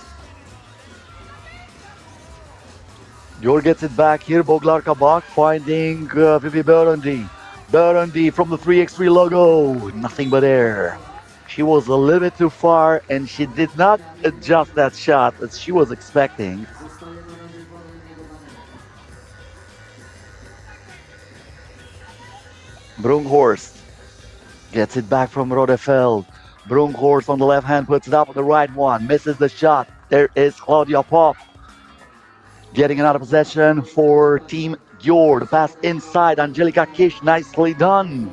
Gyor gets it back here. Boglarka Bach finding Vivi Burundi. Burundi from the 3x3 logo. Nothing but air. She was a little bit too far and she did not adjust that shot as she was expecting. Brunghorst gets it back from Rodefeld. Brunghorst on the left hand puts it up on the right one. Misses the shot. There is Claudia Pop. Getting another possession for Team Gyor. The pass inside. Angelika Kish, nicely done.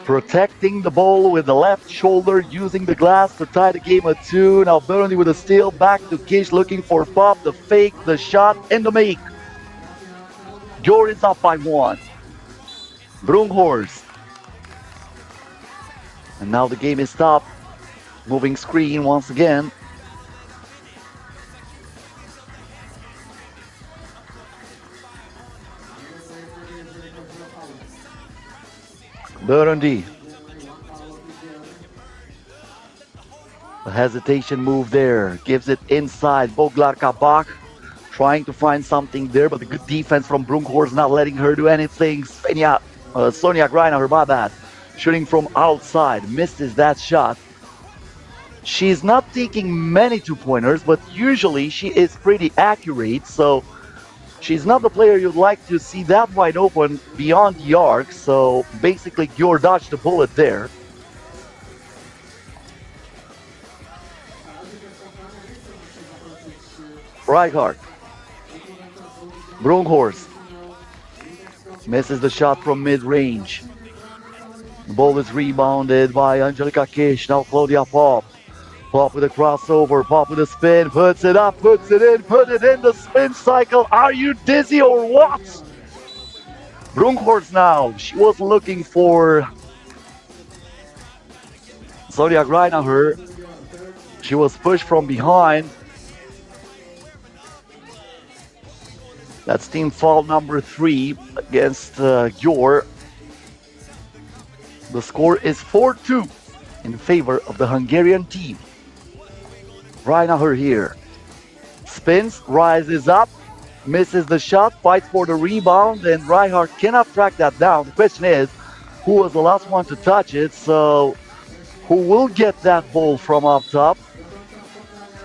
Protecting the ball with the left shoulder, using the glass to tie the game at 2. Now Burundi with a steal. Back to Kish, looking for Pop. The fake, the shot, and the make. Gyor is up by 1. Brunghorst. And now the game is stopped. Moving screen once again. Burundi. A hesitation move there. Gives it inside. Boglarka Bach trying to find something there, but the good defense from Brunghorst not letting her do anything. Sonia Greinacher, my bad. Shooting from outside. Misses that shot. She's not taking many two-pointers, but usually she is pretty accurate, so she's not the player you'd like to see that wide open beyond the arc, so basically Gyor dodged the bullet there. Reichardt. Brunghorst. Misses the shot from mid-range. The ball is rebounded by Angelika Kish. Now Claudia Pop. Pop with a crossover. Pop with a spin. Puts it up. Puts it in. Put it in the spin cycle. Are you dizzy or what? Brunkhorst now. She was looking for Sonia Greinacher. She was pushed from behind. That's team foul number 3 against Gyor. The score is 4-2 in favor of the Hungarian team. Greinacher here. Spins, rises up, misses the shot, fights for the rebound, and Reinhardt cannot track that down. The question is, who was the last one to touch it? So, who will get that ball from up top?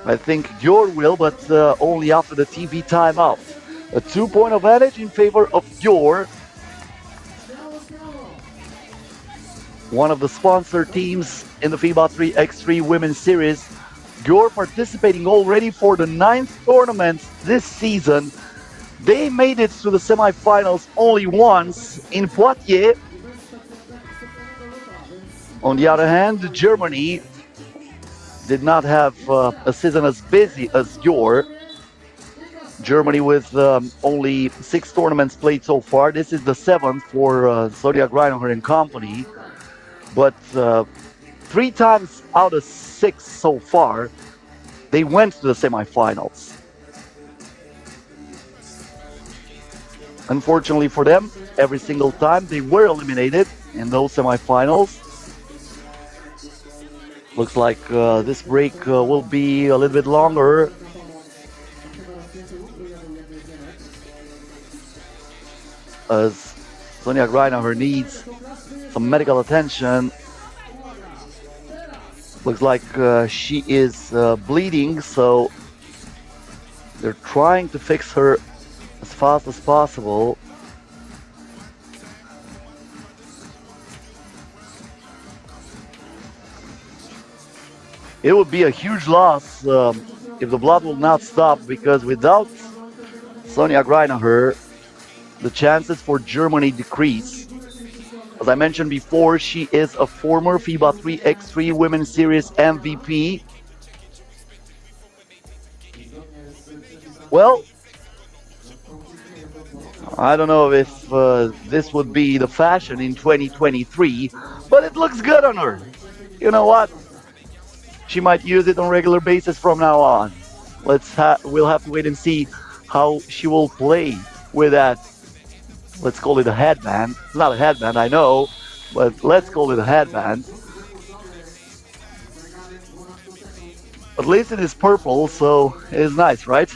I think Gyor will, but only after the TV timeout. A 2-point advantage in favor of Gyor. One of the sponsor teams in the FIBA 3x3 Women's Series. Gyor participating already for the 9th tournament this season. They made it to the semifinals only once in Poitiers. On the other hand, Germany did not have a season as busy as Gyor. Germany with only 6 tournaments played so far. This is the 7th for Sonia Greinacher and company. But 3 times out of 6 so far, they went to the semifinals. Unfortunately for them, every single time they were eliminated in those semifinals. Looks like this break will be a little bit longer. As Sonia Greinacher needs some medical attention. Looks like she is bleeding, so they're trying to fix her as fast as possible. It would be a huge loss if the blood will not stop, because without Sonia Greinacher, the chances for Germany decrease. As I mentioned before, she is a former FIBA 3x3 Women's Series MVP. Well, I don't know if this would be the fashion in 2023, but it looks good on her. You know what? She might use it on a regular basis from now on. We'll have to wait and see how she will play with that. Let's call it a headband. It's not a headband, I know, but let's call it a headband. At least it is purple, so it is nice, right?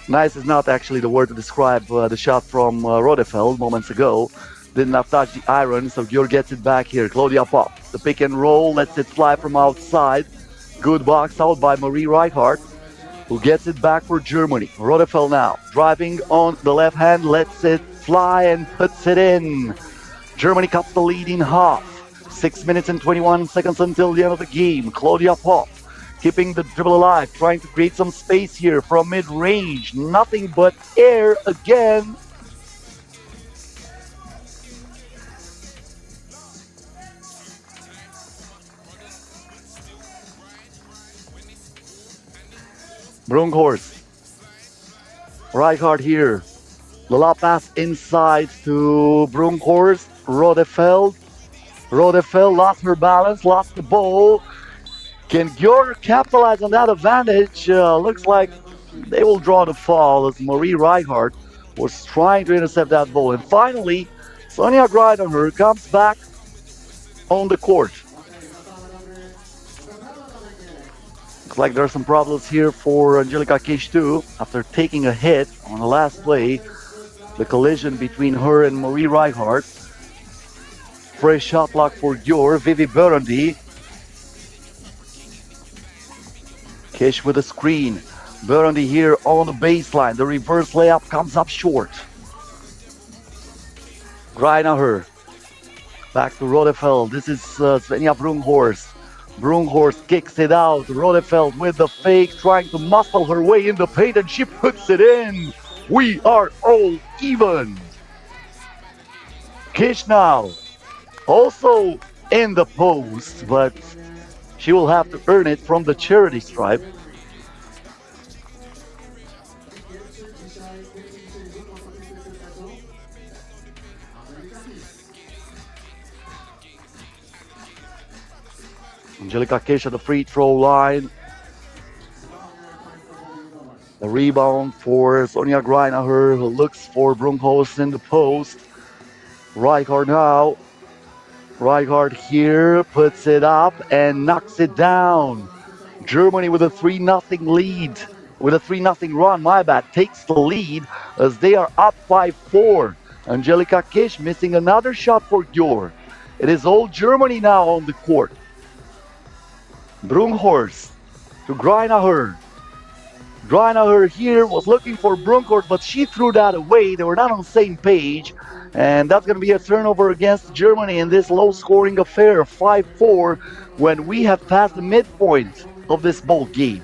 Nice is not actually the word to describe the shot from Rodefeld moments ago. Did not touch the iron, so Gyor gets it back here. Claudia Pop, the pick and roll, lets it fly from outside. Good box out by Marie Reinhardt, who gets it back for Germany. Rodefeld now, driving on the left hand, lets it fly and puts it in. Germany cuts the lead in half. 6 minutes and 21 seconds until the end of the game. Claudia Pop, keeping the dribble alive, trying to create some space here from mid-range. Nothing but air again. Brunkhorst. Reinhardt here. The lob pass inside to Brunkhorst. Rodefeld. Rodefeld lost her balance, lost the ball. Can Gyor capitalize on that advantage? Looks like they will draw the foul as Marie Reinhardt was trying to intercept that ball. And finally, Sonia Greinacher comes back on the court. Looks like there are some problems here for Angelika Kish too. After taking a hit on the last play, the collision between her and Marie Reinhardt. Fresh shot block for Gyor, Vivi Burundi. Kish with a screen. Burundi here on the baseline. The reverse layup comes up short. Greinacher. Back to Rodefeld. This is Svenja Brunkhorst. Brunkhorst kicks it out. Rodefeld with the fake, trying to muscle her way in the paint, and she puts it in. We are all even. Kish now, also in the post, but she will have to earn it from the charity stripe. Pierwszy dzisiaj w tym dzisiejszym rzut ostateczny w tym meczu. Angelika Kiss. Angelika Kish at the free throw line. The rebound for Sonia Greinacher, who looks for Brunkhorst in the post. Rijkaard now. Rijkaard here puts it up and knocks it down. Germany with a 3-0 lead. With a 3-0 run, my bad, takes the lead as they are up 5-4. Angelika Kish missing another shot for Gyor. It is all Germany now on the court. Brunkhorst to Greinacher. Greinacher here was looking for Brunkhorst, but she threw that away. They were not on the same page. And that's going to be a turnover against Germany in this low-scoring affair, 5-4, when we have passed the midpoint of this ball game.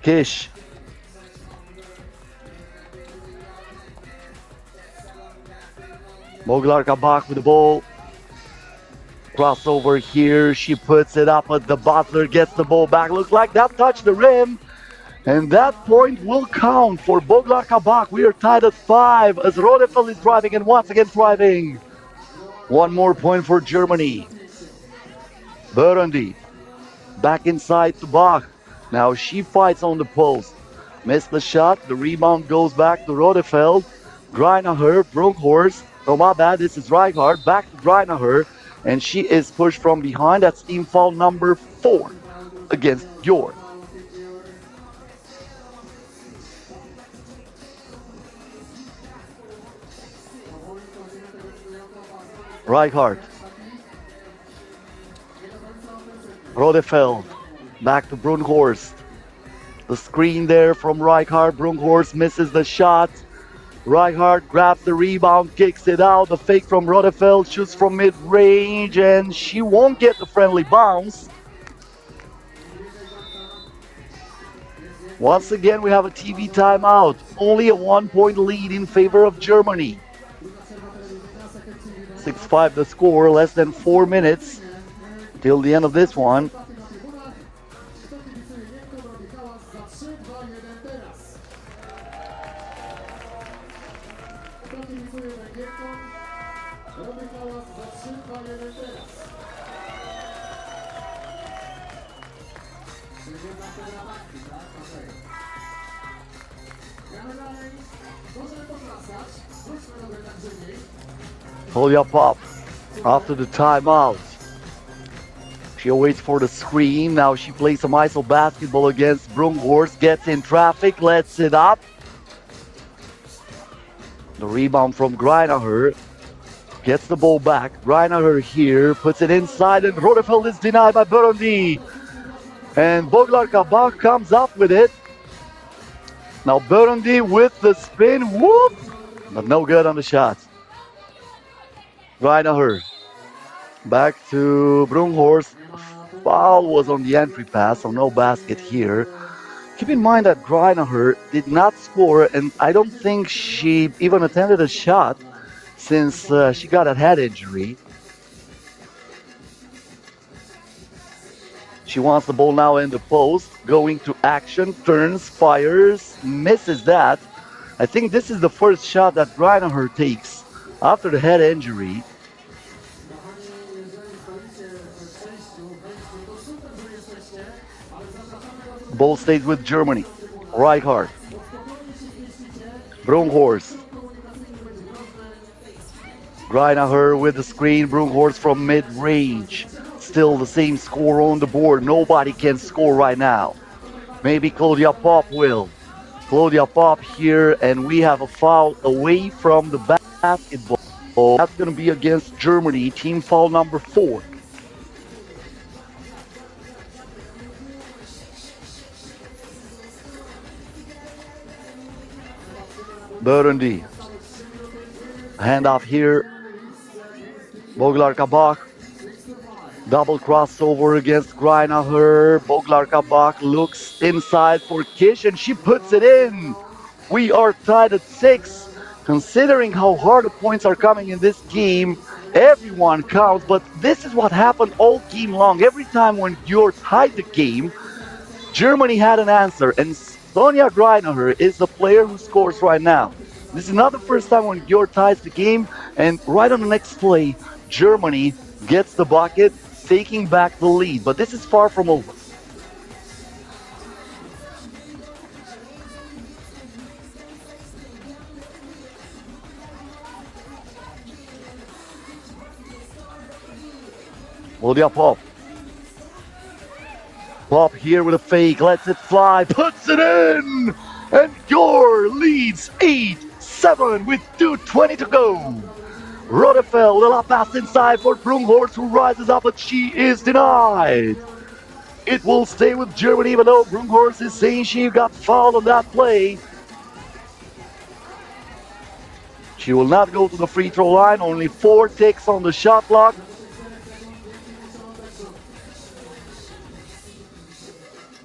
Kish. Moglar-Kabak with the ball. Crossover here, she puts it up, but the Butler gets the ball back. Looks like that touched the rim. And that point will count for Boglar-Kabak. We are tied at 5 as Rodefeld is driving and once again driving. One more point for Germany. Burundi back inside to Bach. Now she fights on the post. Missed the shot. The rebound goes back to Rodefeld. Greinacher, Brunkhorst. Oh, my bad. This is Rijkaard. Back to Greinacher. And she is pushed from behind. That's team foul number 4 against Gyor. Rijkaard. Rodefeld. Back to Brunkhorst. The screen there from Rijkaard. Brunkhorst misses the shot. Rijkaard grabs the rebound, kicks it out. The fake from Rodefeld, shoots from mid-range, and she won't get the friendly bounce. Once again, we have a TV timeout. Only a 1-point lead in favor of Germany. 6-5 the score, less than 4 minutes till the end of this one. Julia Pop after the timeout. She waits for the screen. Now she plays some iso basketball against Brunkhorst. Gets in traffic, lets it up. The rebound from Greinacher. Gets the ball back. Greinacher here, puts it inside, and Rodefeld is denied by Burundi. And Boglar-Kabak comes up with it. Now Burundi with the spin, whoop! But no good on the shot. Greinacher. Back to Brunkhorst. Foul was on the entry pass, so no basket here. Keep in mind that Greinacher did not score, and I don't think she even attempted a shot since she got a head injury. She wants the ball now in the post, going to action, turns, fires, misses that. I think this is the first shot that Greinacher takes after the head injury. Ball stays with Germany. Rijkaard. Brunkhorst. Greinacher with the screen. Brunkhorst from mid-range. Still the same score on the board. Nobody can score right now. Maybe Claudia Pop will. Claudia Pop here, and we have a foul away from the basketball. That's going to be against Germany. Team foul number 4. Burundi. Handoff here. Boglar-Kabak. Double crossover against Greinacher. Boglar Kabak looks inside for Kish and she puts it in. We are tied at 6. Considering how hard the points are coming in this game, everyone counts, but this is what happened all game long. Every time when Gyor tied the game, Germany had an answer, and Sonia Greinacher is the player who scores right now. This is not the first time when Gyor ties the game, and right on the next play, Germany gets the bucket, taking back the lead. But this is far from over. Volodya Pop. Pop here with a fake, lets it fly, puts it in! And Gyor leads 8-7 with 2:20 to go. Rodefeld with a lap pass inside for Brunghorst, who rises up, but she is denied. It will stay with Germany, even though Brunghorst is saying she got fouled on that play. She will not go to the free throw line, only 4 ticks on the shot clock.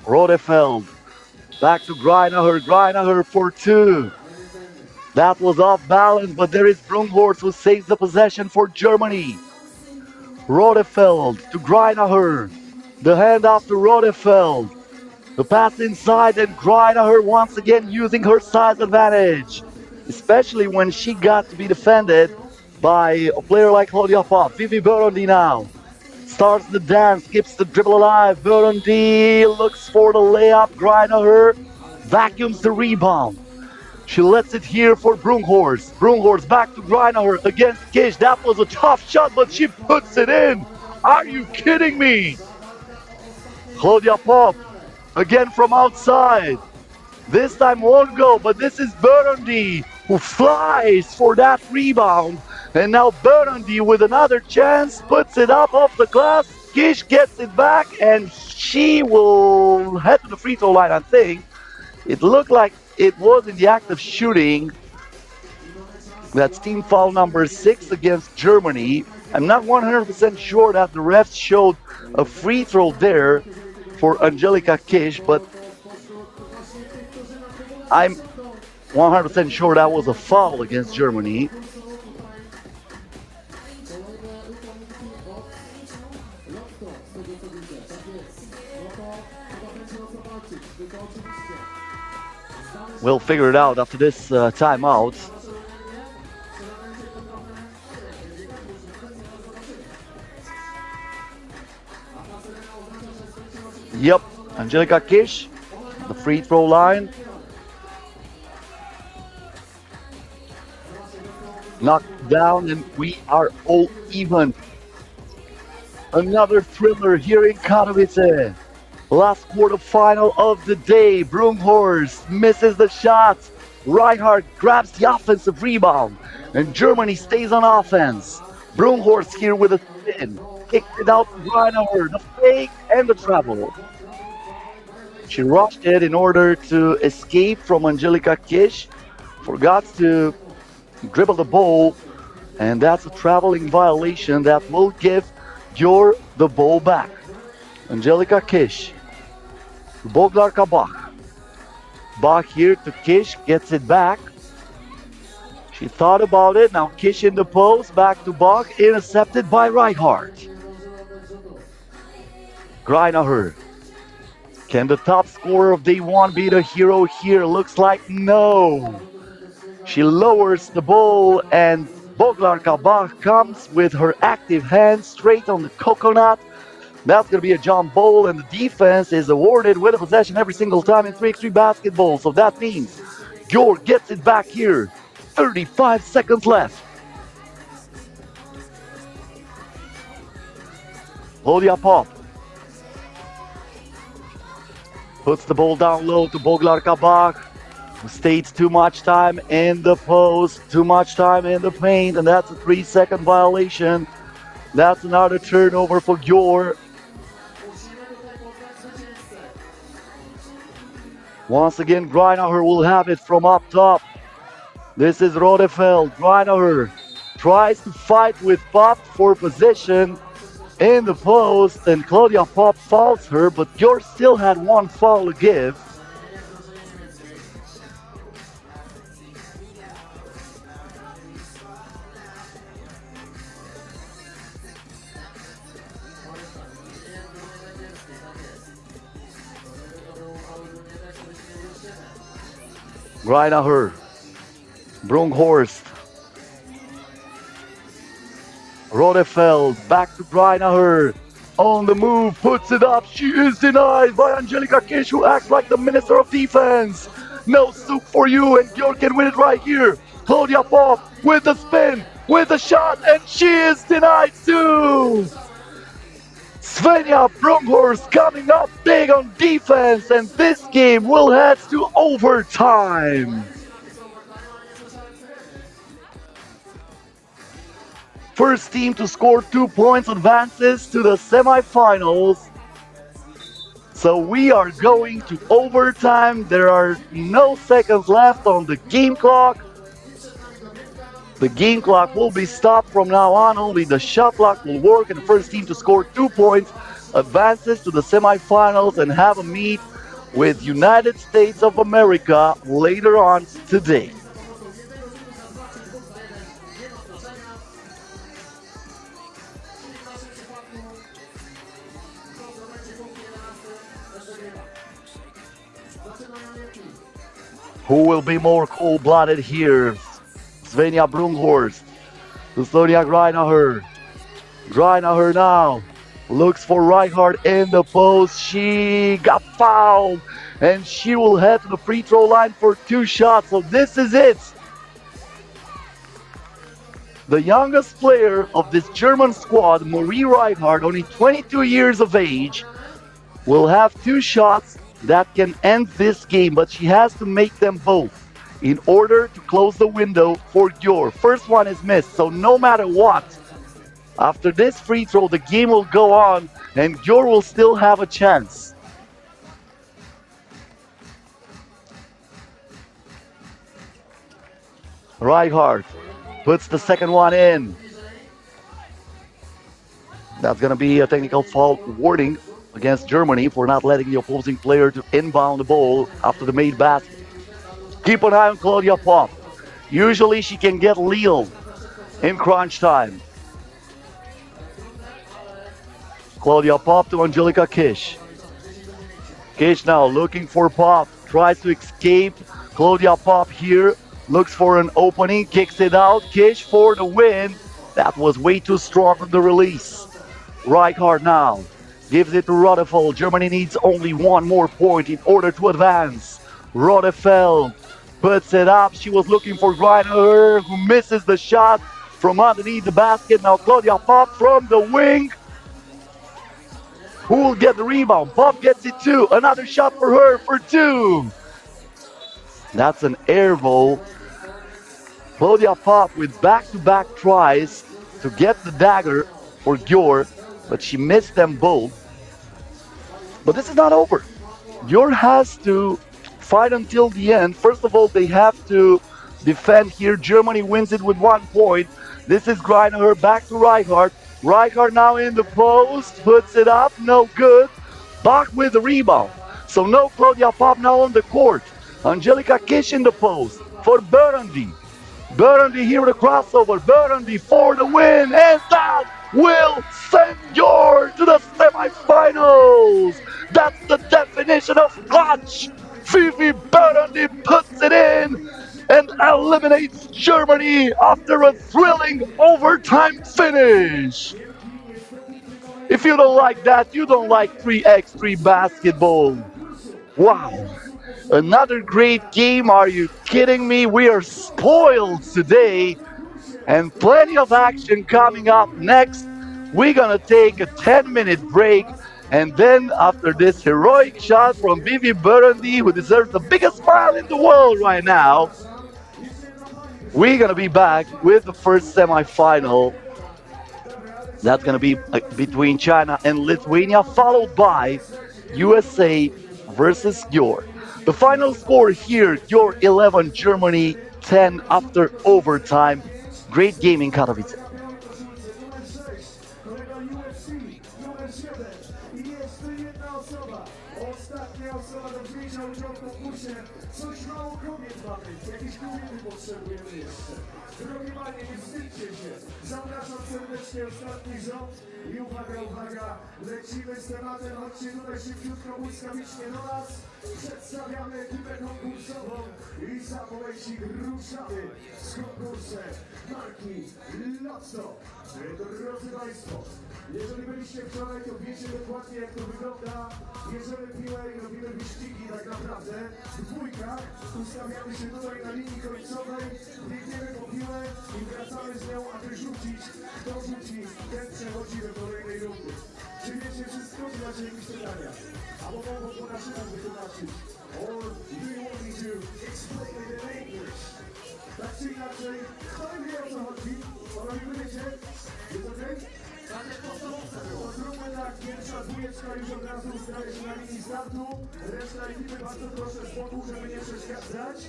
Rodefeld back to Greinacher. Greinacher for 2. That was off balance, but there is Brunghorst who saves the possession for Germany. Rodefeld to Greinacher. The handoff to Rodefeld. The pass inside, and Greinacher once again using her size advantage, especially when she got to be defended by a player like Volodya Pop. Vivi Burundi now starts the dance, keeps the dribble alive. Burundi looks for the layup. Greinacher vacuums the rebound. She lets it here for Brunghorst. Brunghorst back to Greinacher against Kish. That was a tough shot, but she puts it in. Are you kidding me? Volodya Pop again from outside. This time won't go, but this is Burundi who flies for that rebound. And now Burundi with another chance puts it up off the glass. Kish gets it back, and she will head to the free throw line, I think. It looked like it was in the act of shooting. That's team foul number 6 against Germany. I'm not 100% sure that the refs showed a free throw there for Angelika Kish, but I'm 100% sure that was a foul against Germany. We'll figure it out after this timeout. Yep, Angelika Kish, the free throw line. Knocked down, and we are all even. Another thriller here in Katowice. Last quarterfinal of the day. Brunghorst misses the shot. Reinhardt grabs the offensive rebound, and Germany stays on offense. Brunghorst here with a spin. Kicks it out to Greinacher. The fake and the travel. She rushed it in order to escape from Angelika Kish. Forgot to dribble the ball, and that's a traveling violation that will give Gyor the ball back. Angelika Kish. Boglar Kabak. Bach here to Kish, gets it back. She thought about it, now Kish in the post, back to Bach, intercepted by Reinhardt. Greinacher. Can the top scorer of day 1 be the hero here? Looks like no. She lowers the ball, and Boglar Kabak comes with her active hand straight on the coconut. That's going to be a jump ball, and the defense is awarded with a possession every single time in 3x3 basketball. So that means Gyor gets it back here. 35 seconds left. Volodya Pop puts the ball down low to Boglar Kabak, who stays too much time in the post, too much time in the paint, and that's a 3-second violation. That's another turnover for Gyor. Once again, Greinacher will have it from up top. This is Rodefeld. Greinacher tries to fight with Pop for position. in the post, and Claudia Pop fouls her, but Gyor still had one foul to give. Greinacher, Brunghorst, Rodefeld, back to Greinacher, on the move, puts it up, she is denied by Angelika Kish, who acts like the Minister of Defense. No soup for you, and Gyor can win it right here. Claudia Pop with the spin, with the shot, and she is denied too. Svenja Brunghorst coming up big on defense, and this game will head to overtime. First team to score 2 points advances to the semifinals. So we are going to overtime. There are no seconds left on the game clock. The game clock will be stopped from now on. Only the shot clock will work, and the first team to score 2 points advances to the semifinals and have a meet with United States of America later on today. Who will be more cold-blooded here? Svenja Brunghorst to Sonia Greinacher. Greinacher now looks for Reichardt in the post. She got fouled, and she will head to the free throw line for 2 shots. So this is it. The youngest player of this German squad, Marie Reichardt, only 22 years of age, will have 2 shots that can end this game, but she has to make them both in order to close the window for Gyor. First one is missed, so no matter what, after this free throw, the game will go on and Gyor will still have a chance. Reichardt puts the second one in. That's going to be a technical foul warning against Germany for not letting the opposing player to inbound the ball after the made basket. Keep an eye on Claudia Pop. Usually she can get lethal in crunch time. Claudia Pop to Angelika Kish. Kish now looking for Pop. Tries to escape. Claudia Pop here looks for an opening. Kicks it out. Kish for the win. That was way too strong on the release. Reichardt now gives it to Rodefeld. Germany needs only 1 more point in order to advance. Rodefeld puts it up. She was looking for Greinacher, who misses the shot from underneath the basket. Now Claudia Pop from the wing. Who will get the rebound? Pop gets it too. Another shot for her for 2. That's an air ball. Claudia Pop with back-to-back tries to get the dagger for Gyor, but she missed them both. But this is not over. Gyor has to fight until the end. First of all, they have to defend here. Germany wins it with 1 point. This is Greinacher back to Reichardt. Reichardt now in the post, puts it up, no good. Bach with the rebound. So no Claudia Pop now on the court. Angelika Kish in the post for Burundi. Burundi here with a crossover. Burundi for the win, and that will send Gyor to the semifinals. That's the definition of clutch. Fifi Burundi puts it in and eliminates Germany after a thrilling overtime finish. If you don't like that, you don't like 3x3 basketball. Wow. Another great game. Are you kidding me? We are spoiled today. And plenty of action coming up next. We're gonna take a 10-minute break. And then after this heroic shot from Vivi Burundi, who deserves the biggest smile in the world right now, we're gonna be back with the first semifinal. That's gonna be between China and Lithuania, followed by USA versus Gyor. The final score here, Gyor 11, Germany 10 after overtime. Great game in Katowice. I jeszcze jedna osoba, ostatnia osoba do wzięcia udziału w konkursie. Coś mało kobiet mamy, jakieś kobiety potrzebujemy jeszcze. Drogie panie, nie wstydźcie się. Zapraszam serdecznie ostatni rząd. I uwaga, uwaga, lecimy z tematem. Chodźcie tutaj szybciutko, błyskawicznie do nas. Przedstawiamy ekipę konkursową i za momencik ruszamy z konkursem marki Lotto. Drodzy Państwo, jeżeli byliście wczoraj, to wiecie dokładnie, jak to wygląda. Bierzemy piłę i robimy wyścigi tak naprawdę. W dwójkach ustawiamy się tutaj na linii końcowej, biegniemy po piłę i wracamy z nią, aby rzucić. Kto rzuci, ten przechodzi do kolejnej rundy. Czy wiecie wszystko, czy macie jakieś pytania? Albo mogą po naszemu wytłumaczyć. Or do you want me to explain it in English? Tak czy inaczej, kto wie, o co chodzi? Robimy, wiecie? Jest okej? Tak jak po stolówce było. To zróbmy tak, pierwsza dwójeczka już od razu ustawia się na linii startu. Reszta ekipy bardzo proszę z boku, żeby nie przeszkadzać.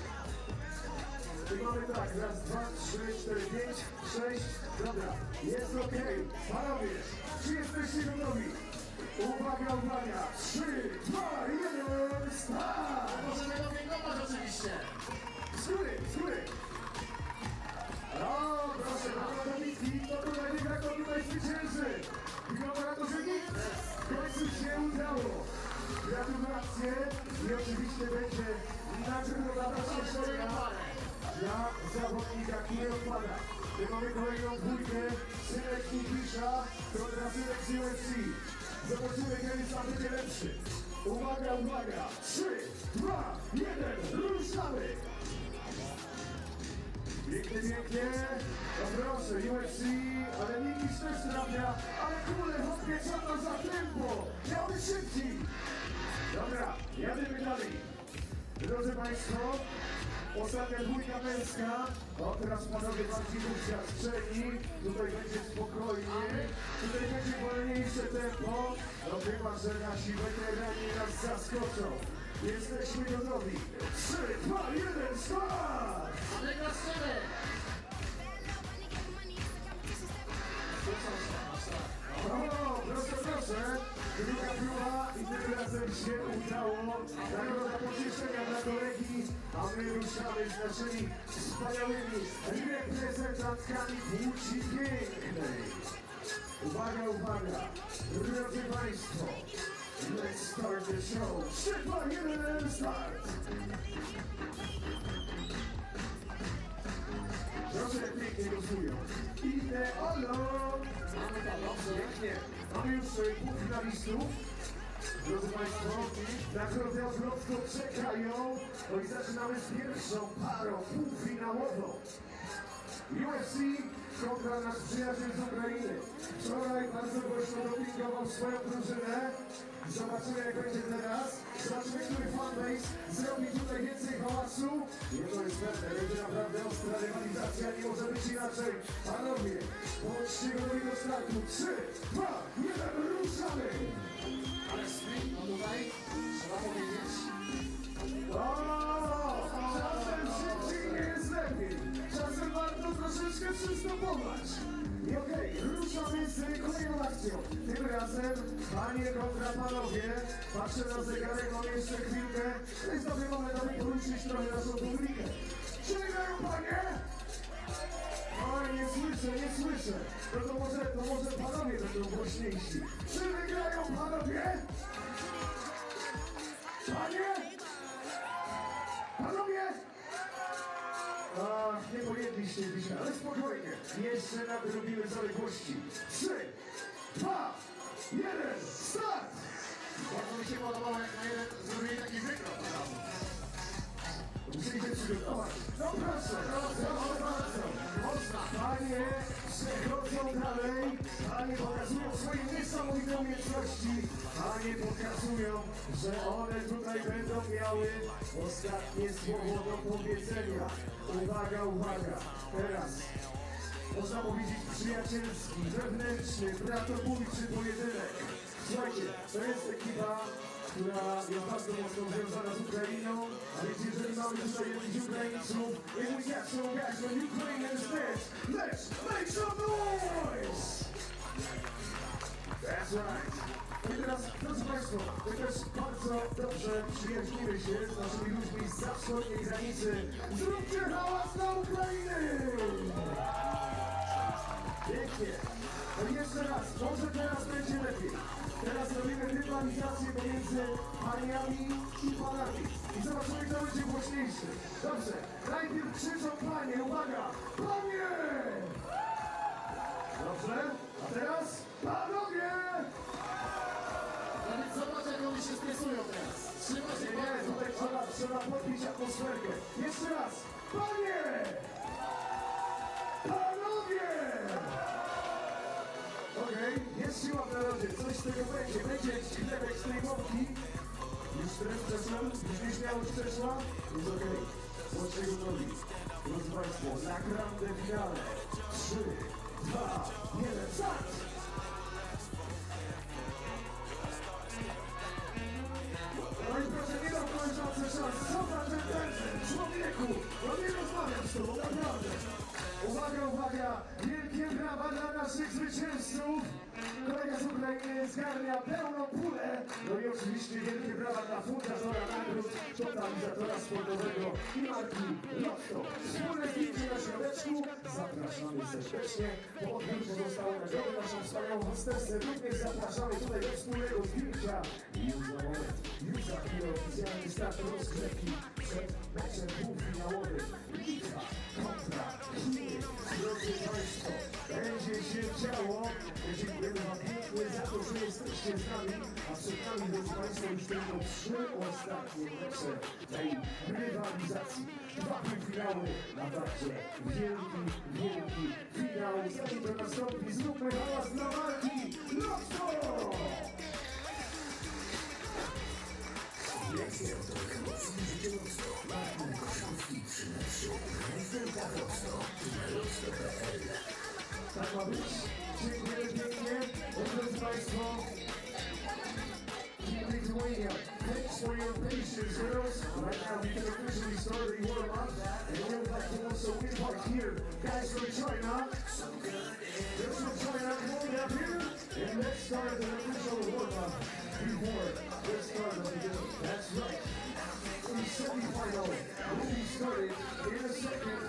I mamy tak, raz, dwa, trzy, cztery, pięć, sześć. Dobra, jest okej. Panowie, czy jesteście gotowi? Uwaga, uwaga! 3, 2, 1, start! Możemy dobiegnować oczywiście. Z góry, z góry! O, proszę, ratownicy, to tutaj wygra, to tutaj zwycięży! Wygląda na to, że nikt w końcu się udało! Gratulacje i oczywiście będzie nagroda zaskoczenia dla zawodnika, który odpada. Tu mamy kolejną dwójkę, synek Nikisza kontra synek z UFC. Zobaczymy, kiedy sam będzie lepszy. Uwaga, uwaga! 3, 2, 1, ruszamy! Pięknie, pięknie. No proszę, UFC, ale Nikisz też trafia, ale kule, hopie, co to za tempo? Miał być szybciej. Dobra, jadymy dalej. Drodzy Państwo, ostatnia dwójka męska. O, teraz panowie bardziej doświadczeni. Tutaj będzie spokojnie. Tutaj będzie wolniejsze tempo. No chyba, że nasi weterani nas zaskoczą. Jesteśmy gotowi. 3, 2, 1, start! Ale klaszczymy. O, proszę, proszę. Druga próba i tym razem się udało. Nagroda pocieszenia dla kolegi, a my ruszamy z naszymi wspaniałymi reprezentantkami płci pięknej. Uwaga, uwaga. Drodzy Państwo, let's start the show. 3, 2, 1, start! Proszę, jak pięknie losują. Ideolo! Mamy to dobrze. Pięknie. Mamy już półfinalistów. Drodzy Państwo, nagrodę odwrotną czekają. No i zaczynamy z pierwszą parą półfinałową. UFC kontra nasz przyjaciel z Ukrainy. Wczoraj bardzo głośno dopingował swoją drużynę. Zobaczymy, jak będzie teraz. Zobaczymy, który fanbase zrobi tutaj więcej hałasu. Jedno jest pewne, będzie naprawdę ostra rywalizacja, nie może być inaczej. Panowie, bądźcie gotowi do startu. 3, 2, 1, ruszamy! Ale sprint, no tutaj trzeba powiedzieć. O, czasem szybciej nie jest lepiej. Czasem warto troszeczkę przystopować. I okej, ruszamy z kolejną akcją. Tym razem panie kontra panowie. Patrzę na zegarek, mam jeszcze chwilkę. To jest dobry moment, aby poruszyć trochę naszą publikę. Czy wygrają panie? Oj, nie słyszę, nie słyszę. No to może panowie będą głośniejsi. Czy wygrają panowie? Panie? Panowie! Ach, nie pojedliście dzisiaj, ale spokojnie. Jeszcze nadrobimy zaległości. 3, 2, 1, start! Bardzo mi się podobało, jak na jeden zrobili taki wykrok. Musieli się przygotować. No proszę, proszę bardzo. Panie przechodzą dalej. Panie pokazują swoje niesamowite umiejętności. Panie pokazują, że one tutaj będą miały ostatnie słowo do powiedzenia. Uwaga, uwaga. Teraz można powiedzieć przyjacielski, wewnętrzny, bratobójczy pojedynek. Słuchajcie, to jest ekipa, która jest bardzo mocno związana z Ukrainą, a więc jeżeli mamy tutaj jakichś Ukraińców, if we got some guys from Ukraine in the stands, let's make some noise! That's right. I teraz, drodzy Państwo, my też bardzo dobrze przyjaźnimy się z naszymi ludźmi z wschodniej granicy. Zróbcie hałas dla Ukrainy! Pięknie. No i jeszcze raz, może teraz będzie lepiej. Teraz robimy rywalizację pomiędzy paniami i panami. I zobaczymy, kto będzie głośniejszy. Dobrze, najpierw krzyczą panie, uwaga! Panie! Dobrze, a teraz panowie! Nawet zobacz, jak oni się stresują teraz. Trzyma się Nie, tutaj trzeba podbić atmosferkę. Jeszcze raz, panie! Panowie! Okej, jest siła w narodzie, coś z tego będzie. Będzie chlebek z tej mąki. Już teraz przeszła? Już nieśmiałość przeszła? Jest okej. Bądźcie gotowi. Drodzy Państwo, na grande finale. 3, 2, 1, start! No i proszę, nie dam koleżance szans. Co za dżentelmen, człowieku! No nie rozmawiam z tobą, naprawdę. Uwaga, uwaga! Wielkie brawa dla naszych zwycięzców! Kolega z Ukrainy zgarnia pełną pulę. No i oczywiście wielkie brawa dla fundatora nagród, totalizatora sportowego i marki Lotto. Wspólne zdjęcie na środeczku. Zapraszamy serdecznie. Po odbiór pozostałe nagrody naszą wspaniałą hostessę. Również zapraszamy tutaj do wspólnego zdjęcia. I już za moment, już za chwilę oficjalny start rozgrzewki przed meczem półfinałowym. Litwa kontra Győr. Drodzy Państwo, będzie się działo. Dziękujemy Wam pięknie za to, że jesteście z nami, a przed nami, drodzy Państwo, już tylko 3 ostatnie mecze tej rywalizacji. 2 półfinały, a także wielki finał. Zanim to nastąpi, zróbmy hałas dla marki Lotto! Tak ma być. Dziękujemy pięknie. Drodzy Państwo, Team Lithuania, thanks for your patience, girls. Right now we can officially start the warm-up. And we would like to also win part here. Guys from China. Girls from China, come on down here. And let's start the official warm-up before the start of the game. That's right. The semi-final will be started in a second.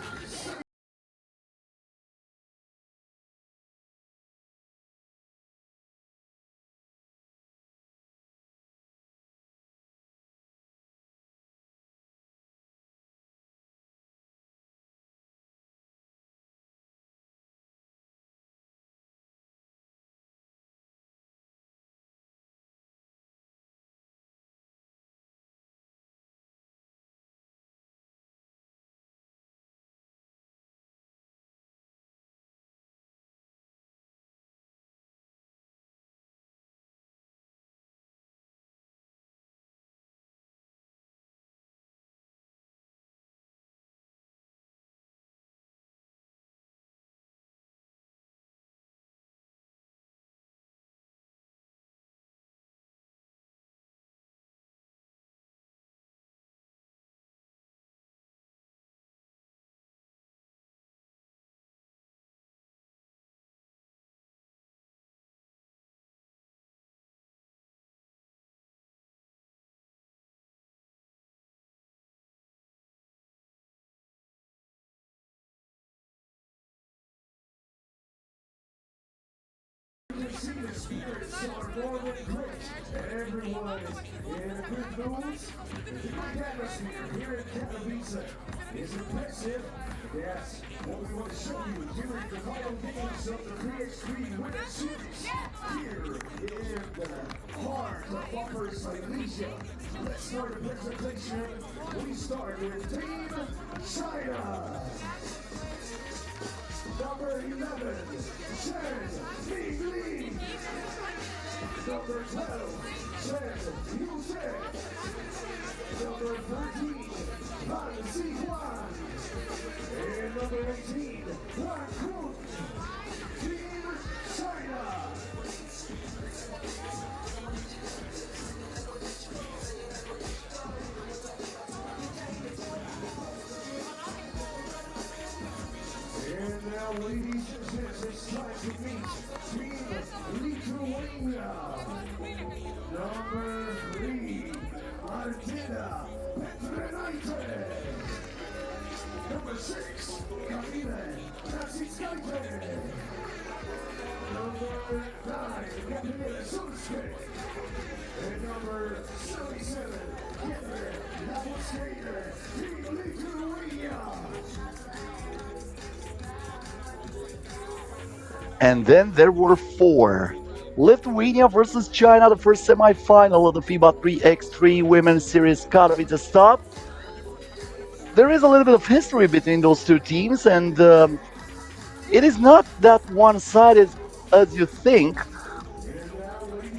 See the spirits are more than great, and everyone is in a good mood. The great atmosphere here in Katowice is impressive. Yes, what we want to show you during the final games of the 3x3 Women's Series here in the heart of Upper Silesia. Let's start the presentation. We start with Team China. Number 11, Chen Li. Number 12, Chen Yusek. Number 13, Van Sihuan. And number 18, Huan Kun. Team China. And now, ladies and gents, it's time to meet Team Lithuania. Number 3, Martina Petrenaite. Number 6, Kamile Katowice. Number 9, Gabriele Sulske. And number 77, Gyor, Team Lithuania. And then there were four. Lithuania versus China, the first semi-final of the FIBA 3x3 Women's Series Katowice stop. There is a little bit of history between those two teams, and it is not that one-sided as you think.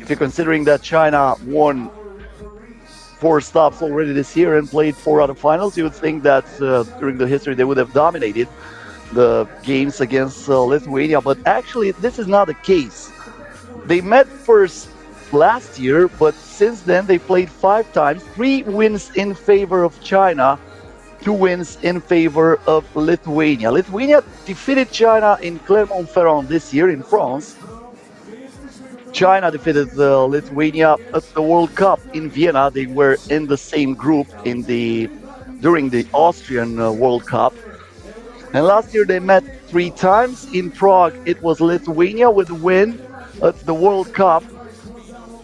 If you're considering that China won 4 stops already this year and played 4 out of finals, you would think that during the history they would have dominated the games against Lithuania, but actually this is not the case. They met first last year, but since then they played 5 times, 3 wins in favor of China, 2 wins in favor of Lithuania. Lithuania defeated China in Clermont-Ferrand this year in France. China defeated Lithuania at the World Cup in Vienna. They were in the same group during the Austrian World Cup. And last year they met 3 times. In Prague it was Lithuania with a win. At the World Cup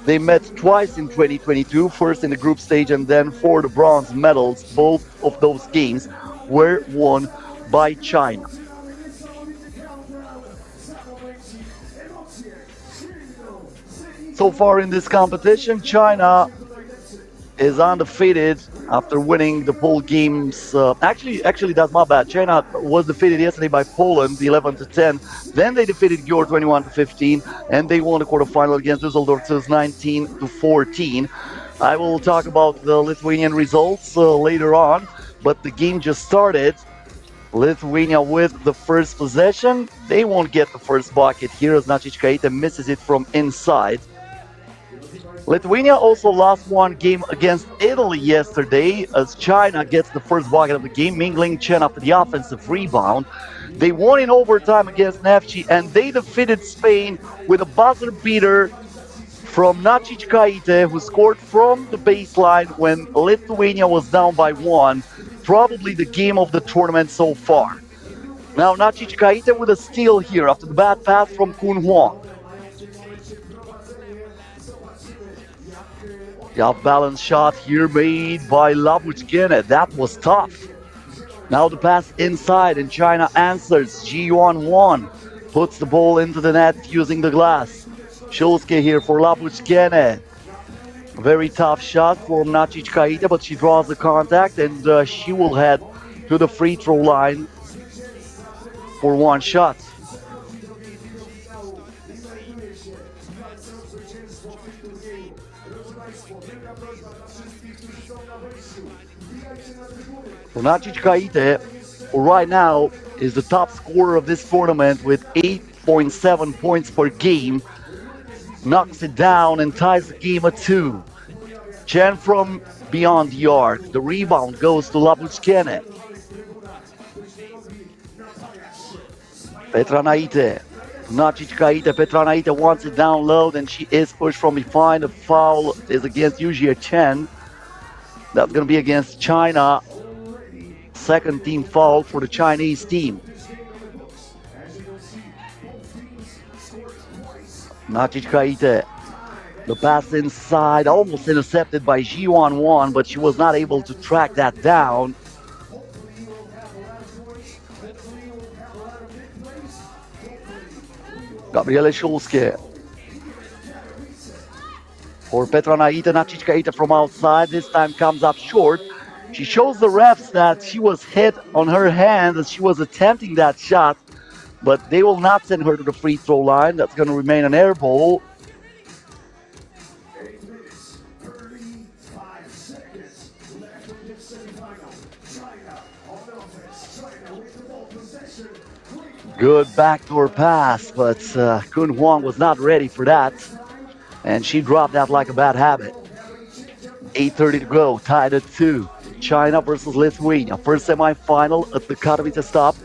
they met twice in 2022, first in the group stage and then for the bronze medals. Both of those games were won by China. So far in this competition, China is undefeated after winning the pool games. Actually, that's my bad. China was defeated yesterday by Poland 11-10. Then they defeated Gyor 21-15, and they won the quarterfinal against Düsseldorf 19-14. I will talk about the Lithuanian results later on, but the game just started. Lithuania with the first possession. They won't get the first bucket here as Načičkaitė misses it from inside. Lithuania also lost one game against Italy yesterday as China gets the first bucket of the game. Mingling Chen after the offensive rebound. They won in overtime against Nefci and they defeated Spain with a buzzer beater from Načičkaitė, who scored from the baseline when Lithuania was down by 1. Probably the game of the tournament so far. Now Načičkaitė with a steal here after the bad pass from Kun Hwang. The off-balance shot here made by Labuchkene. That was tough. Now the pass inside and China answers. Győr puts the ball into the net using the glass. Szulske here for Labuchkene. Very tough shot from Načičkaitė, but she draws the contact and she will head to the free throw line for one shot. So Načičkaitė right now is the top scorer of this tournament with 8.7 points per game. Knocks it down and ties the game at 2. Chen from beyond the arc. The rebound goes to Labuchkene. Petrenaite. Načičkaitė. Petrenaite wants it down low, and she is pushed from behind. The foul is against Yujia Chen. That's going to be against China. Second team foul for the Chinese team. Načičkaitė. The pass inside, almost intercepted by Győr, but she was not able to track that down. Gabriele Szulske. For Petrenaite, Načičkaitė from outside, this time comes up short. She shows the refs that she was hit on her hand as she was attempting that shot, but they will not send her to the free throw line. That's going to remain an air ball. 8 minutes, 35 seconds left in this semifinal. China on offense. China with the ball possession. Good backdoor pass, but Kun Hwang was not ready for that. And she dropped that like a bad habit. 8:30 to go, tied at 2. China versus Lithuania. First semi-final at the Katowice stop.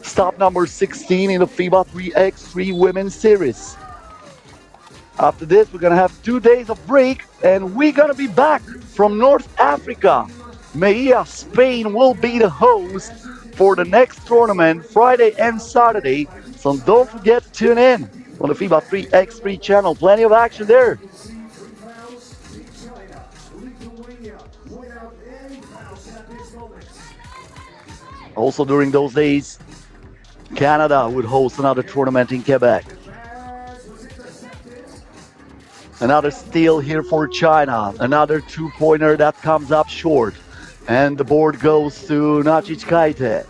Stop number 16 in the FIBA 3x3 Women's Series. After this, we're gonna have 2 days of break, and we're gonna be back from North Africa. Melilla, Spain will be the host for the next tournament, Friday and Saturday. So don't forget to tune in on the FIBA 3x3 channel. Plenty of action there. China, Lithuania, without any fouls at this moment. Also during those days, Canada would host another tournament in Quebec. Pass was intercepted. Another steal here for China. Another two-pointer that comes up short. And the board goes to Nacic Kaite.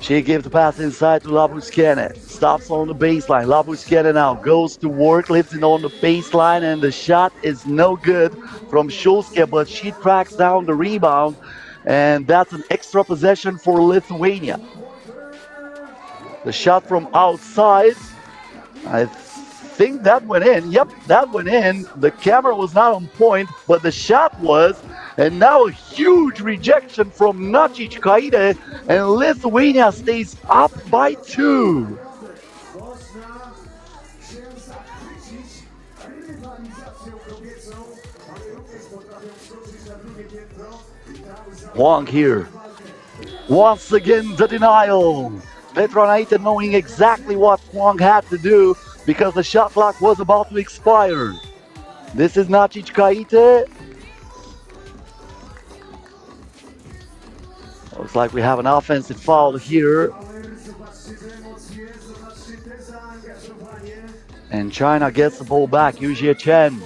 She gives the pass inside to Labuskene. Stops on the baseline. Labuskene now goes to work, lifts it on the baseline, and the shot is no good from Shulske, but she tracks down the rebound. And that's an extra possession for Lithuania. The shot from outside, I think that went in. Yep, that went in. The camera was not on point, but the shot was. And now a huge rejection from Nacic Kaite, and Lithuania stays up by 2. Można się zachwycić rywalizacją kobiecą, ale również potrafią wskoczyć na drugie piętro i tam Wong here. Once again, the denial. Petronaite knowing exactly what Wong had to do because the shot clock was about to expire. This is Nacic Kaite. Looks like we have an offensive foul here. zobaczcie te emocje, zobaczcie te zaangażowanie. And China gets the ball back. Yujie Chen.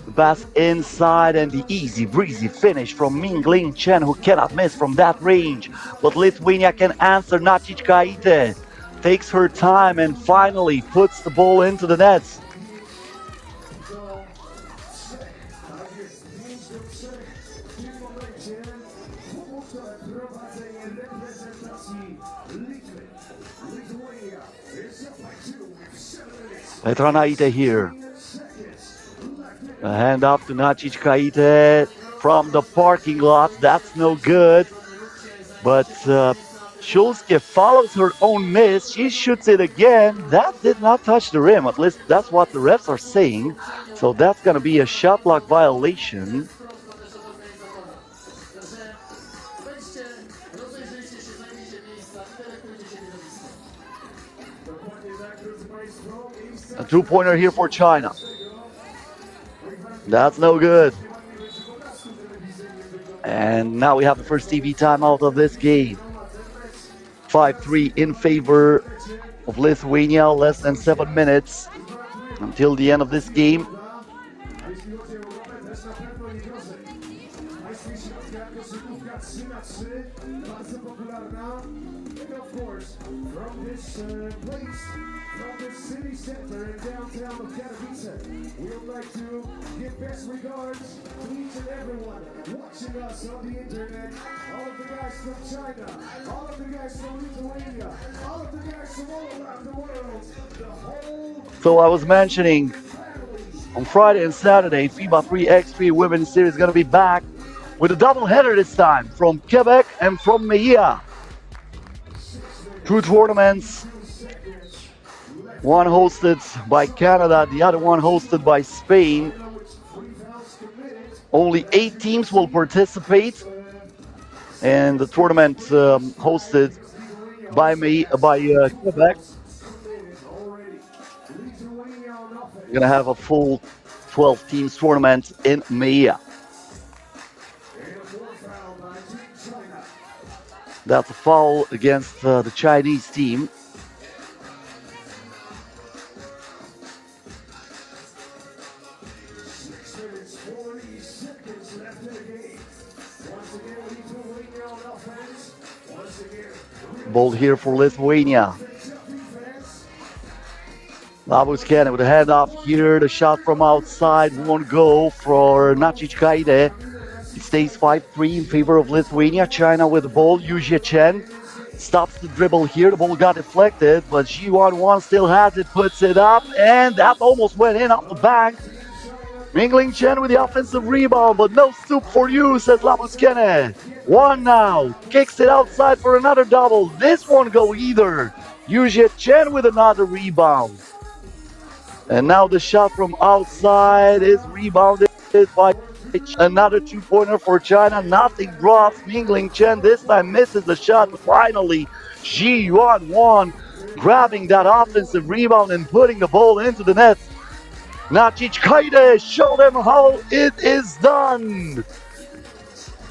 The pass inside and the easy breezy finish from Mingling Chen, who cannot miss from that range. But Lithuania can answer. Nacic Kaite takes her time and finally puts the ball into the nets. Do trzech, tak jest, 5-3 w tym momencie. Punktowe prowadzenie reprezentacji Litwy. Lithuania is up by 2 with 7 minutes. Petronaite here. 10 seconds left in A hand up to Nacic Kaite from the parking lot. That's no good. But Shulske follows her own miss. She shoots it again. That did not touch the rim. At least that's what the refs are saying. So that's going to be a shot clock violation. Wejdźcie, rozejrzyjcie się, zajmijcie miejsca, telektujcie się widowisko. Dokładnie tak, drodzy Państwo. A two-pointer here for China. That's no good. And now we have the first TV timeout of this game. 5-3 in favor of Lithuania. Less than 7 minutes until the end of this game. A jeśli chodzi o Europę, też na pewno nie gorzej. Państwo środka, koszykówka 3x3, bardzo popularna. And of course, from this place, from this city center in downtown of Katowice, we would like to give best regards to each and everyone watching us on the internet. All of the guys from China, all of the guys from Lithuania, all of the guys from all around the world, the whole So I was mentioning on Friday and Saturday, FIBA 3x3 Women's Series is going to be back with a doubleheader this time from Quebec and from Melilla. 2 tournaments, one hosted by Canada, the other one hosted by Spain. Only 8 teams will participate, and the tournament hosted by Quebec. We're gonna have a full 12 teams tournament in Melilla. That's a foul against the Chinese team. Ball here for Lithuania. Labuskene with a handoff here. The shot from outside won't go for Nacic Kaite. It stays 5-3 in favor of Lithuania. China with the ball. Yujie Chen stops the dribble here. The ball got deflected, but G11 still has it, puts it up, and that almost went in off the bank. Mingling Chen with the offensive rebound, but no stoop for you, says Labuskene. One now, kicks it outside for another double. This won't go either. Yujie Chen with another rebound. And now the shot from outside is rebounded by another two-pointer for China. Nothing drops. Mingling Chen this time misses the shot. Finally, Gyor grabbing that offensive rebound and putting the ball into the net. Nacic Kaide, show them how it is done.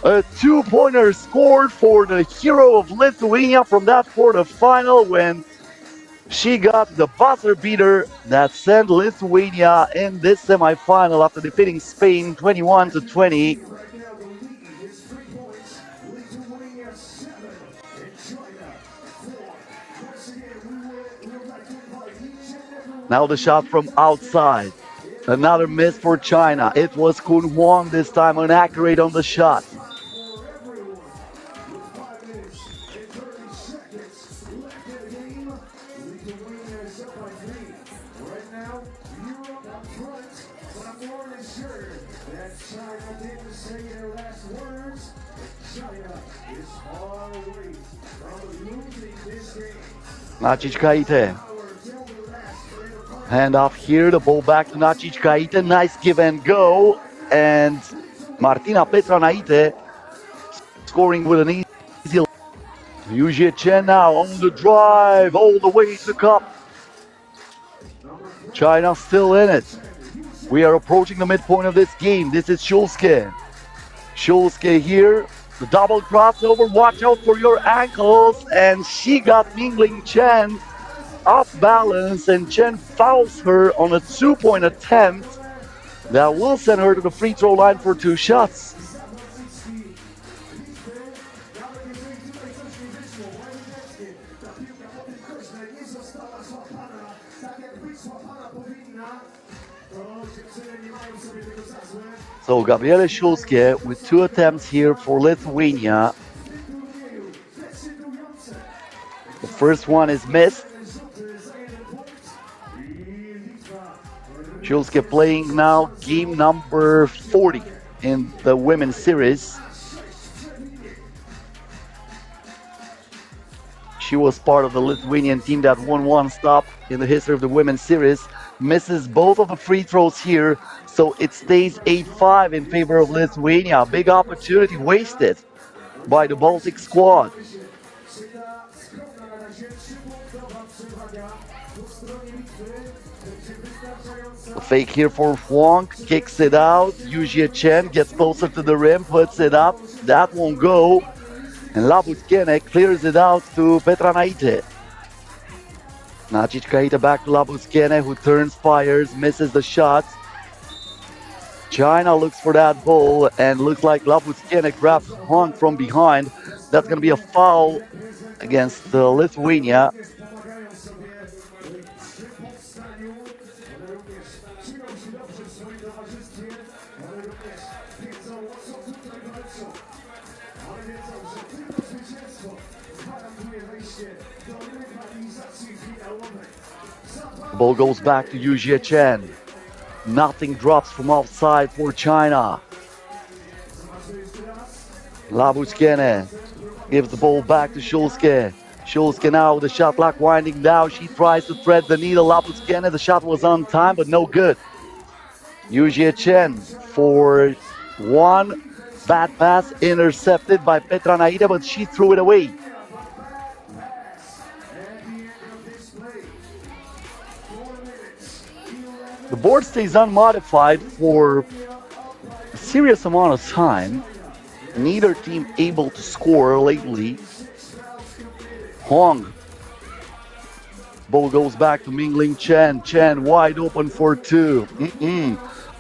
A two-pointer scored for the hero of Lithuania from that quarterfinal when she got the buzzer beater that sent Lithuania in this semifinal after defeating Spain 21-20. Right now, the lead is 3 points. Lithuania 7 and China 4. Once again, we would like to invite each and every Now the shot from outside. Another miss for China. It was Kun Huang this time, inaccurate on the shot. for everyone. With 5 minutes and 30 seconds left in the game, Lithuania is up by 3. Right now, Europe up front, but I'm more than sure that China didn't say their last words. China is far away from losing this game. Nacic Kaite. Power till the last. Hand off here, the ball back to Nacic Kaite. Nice give and go. And Martina Petranaite scoring with an easy. Yujie Chen now on the drive, all the way to the cup. China still in it. We are approaching the midpoint of this game. This is Schulske. Schulske here, the double crossover. Watch out for your ankles. And she got Mingling Chen off balance, and Chen fouls her on a 2-point attempt that will send her to the free throw line for 2 shots. So Gabriele Schulske with 2 attempts here for Lithuania. The first one is missed. Schulske playing now game number 40 in the women's series. She was part of the Lithuanian team that won 1 stop in the history of the women's series. Misses both of the free throws here, so it stays 8-5 in favor of Lithuania. Big opportunity wasted by the Baltic squad. A fake here for Huang, kicks it out. Yujie Chen gets closer to the rim, puts it up. That won't go. And Labutkene clears it out to Petranaite. Nacic Kaite back to Labutkene, who turns, fires, misses the shot. China looks for that ball and looks like Labutkene grabs Huang from behind. That's going to be a foul against Lithuania. The ball goes back to Yujie Chen. Nothing drops from outside for China. Labutkene gives the ball back to Schulske. Schulske now with the shot clock winding down. She tries to thread the needle. Labutkene, the shot was on time, but no good. Yujie Chen for 1 bad pass intercepted by Petranaite, but she threw it away. The board stays unmodified for a serious amount of time. Neither team able to score lately. Huang. Ball goes back to Mingling Chen. Chen wide open for 2.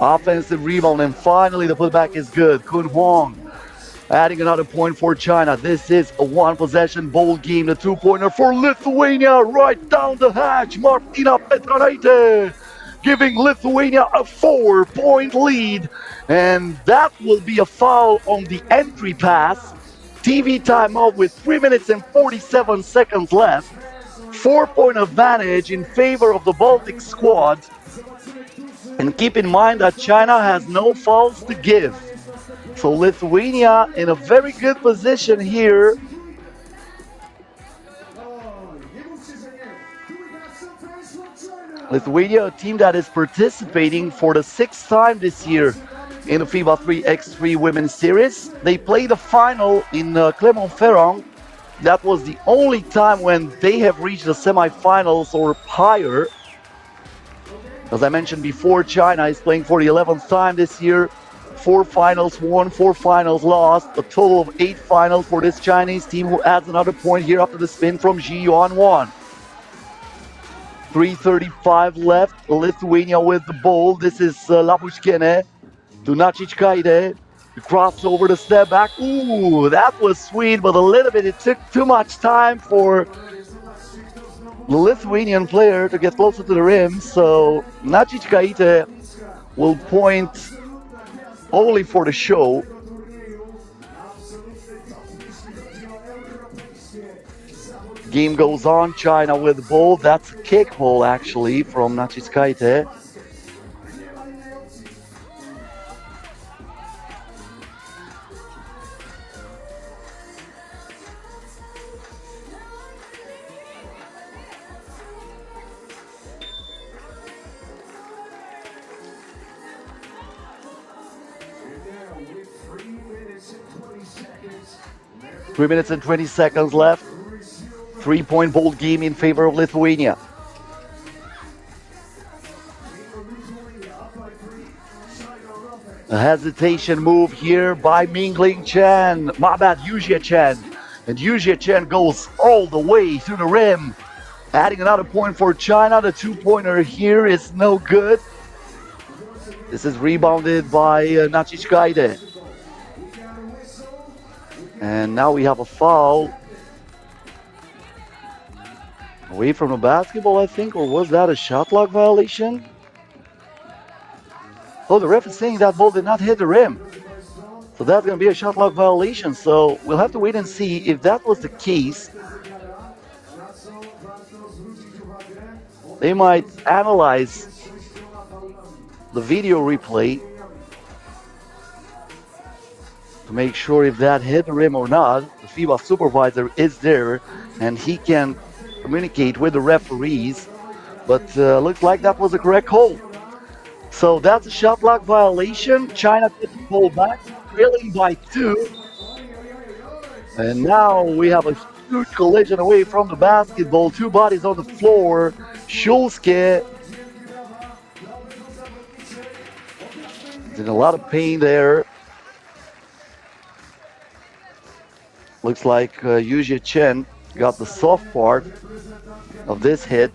Offensive rebound, and finally the putback is good. Kun Huang adding another point for China. This is a 1-possession ball game. The 2-pointer for Lithuania right down the hatch. Martina Petranaite giving Lithuania a 4-point lead. And that will be a foul on the entry pass. TV timeout with 3 minutes and 47 seconds left. 4-point advantage in favor of the Baltic squad. And keep in mind that China has no fouls to give. So Lithuania in a very good position here. Lithuania, a team that is participating for the 6th time this year in the FIBA 3x3 Women's Series. They played the final in Clermont-Ferrand. That was the only time when they have reached the semifinals or higher. As I mentioned before, China is playing for the 11th time this year. 4 finals won, 4 finals lost. A total of 8 finals for this Chinese team, who adds another point here after the spin from Györ. 3:35 left. Lithuania with the ball. This is Labushkene to Nachichkaide. The crossover, the step back. Ooh, that was sweet, but a little bit, it took too much time for the Lithuanian player to get closer to the rim. So Nachichkaide will point only for the show. Game goes on. China with the ball. That's a kick ball actually from Nachichkaite. Seconds. 3 minutes and 20 seconds left. 3-point ball game in favor of Lithuania. A hesitation move here by Mingling Chen. My bad, Yujie Chen. And Yujie Chen goes all the way to the rim. Adding another point for China. The 2-pointer here is no good. This is rebounded by Nachichkaide. And now we have a foul. Away from the basketball, I think, or was that a shot clock violation? Oh, the ref is saying that ball did not hit the rim. So that's going to be a shot clock violation. So we'll have to wait and see if that was the case. They might analyze the video replay to make sure if that hit the rim or not. The FIBA supervisor is there and he can communicate with the referees, but looks like that was the correct call. So that's a shot clock violation. China gets the ball back, trailing by 2. And now we have a huge collision away from the basketball. 2 bodies on the floor. Schulske is in a lot of pain there. Looks like Yujie Chen got the soft part of this hit.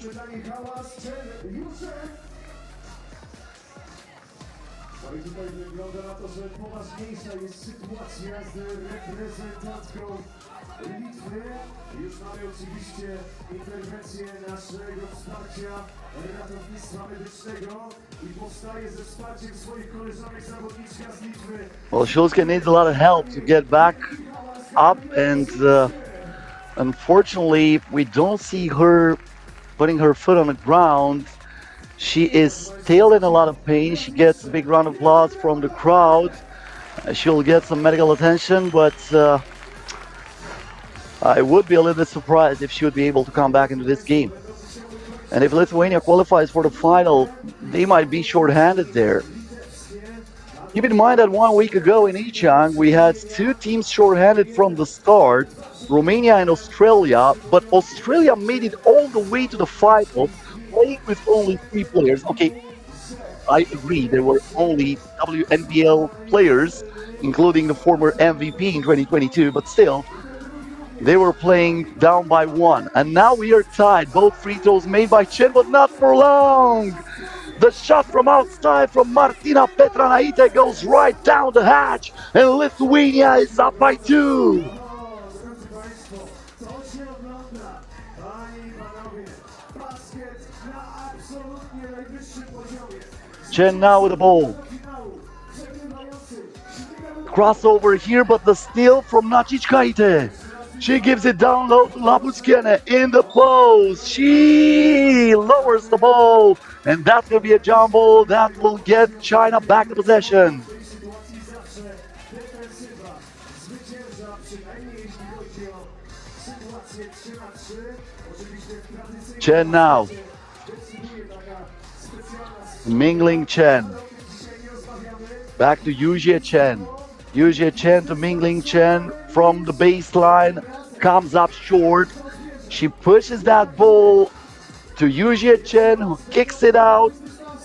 Już mamy oczywiście interwencję naszego wsparcia ratownictwa medycznego i powstaje ze wsparciem swoich koleżanek zawodniczka z Litwy. Well, Schulske needs a lot of help to get back up, and unfortunately we don't see her putting her foot on the ground. She is still in a lot of pain. She gets a big round of applause from the crowd. She'll get some medical attention, but I would be a little bit surprised if she would be able to come back into this game. And if Lithuania qualifies for the final, they might be short-handed there. Keep in mind that 1 week ago in Ichang, we had 2 teams short-handed from the start, Romania and Australia, but Australia made it all the way to the final, playing with only 3 players. Okay, I agree, there were only WNBL players, including the former MVP in 2022, but still, they were playing down by 1. And now we are tied. Both free throws made by Chen, but not for long. The shot from outside from Martina Petranaite goes right down the hatch. And Lithuania is up by 2. Chen now with the ball. Crossover here, but the steal from Nachichkaite. She gives it down low to Labushkene in the post. She lowers the ball, and that's going to be a jump ball that will get China back to possession. Chen now. Mingling Chen. Back to Yujie Chen. Yujie Chen to Mingling Chen from the baseline. Comes up short. She pushes that ball to Yujie Chen, who kicks it out.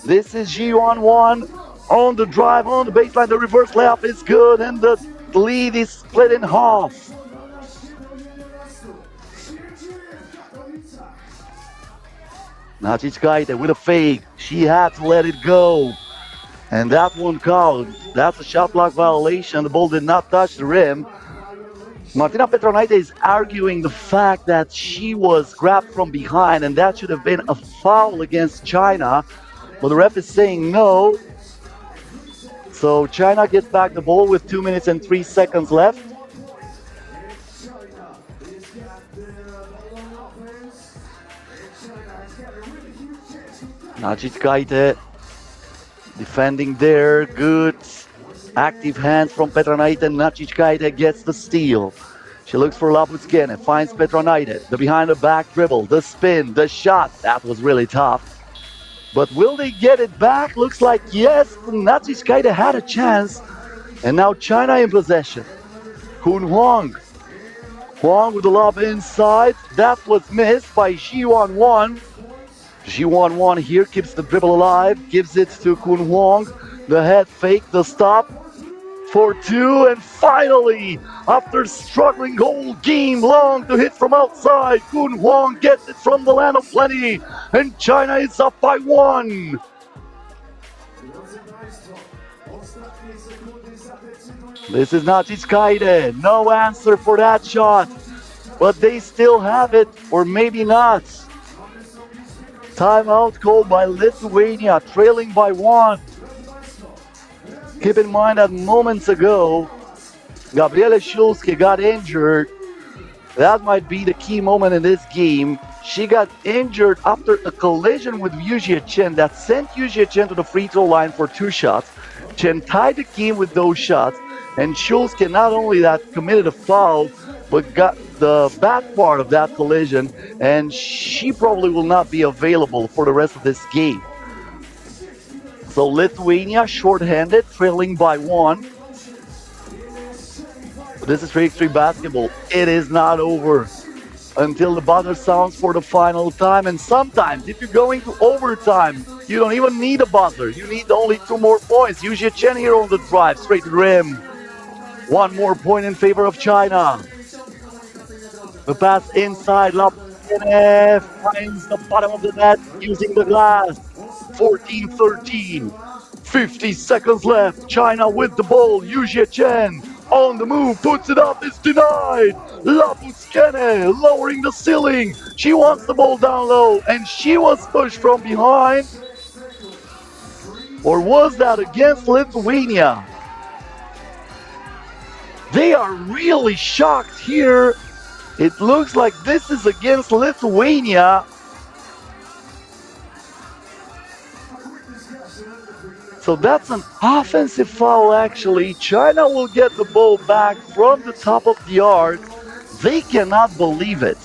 This is Győr 1 on the drive, on the baseline. The reverse layup is good, and the lead is split in half. Nacic with a fake. She had to let it go. And that one called. That's a shot clock violation. The ball did not touch the rim. Martina Petronaite is arguing the fact that she was grabbed from behind and that should have been a foul against China. But the ref is saying no. So China gets back the ball with 2 minutes and 3 seconds left. Nacic defending there, good active hands from Petronaite. Nacic gets the steal. She looks for Labuckene, finds Petronaite. The behind the back dribble, the spin, the shot. That was really tough. But will they get it back? Looks like yes. Nacic had a chance. And now China in possession. Kun Huang. Huang with the lob inside. That was missed by Győr 1. Győr 1 here keeps the dribble alive, gives it to Kun Huang. The head fake, the stop for two, and finally, after struggling whole game long to hit from outside, Kun Huang gets it from the land of plenty, and China is up by 1. This is Nacic. No answer for that shot, but they still have it, or maybe not. Timeout called by Lithuania, trailing by 1. Keep in mind that moments ago, Gabriele Szulski got injured. That might be the key moment in this game. She got injured after a collision with Yujie Chen that sent Yujie Chen to the free throw line for 2 shots. Chen tied the game with those shots, and Szulski not only that committed a foul, but got the bad part of that collision, and she probably will not be available for the rest of this game. So Lithuania short-handed, trailing by 1. This is 3x3 basketball. It is not over until the buzzer sounds for the final time. And sometimes, if you're going to overtime, you don't even need a buzzer. You need only 2 more points. Yujie Chen here on the drive, straight to the rim. 1 more point in favor of China. The pass inside, Labuckene finds the bottom of the net using the glass. 14-13. 50 seconds left. China with the ball. Yujie Chen on the move, puts it up, it's denied. Labuckene lowering the ceiling. She wants the ball down low, and she was pushed from behind. Or was that against Lithuania? They are really shocked here. It looks like this is against Lithuania. So that's an offensive foul actually. China will get the ball back from the top of the arc. They cannot believe it.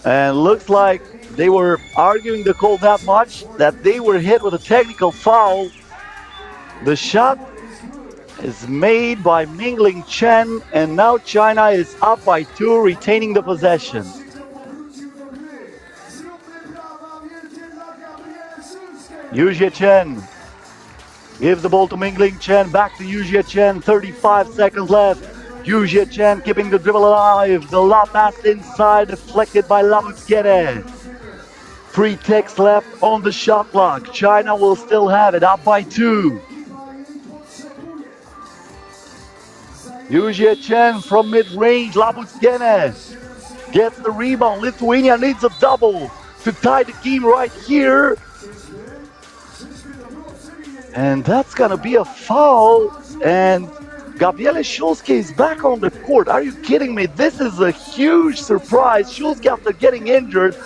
And looks like they were arguing the call that much that they were hit with a technical foul. The shot is made by Mingling Chen, and now China is up by 2, retaining the possession. Yujie Chen gives the ball to Mingling Chen, back to Yujie Chen, 35 seconds left. Yujie Chen keeping the dribble alive, the lob pass inside, deflected by Labuckene. 3 ticks left on the shot clock. China will still have it, up by 2. Yujie Chen from mid-range, Labuckene gets the rebound. Lithuania needs a double to tie the game right here. And that's gonna be a foul, and Gabriele Szulski is back on the court. Are you kidding me? This is a huge surprise. Szulski, after getting injured,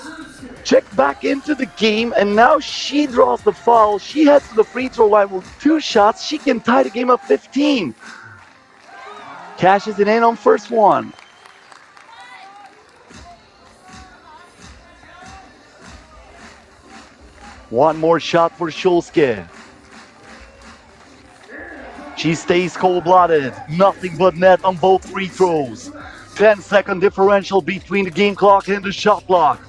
checked back into the game, and now she draws the foul. She heads to the free throw line with 2 shots. She can tie the game up 15. Cashes it in on first one. One more shot for Schulske. She stays cold-blooded. Nothing but net on both free throws. 10-second differential between the game clock and the shot clock.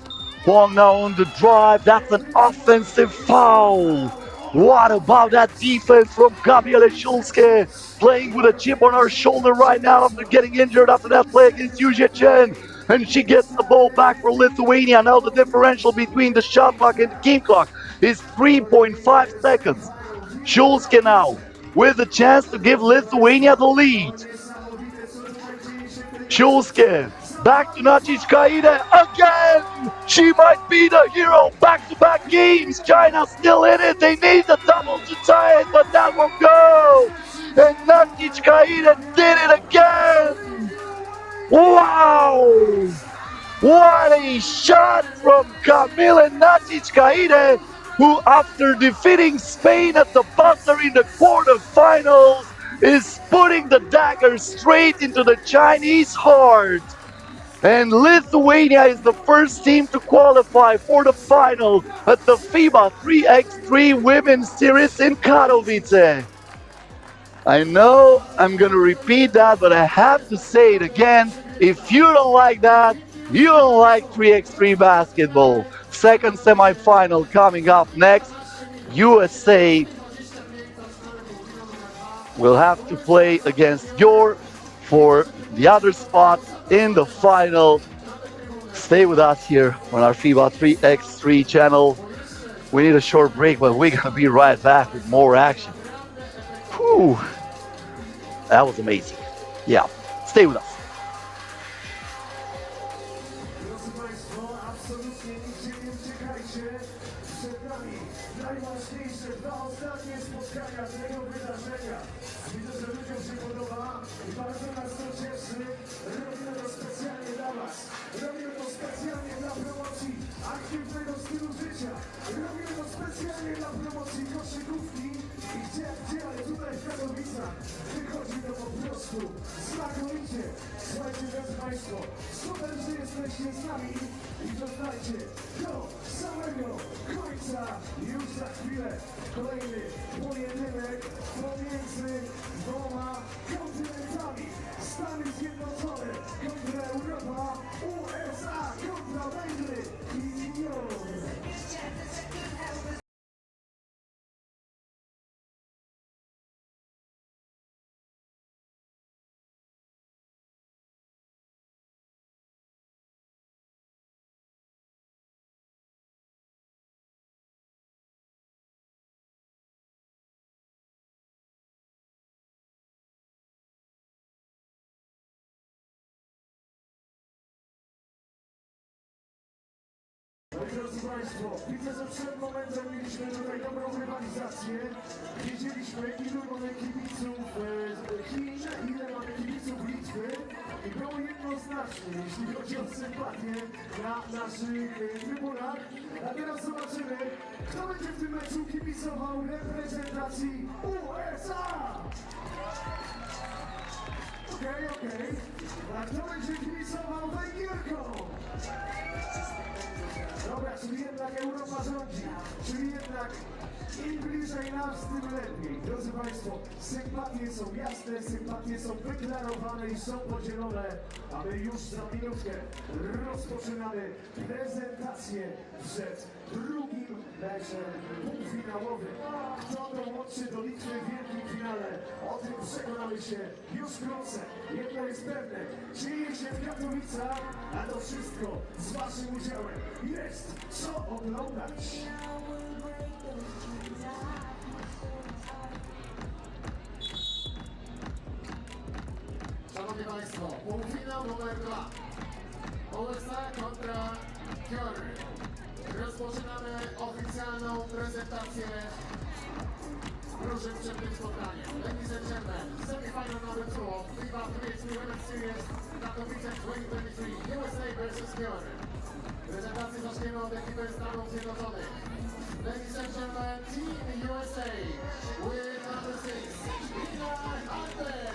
Huang now on the drive. That's an offensive foul. What about that defense from Gabriele Schulske? Playing with a chip on her shoulder right now after getting injured after that play against Yuzhe Chen. And she gets the ball back for Lithuania. Now the differential between the shot clock and the game clock is 3.5 seconds. Schulske now with a chance to give Lithuania the lead. Schulske back to Nachitskaite again. She might be the hero. Back-to-back games. China still in it. They need the double to tie it, but that won't go. And Nachitskaite did it again. Wow! What a shot from Camille Nachitskaite, who after defeating Spain at the buzzer in the quarterfinals is putting the dagger straight into the Chinese heart. And Lithuania is the first team to qualify for the final at the FIBA 3x3 Women's Series in Katowice. I know I'm gonna repeat that, but I have to say it again. If you don't like that, you don't like 3x3 basketball. Second semifinal coming up next. USA will have to play against Gyor for the other spot in the final. Stay with us here on our FIBA 3x3 channel. We need a short break, but we're gonna be right back with more action. Whew. That was amazing. Yeah, stay with us. Drodzy Państwo, absolutnie nigdzie nie uciekajcie. Przed nami najważniejsze dwa ostatnie spotkania tego wydarzenia. Widzę, że ludziom się podoba i bardzo nas to cieszy. Robimy to specjalnie dla Was. Robimy to specjalnie dla promocji aktywnego stylu życia. Robimy to specjalnie dla promocji koszykówki. I gdzie, ale tutaj w Katowicach wychodzi to po prostu znakomicie. Słuchajcie, drodzy Państwo, super, że jesteście z nami i zostańcie do samego końca. Już za chwilę kolejny pojedynek pomiędzy dwoma kontynentami. Stany Zjednoczone kontra Europa, USA kontra Węgry i Gyor. Drodzy Państwo, widzę, że przed momentem mieliśmy tutaj dobrą rywalizację. Wiedzieliśmy, ilu mamy kibiców Chin, ile mamy kibiców Litwy. I było jednoznacznie, jeśli chodzi o sympatię na naszych trybunach. A teraz zobaczymy, kto będzie w tym meczu kibicował reprezentacji USA. Okej. A kto będzie kibicował Węgierkom? Dobra, czyli jednak Europa rządzi, czyli jednak im bliżej nas, tym lepiej. Drodzy Państwo, sympatie są jasne, sympatie są wyklarowane i są podzielone, a my już za minutkę rozpoczynamy prezentację przed drugim meczem półfinałowym. Kto dołączy do Litwy w wielkim finale? O tym przekonamy się już wkrótce. Jedno jest pewne, dzieje się w Katowicach, a to wszystko z Waszym udziałem. Jest co oglądać. Szanowni Państwo, półfinał numer 2. USA kontra Gyor. Rozpoczynamy oficjalną prezentację drużyn przed tym spotkaniem. Ladies and gentlemen, semifinal number 2 of FIBA 3x3 Women's Series Katowice 2023, USA vs Gyor. Prezentację zaczniemy od ekipy Stanów Zjednoczonych. Ladies and gentlemen, Team USA with number 6, Ina Hunter.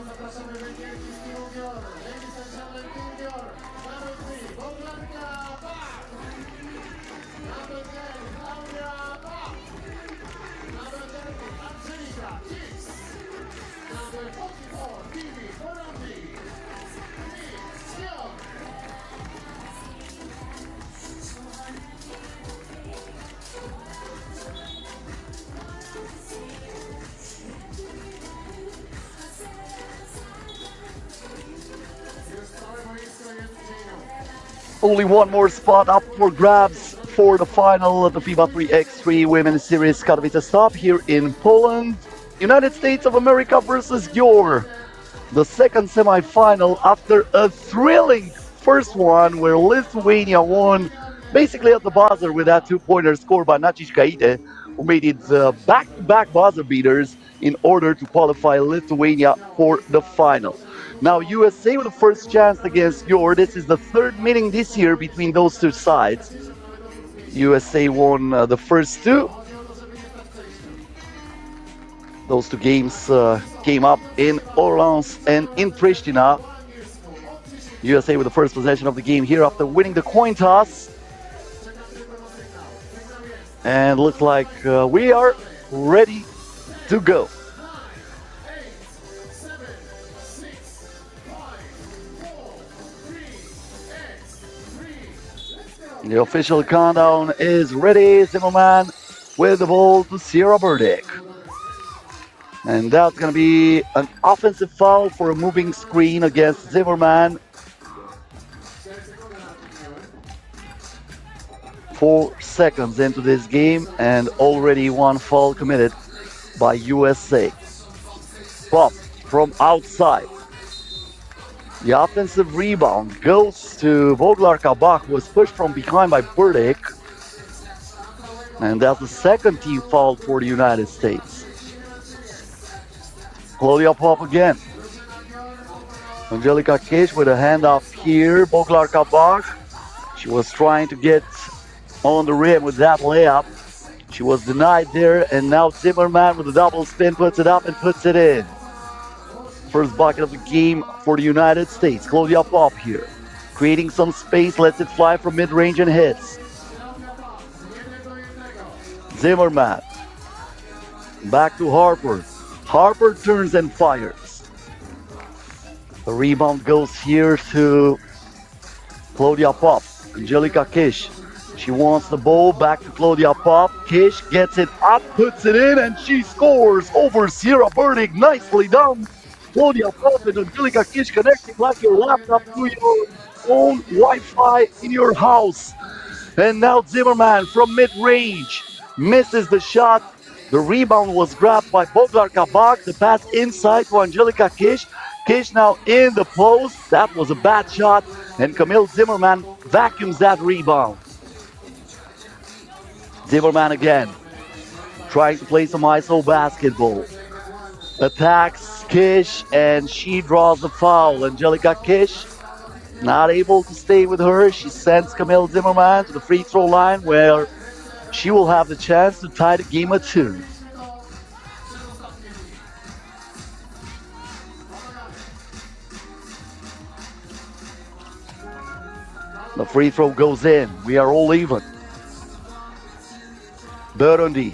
Zapraszamy węgierki z teamu Gyor. Ladies and gentlemen, team Gyor. Number 3, Bogdanka Bach. Number 10, Klaudia Bach. Number 30, Angelika Kiss. Number 44, Vivi Borundi. Gyor. Only one more spot up for grabs for the final of the FIBA 3x3 Women's Series Katowice stop here in Poland. United States of America versus Gyor. The second semi-final after a thrilling first one where Lithuania won basically at the buzzer with that two-pointer scored by Katowice, who made it back-to-back buzzer beaters in order to qualify Lithuania for the final. Now USA with the first chance against Gyor. This is the third meeting this year between those two sides. USA won the first two. Those two games came up in Orleans and in Pristina. USA with the first possession of the game here after winning the coin toss. And looks like we are ready to go. The official countdown is ready. Zimmerman with the ball to Sierra Burdick. And that's going to be an offensive foul for a moving screen against Zimmerman. 4 seconds into this game and already one foul committed by USA. Pop from outside. The offensive rebound goes to Bogdanka Bach, who was pushed from behind by Burdick. And that's the second team foul for the United States. Claudia Pop again. Angelika Kish with a handoff here. Bogdanka Bach. She was trying to get on the rim with that layup. She was denied there, and now Zimmerman with a double spin puts it up and puts it in. First bucket of the game for the United States. Claudia Pop here, creating some space, lets it fly from mid-range and hits. Zimmerman, back to Harper. Harper turns and fires. The rebound goes here to Claudia Pop. Angelika Kish, she wants the ball, back to Claudia Pop. Kish gets it up, puts it in, and she scores over Sierra Burdick. Nicely done. Claudia Pop and Angelika Kish connecting like your laptop to your own Wi-Fi in your house. And now Zimmerman from mid-range misses the shot. The rebound was grabbed by Bogdanka Bach. The pass inside to Angelika Kish. Kish now in the post. That was a bad shot. And Camille Zimmerman vacuums that rebound. Zimmerman again, trying to play some ISO basketball. Attacks Kish, and she draws the foul. Angelika Kish not able to stay with her. She sends Camille Zimmerman to the free throw line, where she will have the chance to tie the game at 2. The free throw goes in. We are all even. Burundi.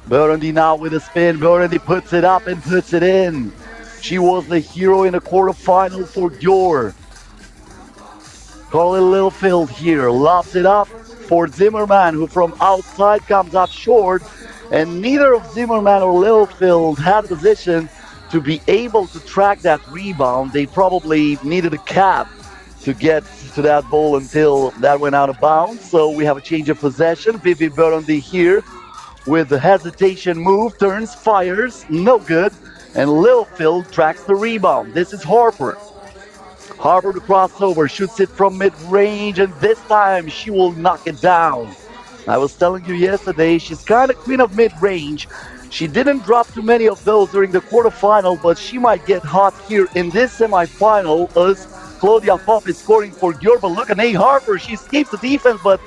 Burundi now with a spin. Burundi puts it up and puts it in. She was the hero in the quarterfinal for Gyor. Carly Littlefield here lofts it up for Zimmerman, who from outside comes up short. And neither of Zimmerman or Littlefield had a position to be able to track that rebound. They probably needed a cap to get to that ball until that went out of bounds. So we have a change of possession. Vivi Burundi here with the hesitation move, turns, fires, no good. And Littlefield tracks the rebound. This is Harper. Harper to crossover, shoots it from mid-range, and this time she will knock it down. I was telling you yesterday, she's kind of queen of mid-range. She didn't drop too many of those during the quarterfinal, but she might get hot here in this semifinal as Claudia Pop is scoring for Gyor. But look at Nate Harper, she escapes the defense, but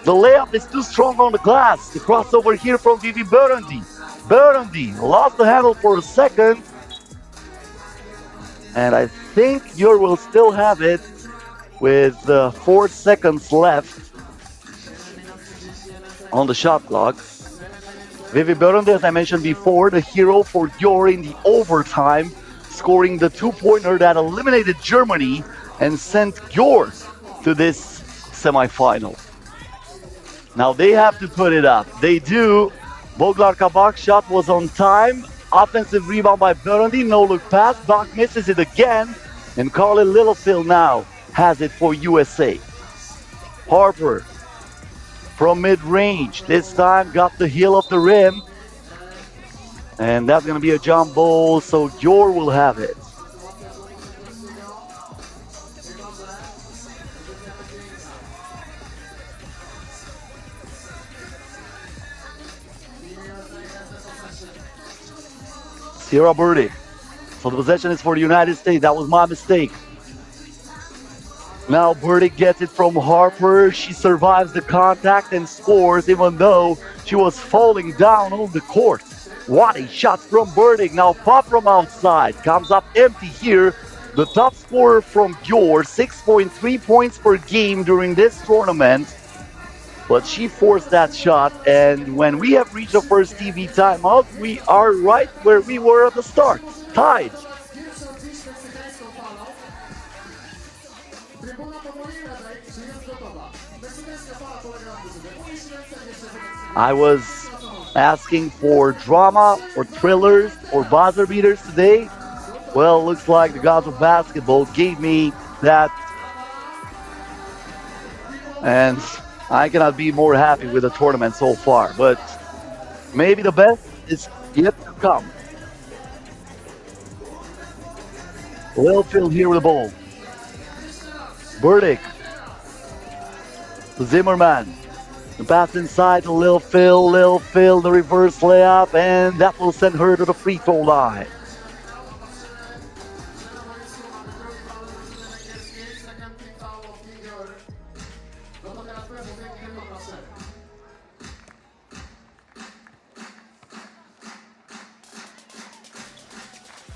the layup is too strong on the glass. The crossover here from Vivi Burundi. Burundi lost the handle for a second. And I think Gyor will still have it with 4 seconds left on the shot clock. Vivi Burundi, as I mentioned before, the hero for Gyor in the overtime, scoring the two-pointer that eliminated Germany and sent Gyor to this semifinal. Now they have to put it up. They do. Boglar Kabak's shot was on time. Offensive rebound by Burundi. No look pass. Doc misses it again. And Carly Littlefield now has it for USA. Harper from mid-range. This time got the heel of the rim. And that's going to be a jump ball. So Gyor will have it. Sierra Burdick. So the possession is for the United States. That was my mistake. Now Burdick gets it from Harper. She survives the contact and scores even though she was falling down on the court. What a shot from Burdick. Now Pop from outside. Comes up empty here. The top scorer from Gyor. 6.3 points per game during this tournament. But she forced that shot, and when we have reached the first TV timeout, we are right where we were at the start, tied. I was asking for drama, or thrillers, or buzzer beaters today. Well, looks like the gods of basketball gave me that, and I cannot be more happy with the tournament so far, but maybe the best is yet to come. Littlefield here with the ball. Burdick. Zimmerman. The pass inside to Littlefield. Littlefield, the reverse layup, and that will send her to the free throw line.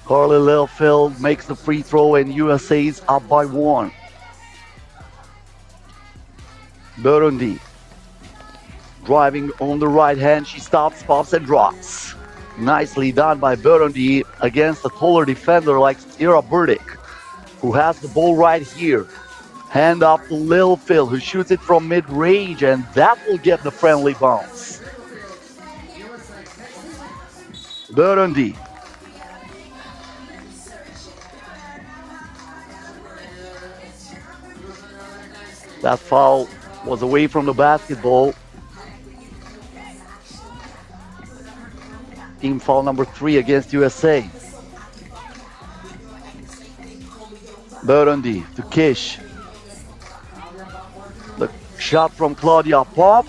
Carly Littlefield makes the free throw and USA's up by 1. Burundi driving on the right hand. She stops, pops, and drops. Nicely done by Burundi against a taller defender like Sierra Burdick, who has the ball right here. Hand off to Littlefield, who shoots it from mid-range, and that will get the friendly bounce. Burundi. That foul was away from the basketball. Team foul number 3 against USA. Burundi to Kish. The shot from Claudia Pop.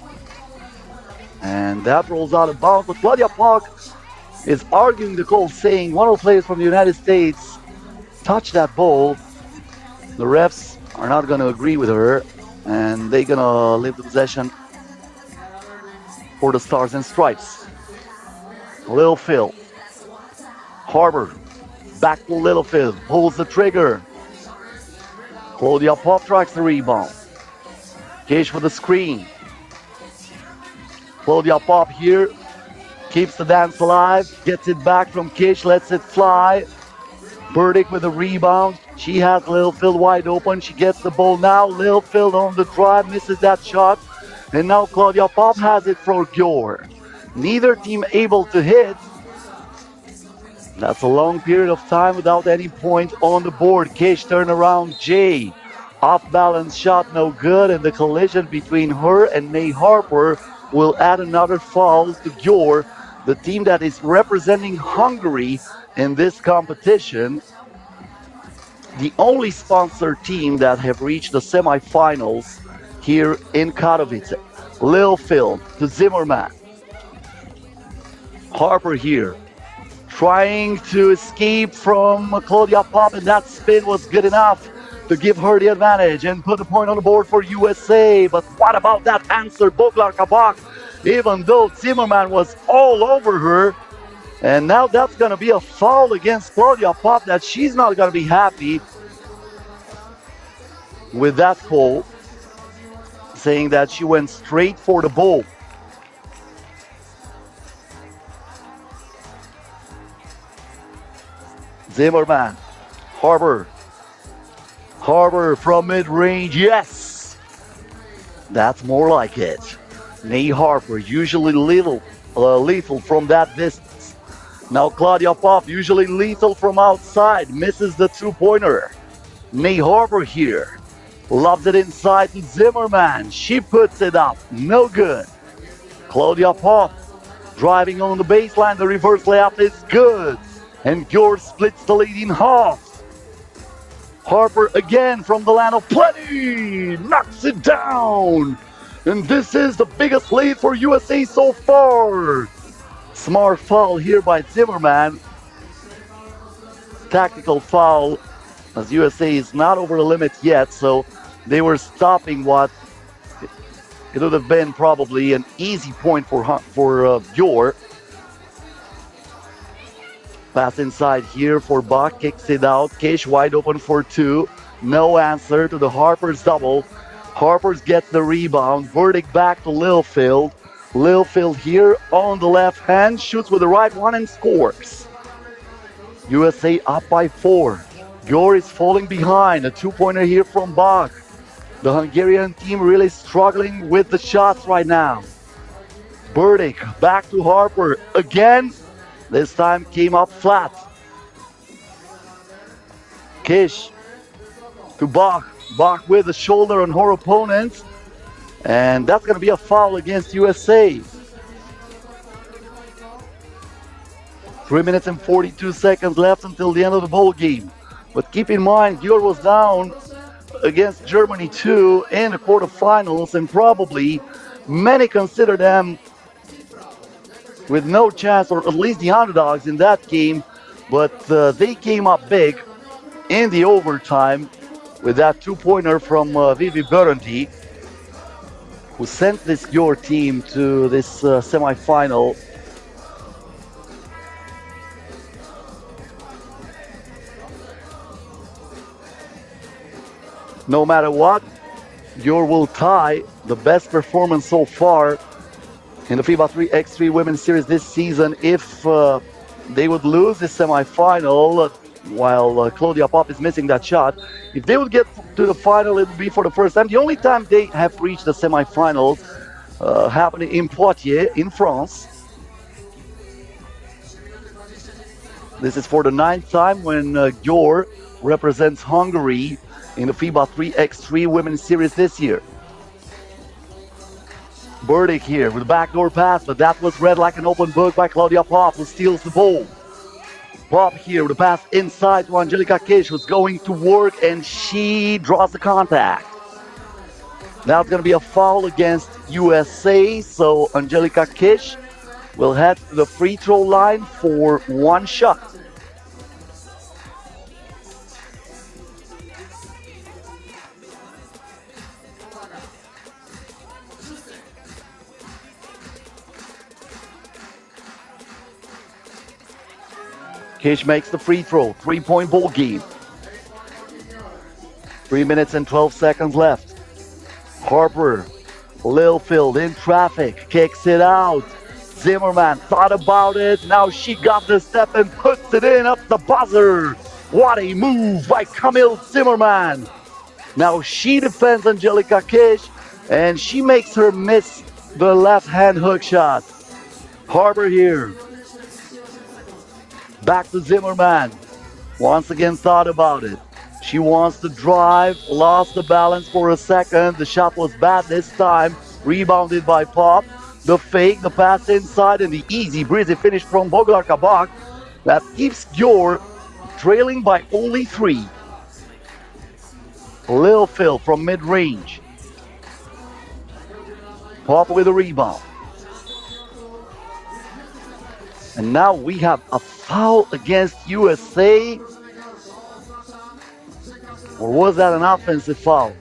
And that rolls out of bounds. But Claudia Pop is arguing the call, saying one of the players from the United States touched that ball. The refs are not going to agree with her, and they're going to leave the possession for the Stars and Stripes. Littlefield. Harper. Back to Littlefield. Pulls the trigger. Claudia Pop tracks the rebound. Cage for the screen. Claudia Pop here. Keeps the dance alive. Gets it back from Kish. Lets it fly. Burdick with the rebound. She has Littlefield wide open. She gets the ball now. Littlefield on the drive. Misses that shot. And now Claudia Pop has it for Gyor. Neither team able to hit. That's a long period of time without any point on the board. Kish turnaround J. Off balance shot, no good. And the collision between her and May Harper will add another foul to Gyor, the team that is representing Hungary in this competition. The only sponsor team that have reached the semifinals here in Katowice. Lilfield to Zimmerman. Harper here, trying to escape from Claudia Pop, and that spin was good enough to give her the advantage and put a point on the board for USA. But what about that answer, Boglar Kabak? Even though Zimmerman was all over her, and now that's going to be a foul against Claudia Pop that she's not going to be happy with that call, saying that she went straight for the ball. Zimmerman, Harper from mid-range, yes! That's more like it. Nate Harper, usually lethal from that distance. Now Claudia Pop, usually lethal from outside, misses the two-pointer. Nate Harper here, loves it inside to Zimmerman. She puts it up, no good. Claudia Pop, driving on the baseline, the reverse layup is good. And Gyor splits the lead in half. Harper again from the land of plenty, knocks it down. And this is the biggest lead for USA so far. Smart foul here by Zimmerman. Tactical foul, as USA is not over the limit yet, so they were stopping what it would have been probably an easy point for Gyor. Pass inside here for Bach, kicks it out. Kish wide open for two. No answer to the Harper's double. Harper's gets the rebound. Verdict back to Lilfield. Lilfield here on the left hand, shoots with the right one and scores. USA up by 4. Gyor is falling behind. A two-pointer here from Bach. The Hungarian team really struggling with the shots right now. Burdick back to Harper again. This time came up flat. Kish to Bach. Bach with the shoulder on her opponent. And that's going to be a foul against USA. 3 minutes and 42 seconds left until the end of the ball game. But keep in mind, Gyor was down against Germany too in the quarterfinals, and probably many consider them with no chance, or at least the underdogs in that game. But they came up big in the overtime with that two-pointer from Vivi Berendi, who sent this Gyor team to this semi-final. No matter what, Gyor will tie the best performance so far in the FIBA 3x3 Women's Series this season if they would lose this semi-final while Claudia Pop is missing that shot. If they would get to the final, it would be for the first time. The only time they have reached the semi-finals happening in Poitiers in France. This is for the 9th time when Gyor represents Hungary in the FIBA 3x3 Women's Series this year. Burdick here with a backdoor pass, but that was read like an open book by Claudia Pop, who steals the ball. Pop here with a pass inside to Angelika Kish, who's going to work, and she draws the contact. Now it's going to be a foul against USA, so Angelika Kish will head to the free throw line for one shot. Kish makes the free throw, 3-point ball game. 3 minutes and 12 seconds left. Harper, Lilfield in traffic, kicks it out. Zimmerman thought about it, now she got the step and puts it in up the buzzer. What a move by Camille Zimmerman. Now she defends Angelika Kish, and she makes her miss the left-hand hook shot. Harper here. Back to Zimmerman. Once again thought about it. She wants to drive, lost the balance for a second. The shot was bad this time. Rebounded by Pop. The fake, the pass inside, and the easy breezy finish from Boglar Kabak. That keeps Gyor trailing by only 3. Lilfield from mid-range. Pop with a rebound. And now we have a foul against USA. Or was that an offensive foul?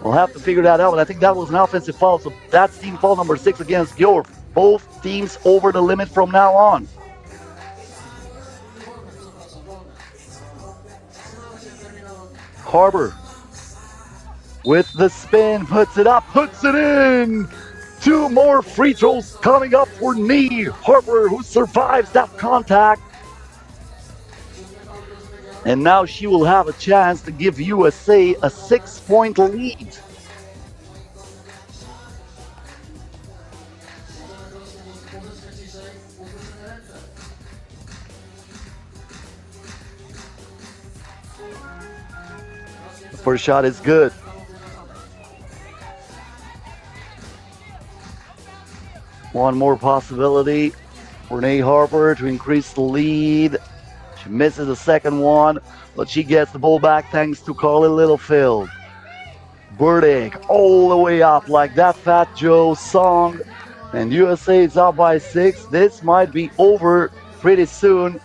We'll have to figure that out, but I think that was an offensive foul. So that's team foul number 6 against Gyor. Both teams over the limit from now on. Harper with the spin, puts it up, puts it in. 2 more free throws coming up for Knee Harper, who survives that contact. And now she will have a chance to give USA a 6-point lead. The first shot is good. One more possibility for Nate Harper to increase the lead. She misses the second one, but she gets the ball back thanks to Carly Littlefield. Burdick all the way up like that Fat Joe song. And USA is up by 6. This might be over pretty soon.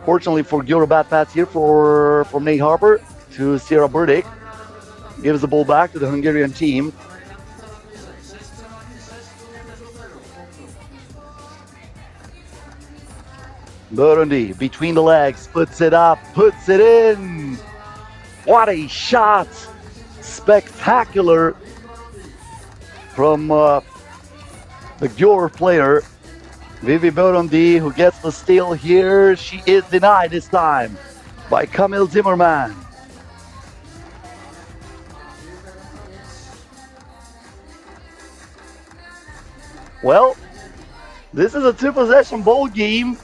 Fortunately for Gyor, a bad pass here from Nate Harper to Sierra Burdick. Gives the ball back to the Hungarian team. Burundi between the legs, puts it up, puts it in. What a shot! Spectacular from the Gyor player. Vivi Burundi, who gets the steal here. She is denied this time by Camille Zimmerman. Well, this is a 2-possession ball game.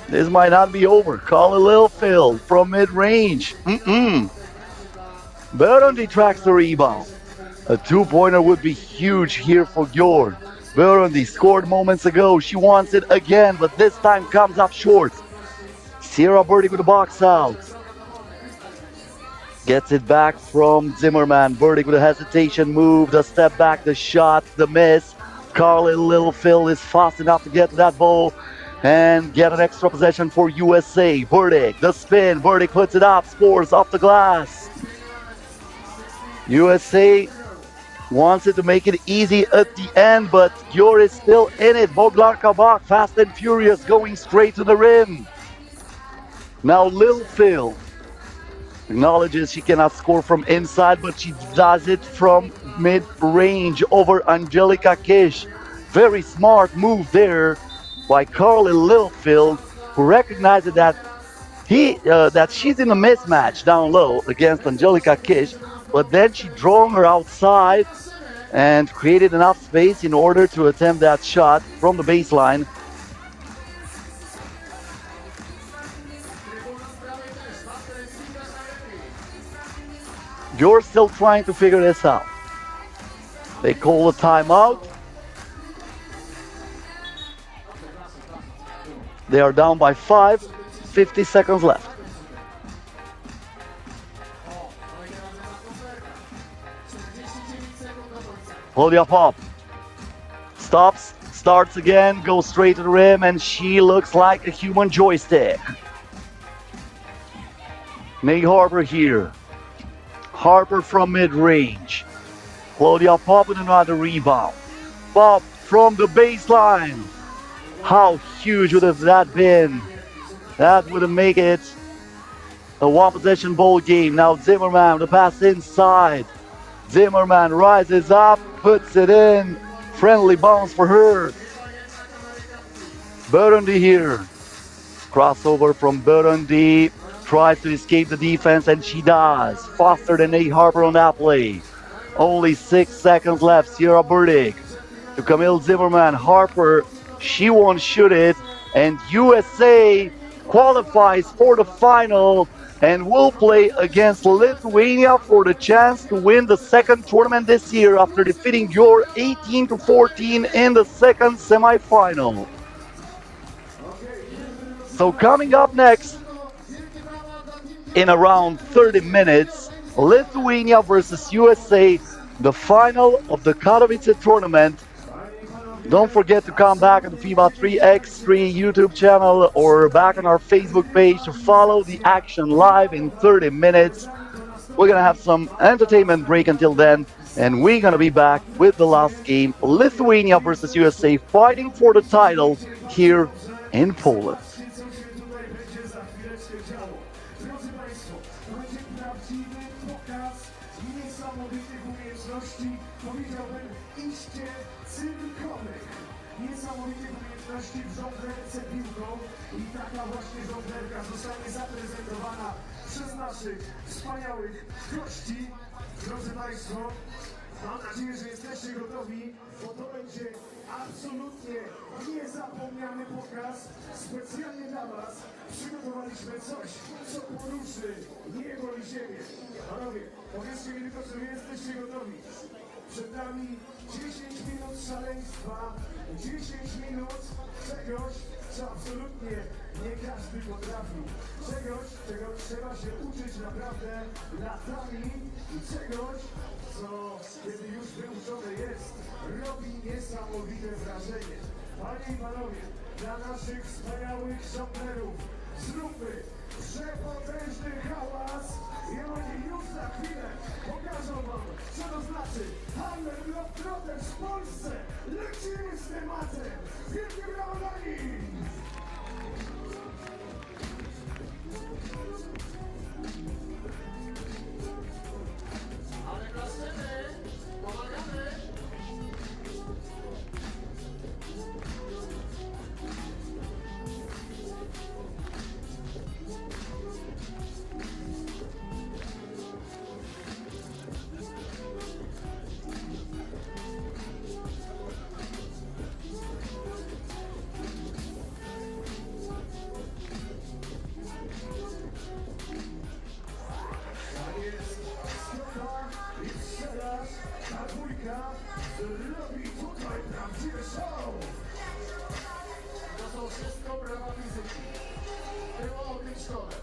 This might not be over. Carly Littlefield from mid-range. Burundi tracks the rebound. A 2-pointer would be huge here for Gyor. Burundi scored moments ago. She wants it again, but this time comes up short. Sierra Burdick with the box out. Gets it back from Zimmerman. Burdick with a hesitation move, the step back, the shot, the miss. Carly Littlefield is fast enough to get to that ball and get an extra possession for USA. Burdick, the spin. Burdick puts it up, scores off the glass. USA wants it to make it easy at the end, but Gyor is still in it. Boglarka Bach, fast and furious, going straight to the rim. Now Littlefield acknowledges she cannot score from inside, but she does it from mid-range over Angelica Kish. Very smart move there by Carly Littlefield, who recognizes that she's in a mismatch down low against Angelica Kish, but then she drew her outside and created enough space in order to attempt that shot from the baseline. You're still trying to figure this out. They call a timeout. They are down by 5, 50 seconds left. Claudia Pop stops, starts again, goes straight to the rim, and she looks like a human joystick. Nate Harper here. Harper from mid-range. Claudia Pop with another rebound. Pop from the baseline. How huge would have that been? That would have made it a 1-possession ball game. Now Zimmerman, the pass inside. Zimmerman rises up, puts it in. Friendly bounce for her. Burundi here. Crossover from Burundi. Tries to escape the defense, and she does. Faster than Nate Harper on that play. Only 6 seconds left. Sierra Burdick to Camille Zimmerman. Harper, she won't shoot it. And USA qualifies for the final and will play against Lithuania for the chance to win the second tournament this year after defeating Gyor 18-14 in the second semifinal. So coming up next, in around 30 minutes. Lithuania versus USA, the final of the Katowice tournament. Don't forget to come back on the FIBA 3x3 YouTube channel or back on our Facebook page to follow the action live in 30 minutes. We're going to have some entertainment break until then, and we're going to be back with the last game, Lithuania versus USA, fighting for the title here in Poland. Drodzy Państwo, to będzie prawdziwy pokaz niesamowitych umiejętności, powiedziałbym iście cyrkowych. Niesamowitych umiejętności w żonglerce piłką i taka właśnie żonglerka zostanie zaprezentowana przez naszych wspaniałych gości. Drodzy Państwo, mam nadzieję, że jesteście gotowi, bo to będzie absolutnie niezapomniany pokaz. Specjalnie dla Was przygotowaliśmy coś, co poruszy niebo i ziemię. Panowie, powiedzcie mi tylko, czy Wy jesteście gotowi. Przed nami 10 minut szaleństwa, 10 minut czegoś, co absolutnie nie każdy potrafi. Czegoś, czego trzeba się uczyć naprawdę latami i czegoś, co kiedy już wyuczone jest, robi niesamowite wrażenie. Panie i panowie, dla naszych wspaniałych żonglerów zróbmy przepotężny hałas i oni już za chwilę pokażą wam, co to znaczy Hammer Globetrotters w Polsce. Lecimy z tematem. Wielkie brawo dla nich! Ale klaszczemy, pomagamy. Tak jest. Stopa i strzelasz. Ta dwójka robi tutaj prawdziwy show. To są wszystko prawa fizyki. Było obliczone.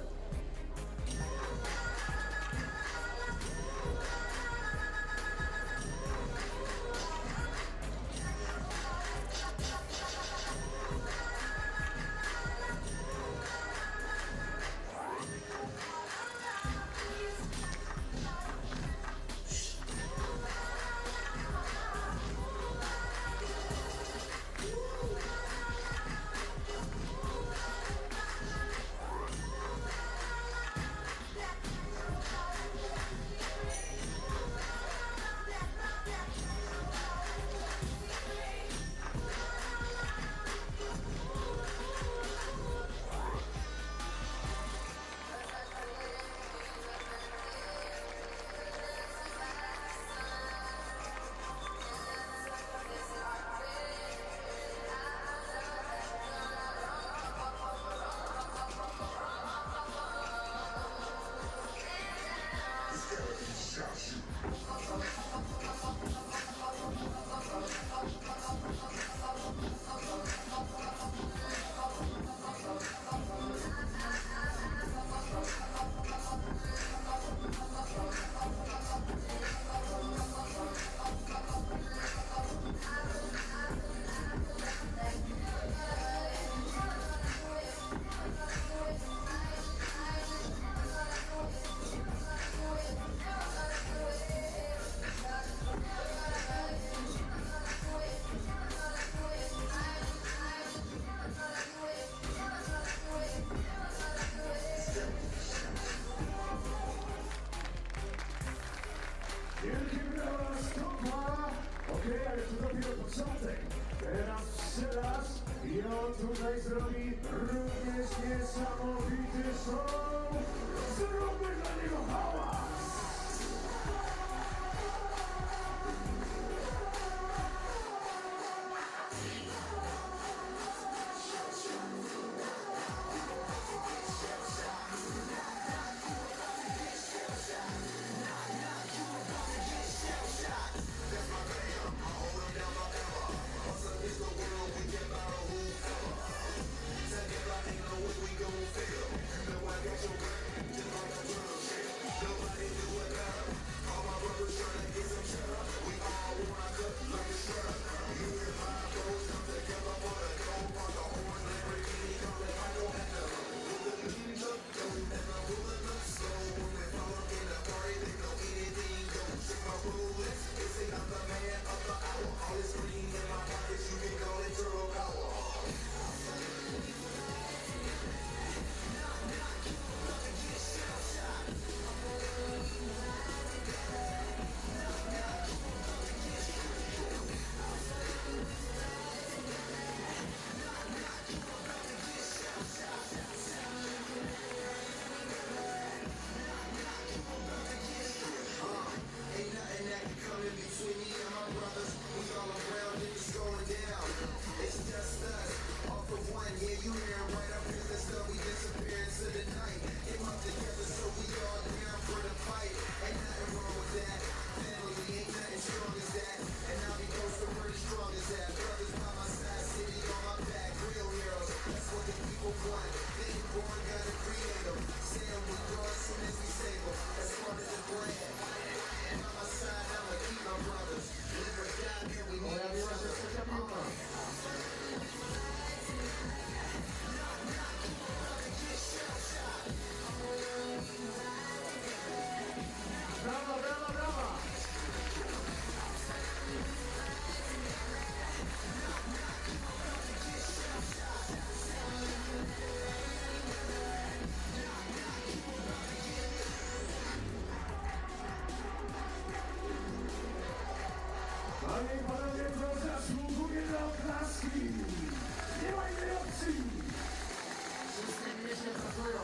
Wielkie brawa, stopa! Okej, ale to dopiero początek. Teraz strzelasz i on tutaj zrobi również niesamowity show. Zróbmy dla niego hałas! A niech panowie to zasługuje na oklaski. Nie ma innej opcji. Wszystkie mięśnie pracują.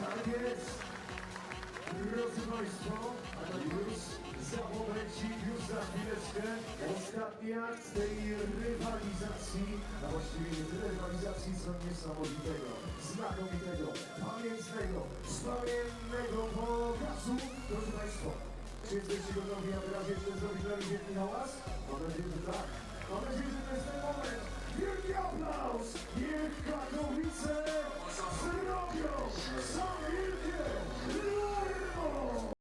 Tak jest. Drodzy Państwo, a to już za momencik, już za chwileczkę ostatni akt tej rywalizacji, a właściwie nie tyle rywalizacji, co niesamowitego, znakomitego, pamiętnego, wspaniałego pokazu. Drodzy Państwo, czy jesteście gotowi, a teraz jeszcze zrobić dla nich wielki hałas? Mam nadzieję, że tak. Mam nadzieję, że to jest ten moment. Wielki aplauz! Niech Katowice zrobią za wielkie Larmo!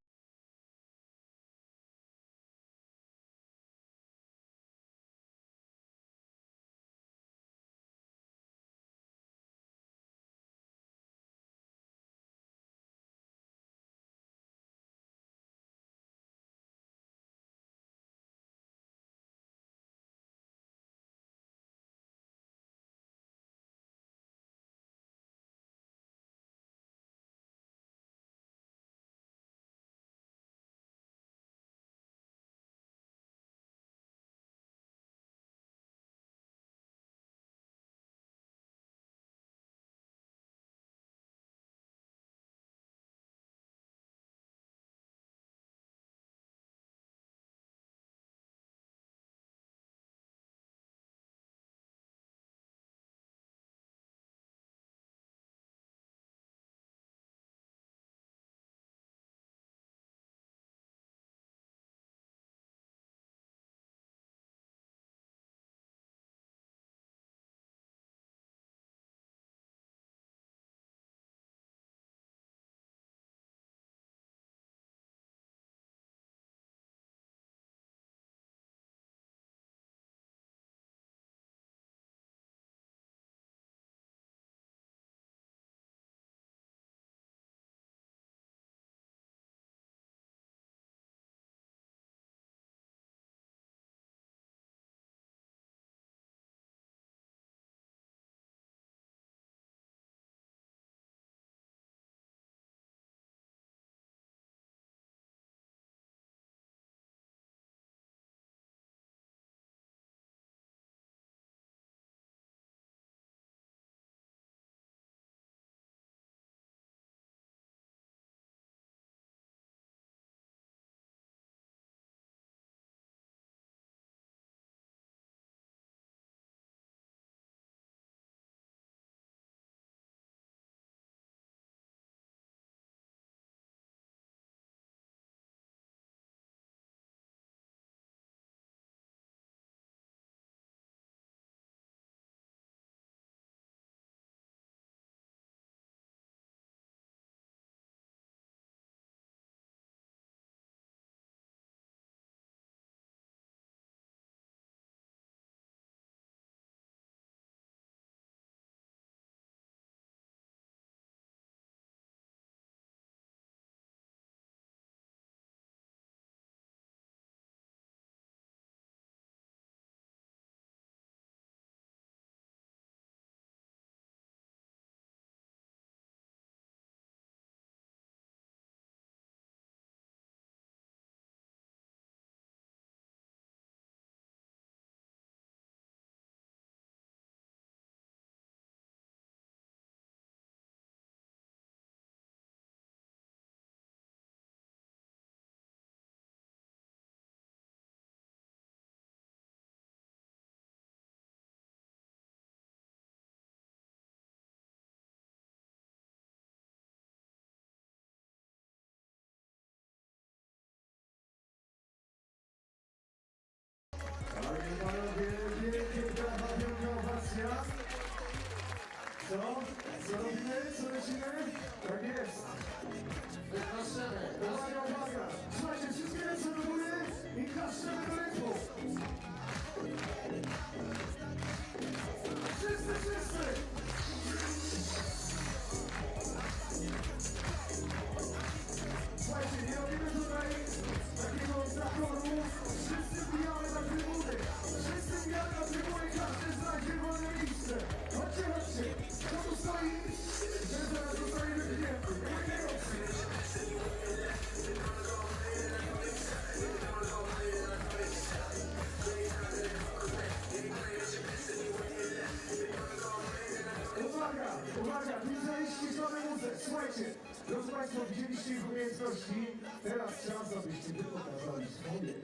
Słuchajcie, drodzy Państwo, widzieliście ich umiejętności, teraz czas, abyście wy pokazali swoje.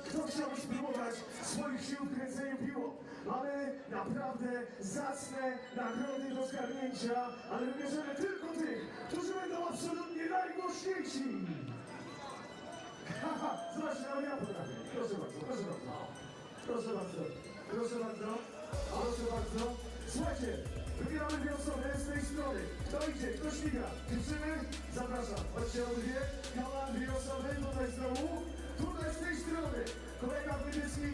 Kto chciał spróbować swoich sił w kręceniu piłą? Mamy naprawdę zacne nagrody do zgarnięcia, ale wybierzemy tylko tych, którzy będą absolutnie najgłośniejsi. Haha, zobaczcie, ale ja potrafię. Proszę bardzo, proszę bardzo. Proszę bardzo, proszę bardzo, proszę bardzo. Słuchajcie, wybieramy dwie osoby z tej strony. Kto idzie, kto śmiga? Dziewczyny, zapraszam. Chodźcie obydwie. Kalan, dwie osoby tutaj z dołu. Tutaj z tej strony. Kolega w niebieskich,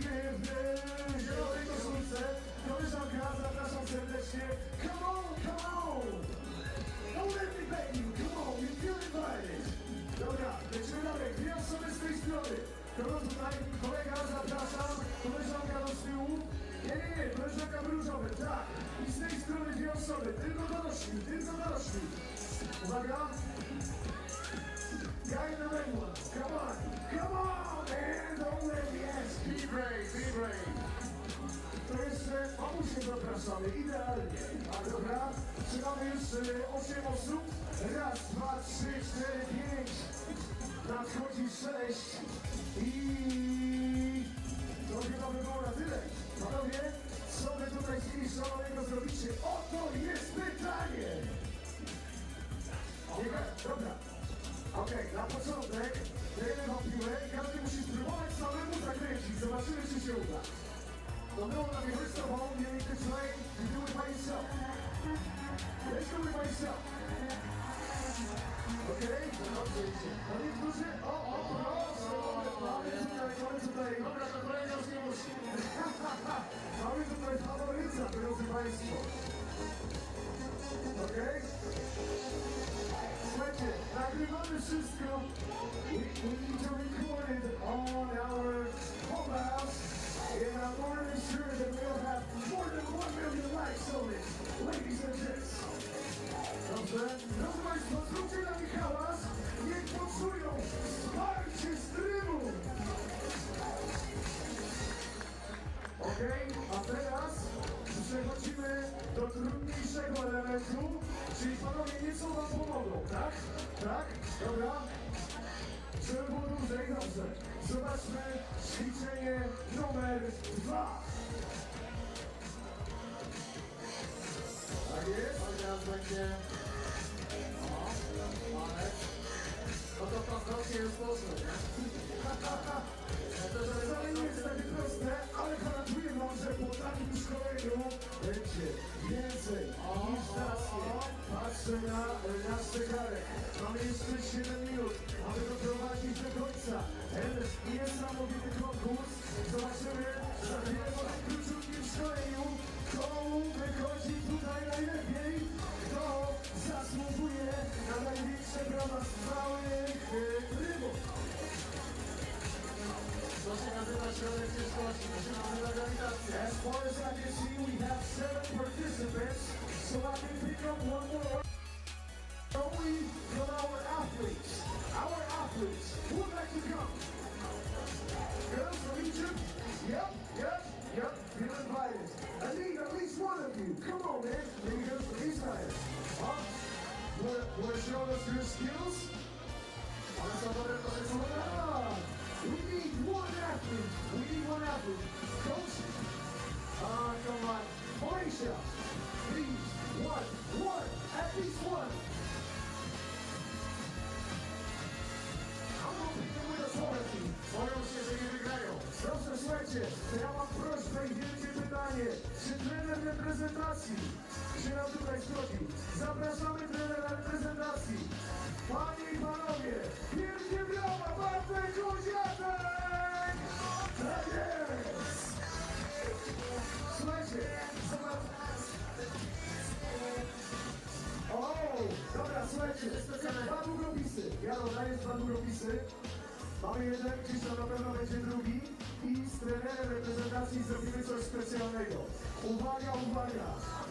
w zielonej koszulce. Koleżanka, zapraszam serdecznie. Come on, come on! Don't let me beg you, come on, you feel invited. Dobra, lecimy dalej. Dwie osoby z tej strony. Kogo tutaj? Kolega, zapraszam. Koleżanka do tyłu. Nie, koleżanka w różowym, tak. I z tej strony dwie osoby. Tylko dorośli, tylko dorośli. Uwaga. Guy number one. Come on, come on, man. Don't let me ask. Be brave, be brave. To jeszcze mamusię zapraszamy, idealnie. A dobra, czy mamy już 8 osób? Raz, dwa, trzy, cztery, pięć. Nadchodzi 6 i to chyba by było na tyle. Panowie, co wy tutaj z nimi szalonego zrobicie? Oto jest pytanie! Dobra. Okej, na początek dajemy wam piłę i każdy musi spróbować samemu zakręcić. Zobaczymy, czy się uda. To było na mnie first of all, you need to try to do it by yourself. Let's do it by yourself. Okej? Dobrze idzie. A niektórzy... O, proszę! Mamy tutaj... Dobra, to kolejny już nie musi. Mamy tutaj faworyca, drodzy Państwo. Okej? Słuchajcie, nagrywamy wszystko. We need to record it on our home house. And I want to be sure that we'll have more than 1 million likes on it. Ladies and gents. Dobrze? Drodzy Państwo, zróbcie na nich hałas. Niech poczują wsparcie z trybu. Okej, a teraz przechodzimy do trudniejszego elementu, czyli panowie nieco wam pomogą, tak? Tak? Dobra? Żeby było dłużej, dobrze. Zobaczmy ćwiczenie numer 2. Tak jest? No i teraz będzie... ale... No to paznokcie już poszło, nie? Wcale nie jest takie proste, ale gwarantuję wam, że po takim szkoleniu będzie więcej niż zasnie. Patrzę na nasz zegarek. Mamy jeszcze 7 minut, aby doprowadzić do końca ten niesamowity konkurs. Zobaczymy za chwilę po tym króciutkim szkoleniu, komu wychodzi tutaj najlepiej, kto zasługuje na największe brawa z całych trybów. To się nazywa środek ciężkości, to się nazywa grawitacja. As far as I can see, we have 7 participants, so I can pick up one more. Only from our athletes. Our athletes. Who would like to come? Girls from Egypt? Yep. You're invited. I need at least one of you. Come on, man. Maybe girls from Israel. Huh? Want to show us your skills? We need one athlete. Coach? Come on. Malaysia. Please. One. At least one. I'm gonna pick them with authority. Boją się, że nie wygrają. Dobrze, słuchajcie, to ja mam prośbę i wielkie pytanie. Czy trener reprezentacji się nam tutaj zgodzi? Zapraszamy trenera reprezentacji. Panie i panowie, wielkie brawa, Bartek Koziatek! Tak jest! Słuchajcie, zobacz... O, dobra, słuchajcie, dwa długopisy. Jaro, dajesz 2 długopisy. Mamy jeden, gdzieś tam na pewno będzie drugi. I z trenerem reprezentacji zrobimy coś specjalnego. Uwaga!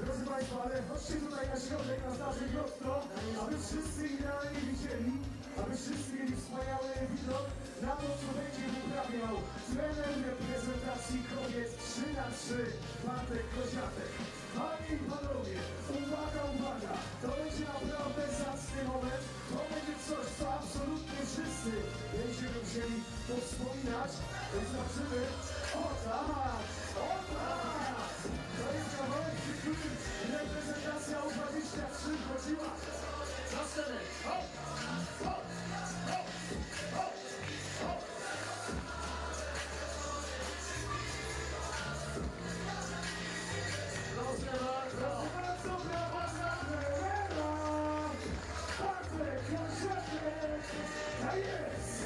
Drodzy Państwo, ale chodźcie tutaj na środek, na naszych lustro, aby wszyscy idealnie widzieli, aby wszyscy mieli wspaniały widok na to, co będzie uprawiał trener reprezentacji kobiet 3x3, Bartek Koziatek. Panie i panowie, uwaga! To będzie naprawdę zacny Przemek. Hop, hop, hop, hop, hop. Proszę bardzo. Bardzo brawa dla trenera! Bartek Jasiaczek! A jest!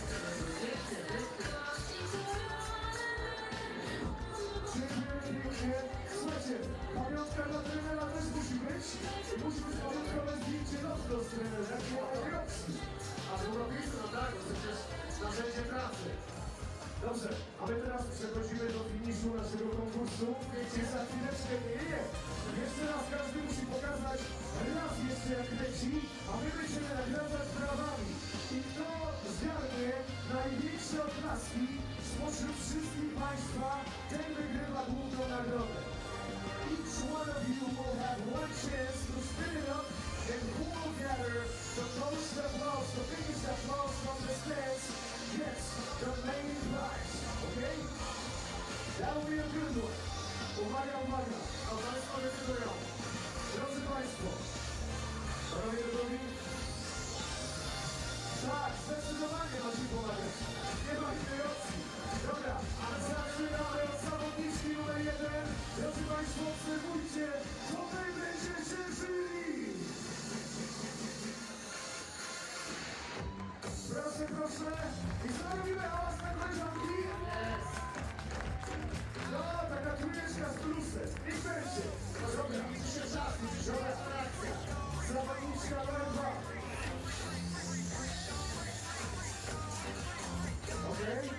Pięknie, pięknie. Pięknie. Słuchajcie, pamiątka dla trenera też musi być. Musi być pamiątkowe zdjęcie nocno z trenerem. A długopisy, no tak, to przecież narzędzie pracy. Dobrze, a my teraz przechodzimy do finiszu naszego konkursu. Wiecie, za chwileczkę nie. Jeszcze raz każdy musi pokazać raz jeszcze jak leci, a my będziemy nagradzać brawami. I kto zgarnie największe oklaski spośród wszystkich Państwa, ten wygrywa główną nagrodę. Each one of you will have one chance to spin it up and who will gather the most applause, the biggest applause from the stands gets the main prize, okay? That'll be a good one. Uwaga, uwaga. To Państwo decydują. Drodzy Państwo, panowie gotowi? Tak, zdecydowanie macie pomagać. Nie ma innej opcji. Dobra, a zaczynamy od zawodniczki numer 1. Drodzy Państwo, obserwujcie, co wy będziecie żyli. Proszę, proszę. I zrobimy hałas na koleżanki. No, taka trójeczka z plusem. Niech będzie. Dobra, Liczy się czas, liczy się reakcja. zawodniczka numer 2. Okej?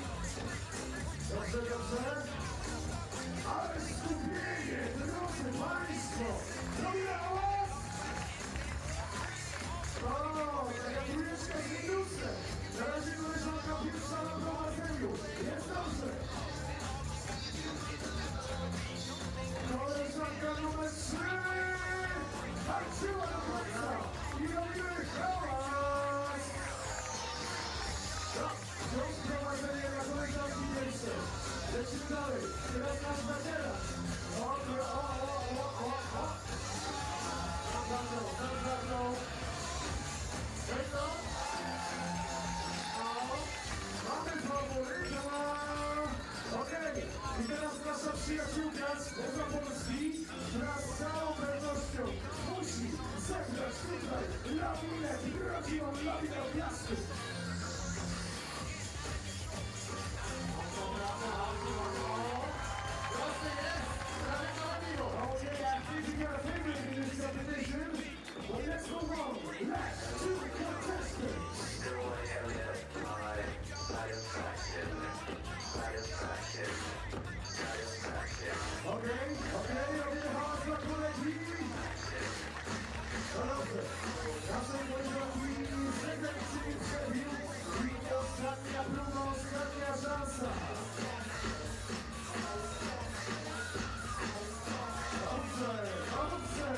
Dobrze, dobrze. Ale skupienie, drodzy Państwo! Zrobię hałas! O, taka trójeczka z minusem. Na razie koleżanka pierwsza na prowadzeniu. Jest dobrze. Koleżanka numer 3! Walczyła do końca! I robimy hałas! Wciąż prowadzenie na koleżanki pierwsze. Lecimy dalej. Teraz nasz nadzierasz. Dobra, o. Zabrał. Jest to? Mamy faworyta! Okej, i teraz nasza przyjaciółka spoza Polski, która z całą pewnością musi zebrać tutaj lawinę, prawdziwą lawinę piasków. Prosty jest. Prawie to miło. Oh yeah, I think you got a favorite in this competition. Well, let's go on. Let's do the contestants. Okej, robimy hałas dla kolegi. No dobrze, naszej koleżanki selekcji przebił i ostatnia próba, ostatnia szansa. Dobrze,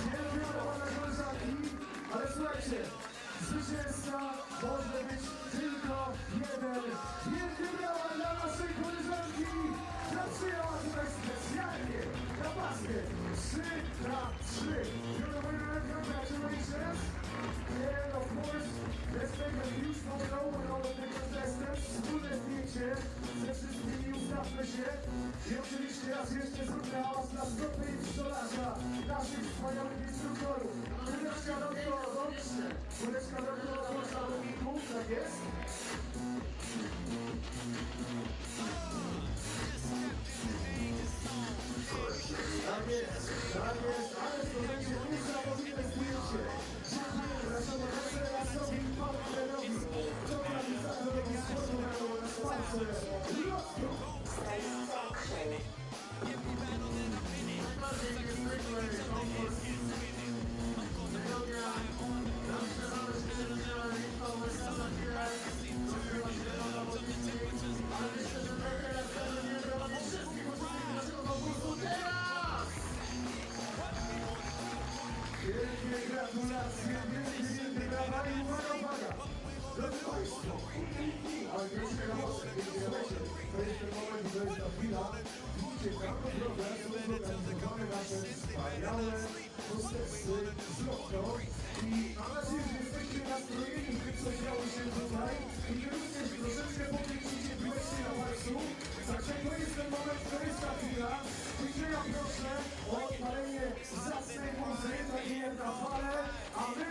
wielkie brawa dla koleżanki, ale słuchajcie, zwycięzca może być tylko jeden. Wielkie brawa dla naszej koleżanki, która przyjęła tutaj specjalnie na basket 3x3. You're the winner, congratulations. And of course, let's make a huge photo with all of the contestants. Wspólne zdjęcie ze wszystkimi, ustawmy się. I oczywiście raz jeszcze zróbmy hałas dla Stopy i pszczolarza, naszych wspaniałych instruktorów. Chwileczka do zawodników, tak jest? Tak jest, ale to będzie niesamowite zdjęcie. Dziękuję naszemu trenerowi i panu trenerowi, organizatorowi sportowego na spalce. Lotko! Najbardziej niezwykły konkurs. Wypełnia nasze małe szczęścia, Litwa, Łesa, za chwilę. Rozgrywa się dla zawodnicy. Ale myślę, że teraz będziemy prowadzić wszystkich uczestników naszego konkursu teraz! Wielkie gratulacje, wielkie brawa i uwaga! Drodzy Państwo, ale wielkie hałasy, to jest ten moment, to jest ta chwila. Widzicie, tam po drodze są zorganizowane nasze wspaniałe hostessy z Lotto. I mam nadzieję, że jesteście nastrojeni, że co działo się tutaj i wy również troszeczkę pokręcicie piłeczkę na palcu. Także to jest ten moment, to jest ta chwila. Gdzie ja proszę o odpalenie zacnej muzy, takiej jak na fale, a my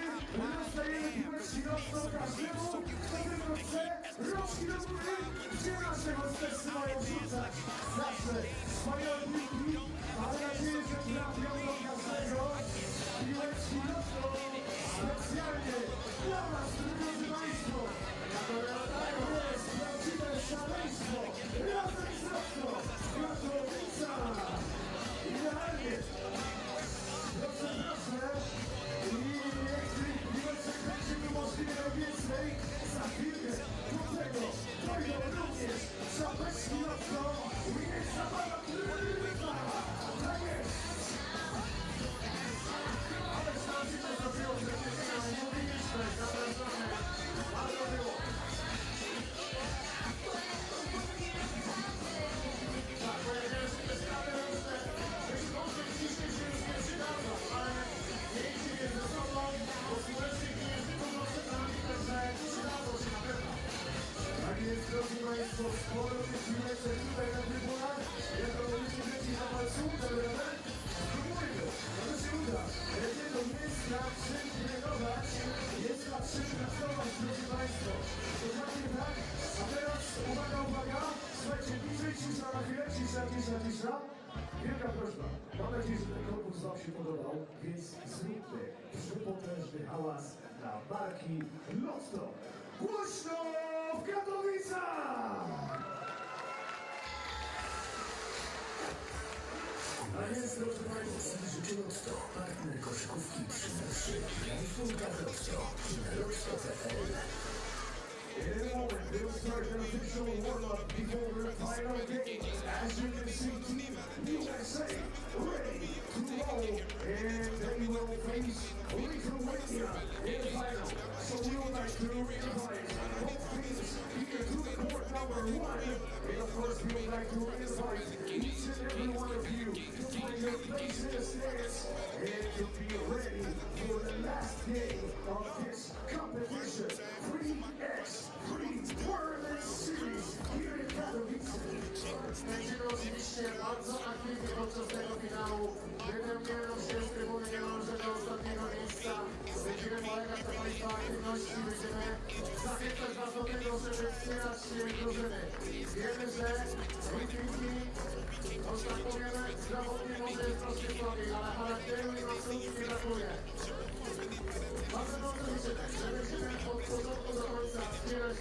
rozdajemy piłeczki rosną każdemu, kto tylko chce. Rączki do góry, gdzie nasze hostessy mają rzucać. Zawsze wspaniałe piłki, mam nadzieję, że trafią do każdego. Piłeczki rosną specjalnie dla was, drodzy Państwo. To jest prawdziwe szaleństwo. Razem z rosną, Katowice. Idealnie. Proszę, proszę. I niech tych piłeczek będzie tu możliwie więcej. Za chwilkę do tego dojdą również czapeczki rosną. I niech zabawa trwa. Tak jest. Ale znaczy to zrobiło, że nie mówiliśmy, zapraszamy. Bardzo było. Tak, pojawiają się te sprawy różne. Być może dzisiaj się już nie przydadzą, ale nie idźcie ze sobą, bo służebnych nie jest dużo przed nami, także przydadzą się na pewno. Tak jest, drodzy Państwo, sporo tych piłeczek tutaj na trybunach. Jak to mówicie, dzieci na palcu, dobra? Spróbujmy, może się uda. Nie, to nie jest na czym trenować, jest na czym pracować, drodzy Państwo. Dokładnie tak, a teraz uwaga, uwaga. Słuchajcie, bliżej cisza na chwilę, cisza, cisza, cisza. Wielka prośba. Mam nadzieję, że ten konkurs Wam się podobał, więc zróbmy przypotężny hałas na barki Lotto. Głośno w Katowicach! A więc, drodzy Państwo, Życzę Lotto, partner koszykówki 3x3. Graj w punktach Lotto i na lotto.pl. in a moment, we'll start an official warm-up before the final game. As you can see, Team USA ready to roll, and they will face Lithuania in the final. So we would like to invite both teams here to the court number 1. And of course, we would like to invite each and every one of you to find your place in the stands and to be ready for the last game of this competition. 3x3 World Series here in Katowice. Będziemy oczywiście bardzo aktywni podczas tego finału. Wypełniają się z trybuny niemalże do ostatniego miejsca. Będziemy polegać na Państwa aktywności. Będziemy zachęcać Was do tego, żeby wspierać drużyny. Wiemy, że Litwinki, choć tak powiemy, zdrowotnie może jest troszkę słabiej, ale charakteru im absolutnie nie brakuje. Bardzo dobrze liczymy, że będziemy od początku do końca wspierać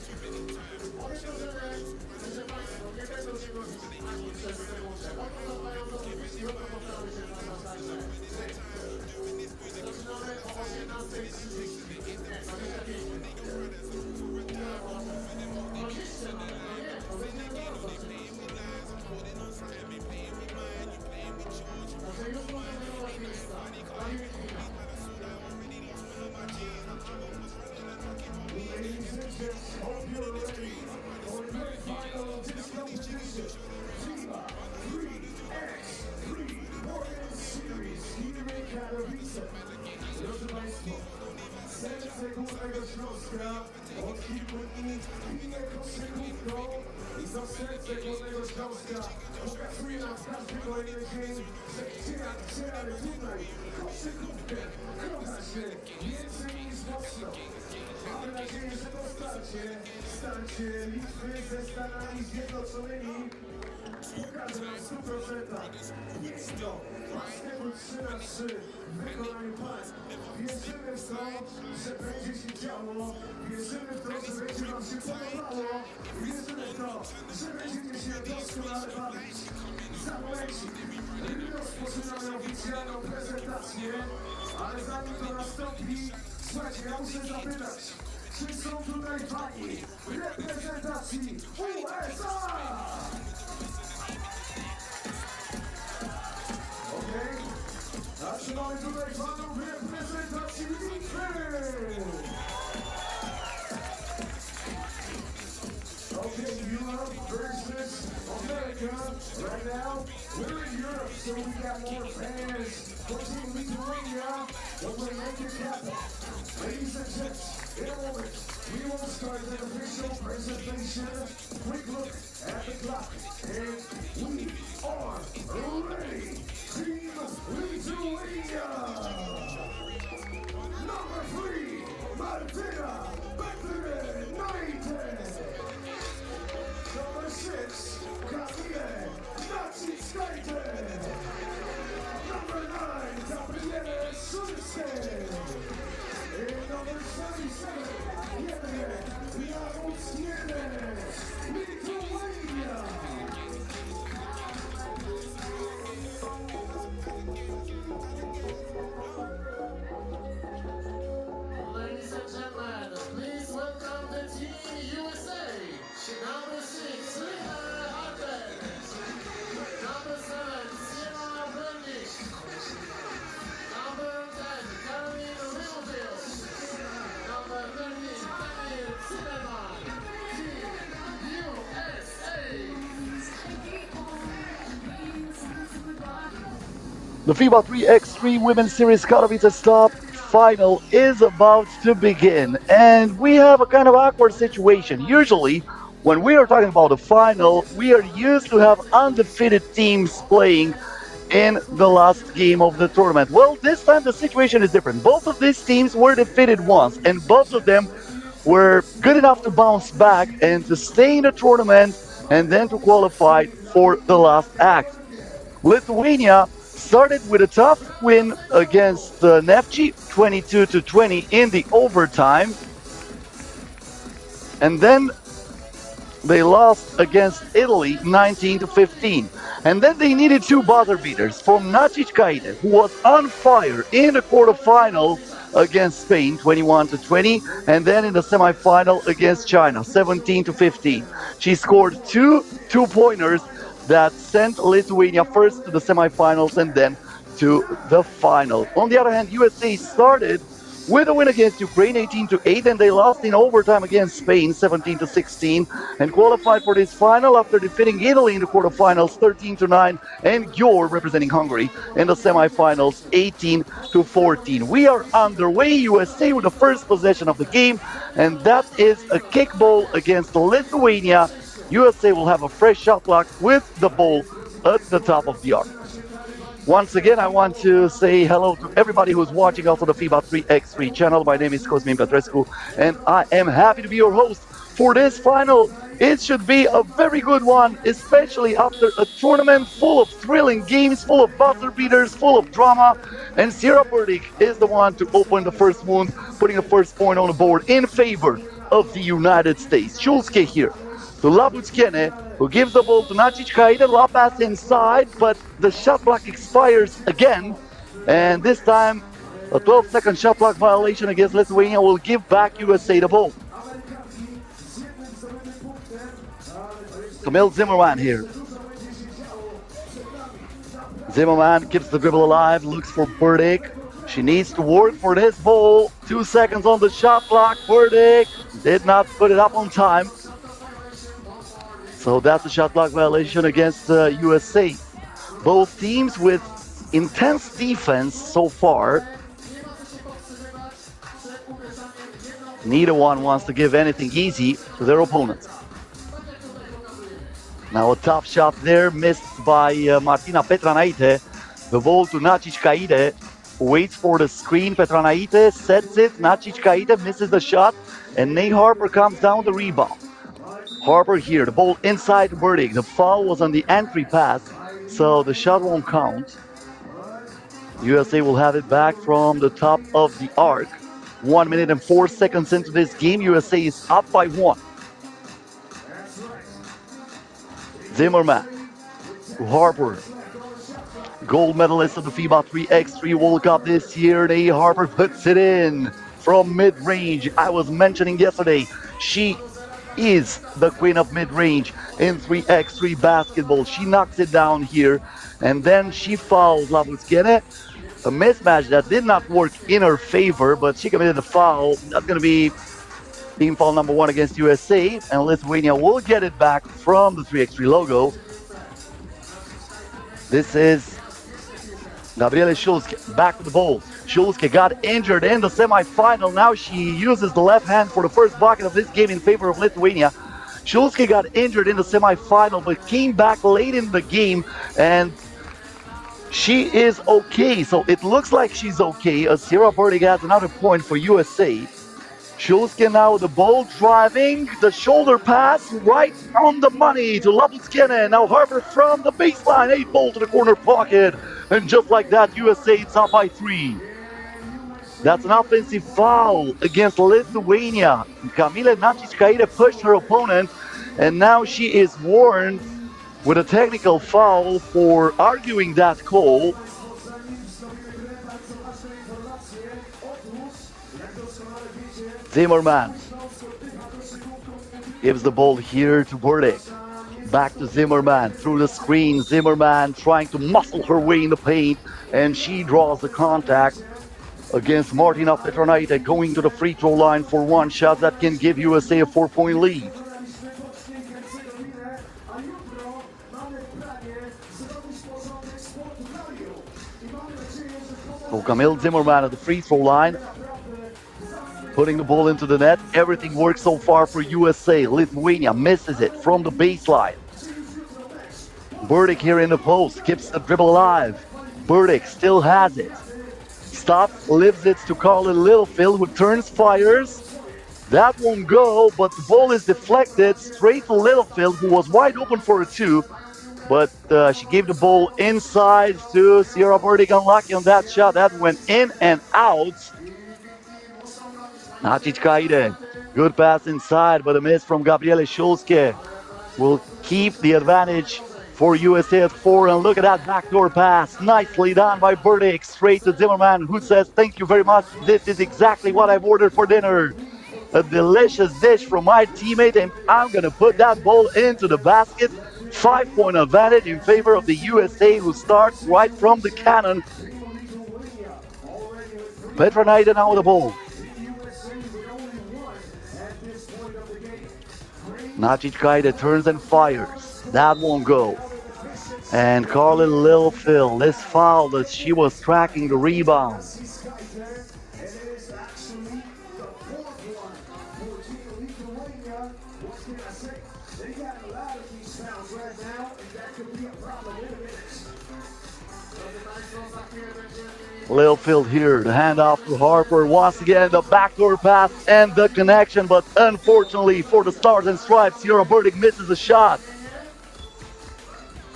obie drużyny, że Państwo nie będą się godzić ani przez sekundę. Oto zapadają do nich i oto postaramy się na Was także. Zaczynamy o 18:30. Nie, 25. No jeszcze mamy, no nie, to będziemy bardzo zaczynać. Także już możemy wybrać miejsca. Pani Wikina. Ladies and gents, hope you're ready for the grand final of this competition. FIBA 3x3 World Series here in Katowice. Drodzy Państwo, serce Górnego Śląska od kilku dni bije koszykówką i to serce Górnego Śląska pokazuje nam w każdy kolejny dzień, że gdzie, ale tutaj koszykówkę kocha się więcej niż mocno. Mamy nadzieję, że to starcie Litwy ze Stanami Zjednoczonymi pokaże nam w 100%. Jest to basketball 3x3 w wykonaniu pań. Wierzymy w to, że będzie się działo. Wierzymy w to, że będzie wam się podobało. Wierzymy w to, że będziecie się doskonale bawić. Za momencik rozpoczynamy oficjalną prezentację, ale zanim to nastąpi, słuchajcie, ja muszę zapytać, czy są tutaj pani reprezentacji USA? Okej. A czy mamy tutaj panów reprezentacji Litwy? Okay, Europe versus America. Right now, we're in Europe, so we got more fans for Team Lithuania, but we're making it happen. participation. Quick look at the clock. And we are ready. Team Lithuania. Number 3, Martina Betlin. Number 6, Katowice. Number 9, Gabriele Sulice. And number 77, Lithuania. Ladies and gentlemen, please welcome the Team USA. Number 6, Lina Hartweg. Number 7, Sierra Brennick. Number 10, Caroline Riddlefield. Number 13, Daniel Zimmerman. Team USA. The FIBA 3x3 Women's Series Katowice Stop final is about to begin, and we have a kind of awkward situation. Usually, when we are talking about the final, we are used to have undefeated teams playing in the last game of the tournament. Well, this time the situation is different. Both of these teams were defeated once, and both of them were good enough to bounce back and to stay in the tournament and then to qualify for the last act. Lithuania started with a tough win against Nefci, 22-20 in the overtime, and then they lost against Italy 19-15. And then they needed two buzzer beaters from Nacic Kaide, who was on fire in the quarterfinal against Spain 21-20, and then in the semifinal against China 17-15. She scored two two-pointers that sent Lithuania first to the semifinals and then to the final. On the other hand, USA started with a win against Ukraine 18-8, and they lost in overtime against Spain 17-16 and qualified for this final after defeating Italy in the quarterfinals 13-9 and Gyor, representing Hungary, in the semifinals 18-14. We are underway. USA with the first possession of the game, and that is a kick ball against Lithuania. USA will have a fresh shot clock with the ball at the top of the arc. Once again, I want to say hello to everybody who's watching also the FIBA 3x3 channel. My name is Cosmin Petrescu, and I am happy to be your host for this final. It should be a very good one, especially after a tournament full of thrilling games, full of buzzer beaters, full of drama. And Sierra Burdick is the one to open the first wound, putting the first point on the board in favor of the United States. Shulske here to Labuckene, who gives the ball to Nacic Kaide. La pass inside, but the shot clock expires again. And this time, a 12-second shot clock violation against Lithuania will give back USA the ball. Camille Zimmerman here. Zimmerman keeps the dribble alive, looks for Burdick. She needs to work for this ball. 2 seconds on the shot clock. Burdick did not put it up on time. So that's a shot clock violation against USA. Both teams with intense defense so far. Neither one wants to give anything easy to their opponents. Now a tough shot there, missed by Martina Petranaite. The ball to Nacic Kaide, waits for the screen. Petranaite sets it, Nacic Kaide misses the shot, and Nate Harper comes down the rebound. Harper here, the ball inside Burdick. The foul was on the entry pass, so the shot won't count. USA will have it back from the top of the arc. 1 minute and 4 seconds into this game, USA is up by 1. Zimmerman to Harper. Gold medalist of the FIBA 3x3 World Cup this year. Nate Harper puts it in from mid-range. I was mentioning yesterday, she is the queen of mid-range in 3x3 basketball. She knocks it down here, and then she fouls Labuckene. A mismatch that did not work in her favor, but she committed a foul. That's going to be team foul number 1 against USA, and Lithuania will get it back from the 3x3 logo. This is Gabriele Schulze back with the ball. Schulze got injured in the semifinal. Now she uses the left hand for the first bucket of this game in favor of Lithuania. Schulze got injured in the semifinal, but came back late in the game, and she is okay. So it looks like she's okay, as Sierra Burdick has another point for USA. Schulze now with the ball driving, the shoulder pass right on the money to Labuskene. Now Harper from the baseline, 8-ball to the corner pocket. And just like that, USA it's up by 3. That's an offensive foul against Lithuania. Kamila Nacic-Kaide pushed her opponent, and now she is warned with a technical foul for arguing that call. Zimmerman gives the ball here to Burdick. Back to Zimmerman through the screen. Zimmerman trying to muscle her way in the paint, and she draws the contact against Martina Petronaite, going to the free throw line for one shot that can give USA a 4-point lead. So Kamil Zimmerman at the free throw line, putting the ball into the net. Everything works so far for USA. Lithuania misses it from the baseline. Burdick here in the post, keeps the dribble alive. Burdick still has it. Stops, lives it to Carlin Littlefield, who turns, fires. That won't go, but the ball is deflected straight to Littlefield, who was wide open for a 2. But she gave the ball inside to Sierra Burdick. Unlucky on that shot. That went in and out. Nacic-Kaide, good pass inside, but a miss from Gabriele Schulze will keep the advantage for USA at 4. And look at that backdoor pass, nicely done by Burdick, straight to Zimmerman, who says, "Thank you very much. This is exactly what I've ordered for dinner. A delicious dish from my teammate, and I'm gonna put that ball into the basket." 5-point advantage in favor of the USA, who starts right from the cannon. Petronaite now with the ball. Nacic-Kaide turns and fires. That won't go. And Carlin Littlefield is fouled as she was tracking the rebound. Littlefield here, the handoff to Harper. Once again, the backdoor pass and the connection, but unfortunately for the Stars and Stripes, Sierra Burdick misses a shot.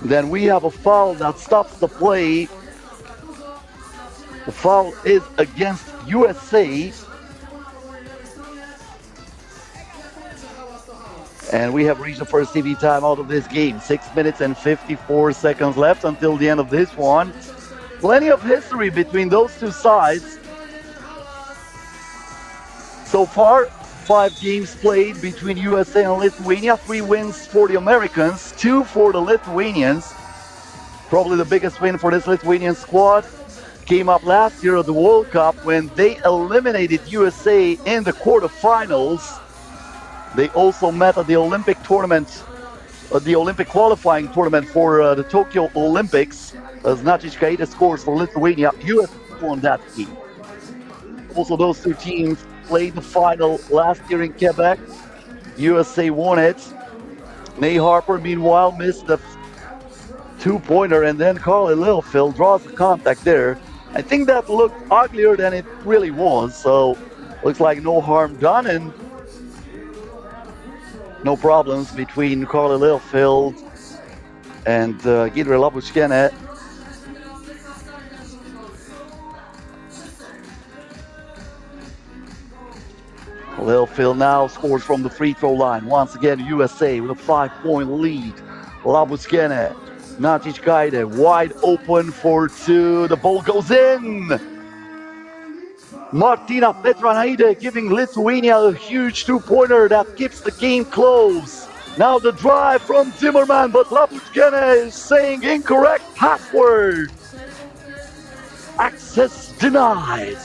Then we have a foul that stops the play. The foul is against USA. And we have reached the first TV time out of this game. 6 minutes and 54 seconds left until the end of this one. Plenty of history between those two sides. So far, 5 games played between USA and Lithuania. 3 wins for the Americans, 2 for the Lithuanians. Probably the biggest win for this Lithuanian squad came up last year at the World Cup when they eliminated USA in the quarterfinals. They also met at the Olympic tournament, the Olympic qualifying tournament for the Tokyo Olympics. As Nacic-Kaide scores for Lithuania, USA won that game. Also, those two teams played the final last year in Quebec. USA won it. May Harper, meanwhile, missed the 2-pointer, and then Carly Littlefield draws the contact there. I think that looked uglier than it really was, so looks like no harm done and no problems between Carly Littlefield and Győr Labuskene. Littlefield now scores from the free throw line. Once again, USA with a 5-point lead. Labuskene, Nacic-Kaide wide open for 2. The ball goes in. Martina Petronaite giving Lithuania a huge 2-pointer that keeps the game close. Now the drive from Zimmerman, but Labuskene is saying incorrect password. Access denied.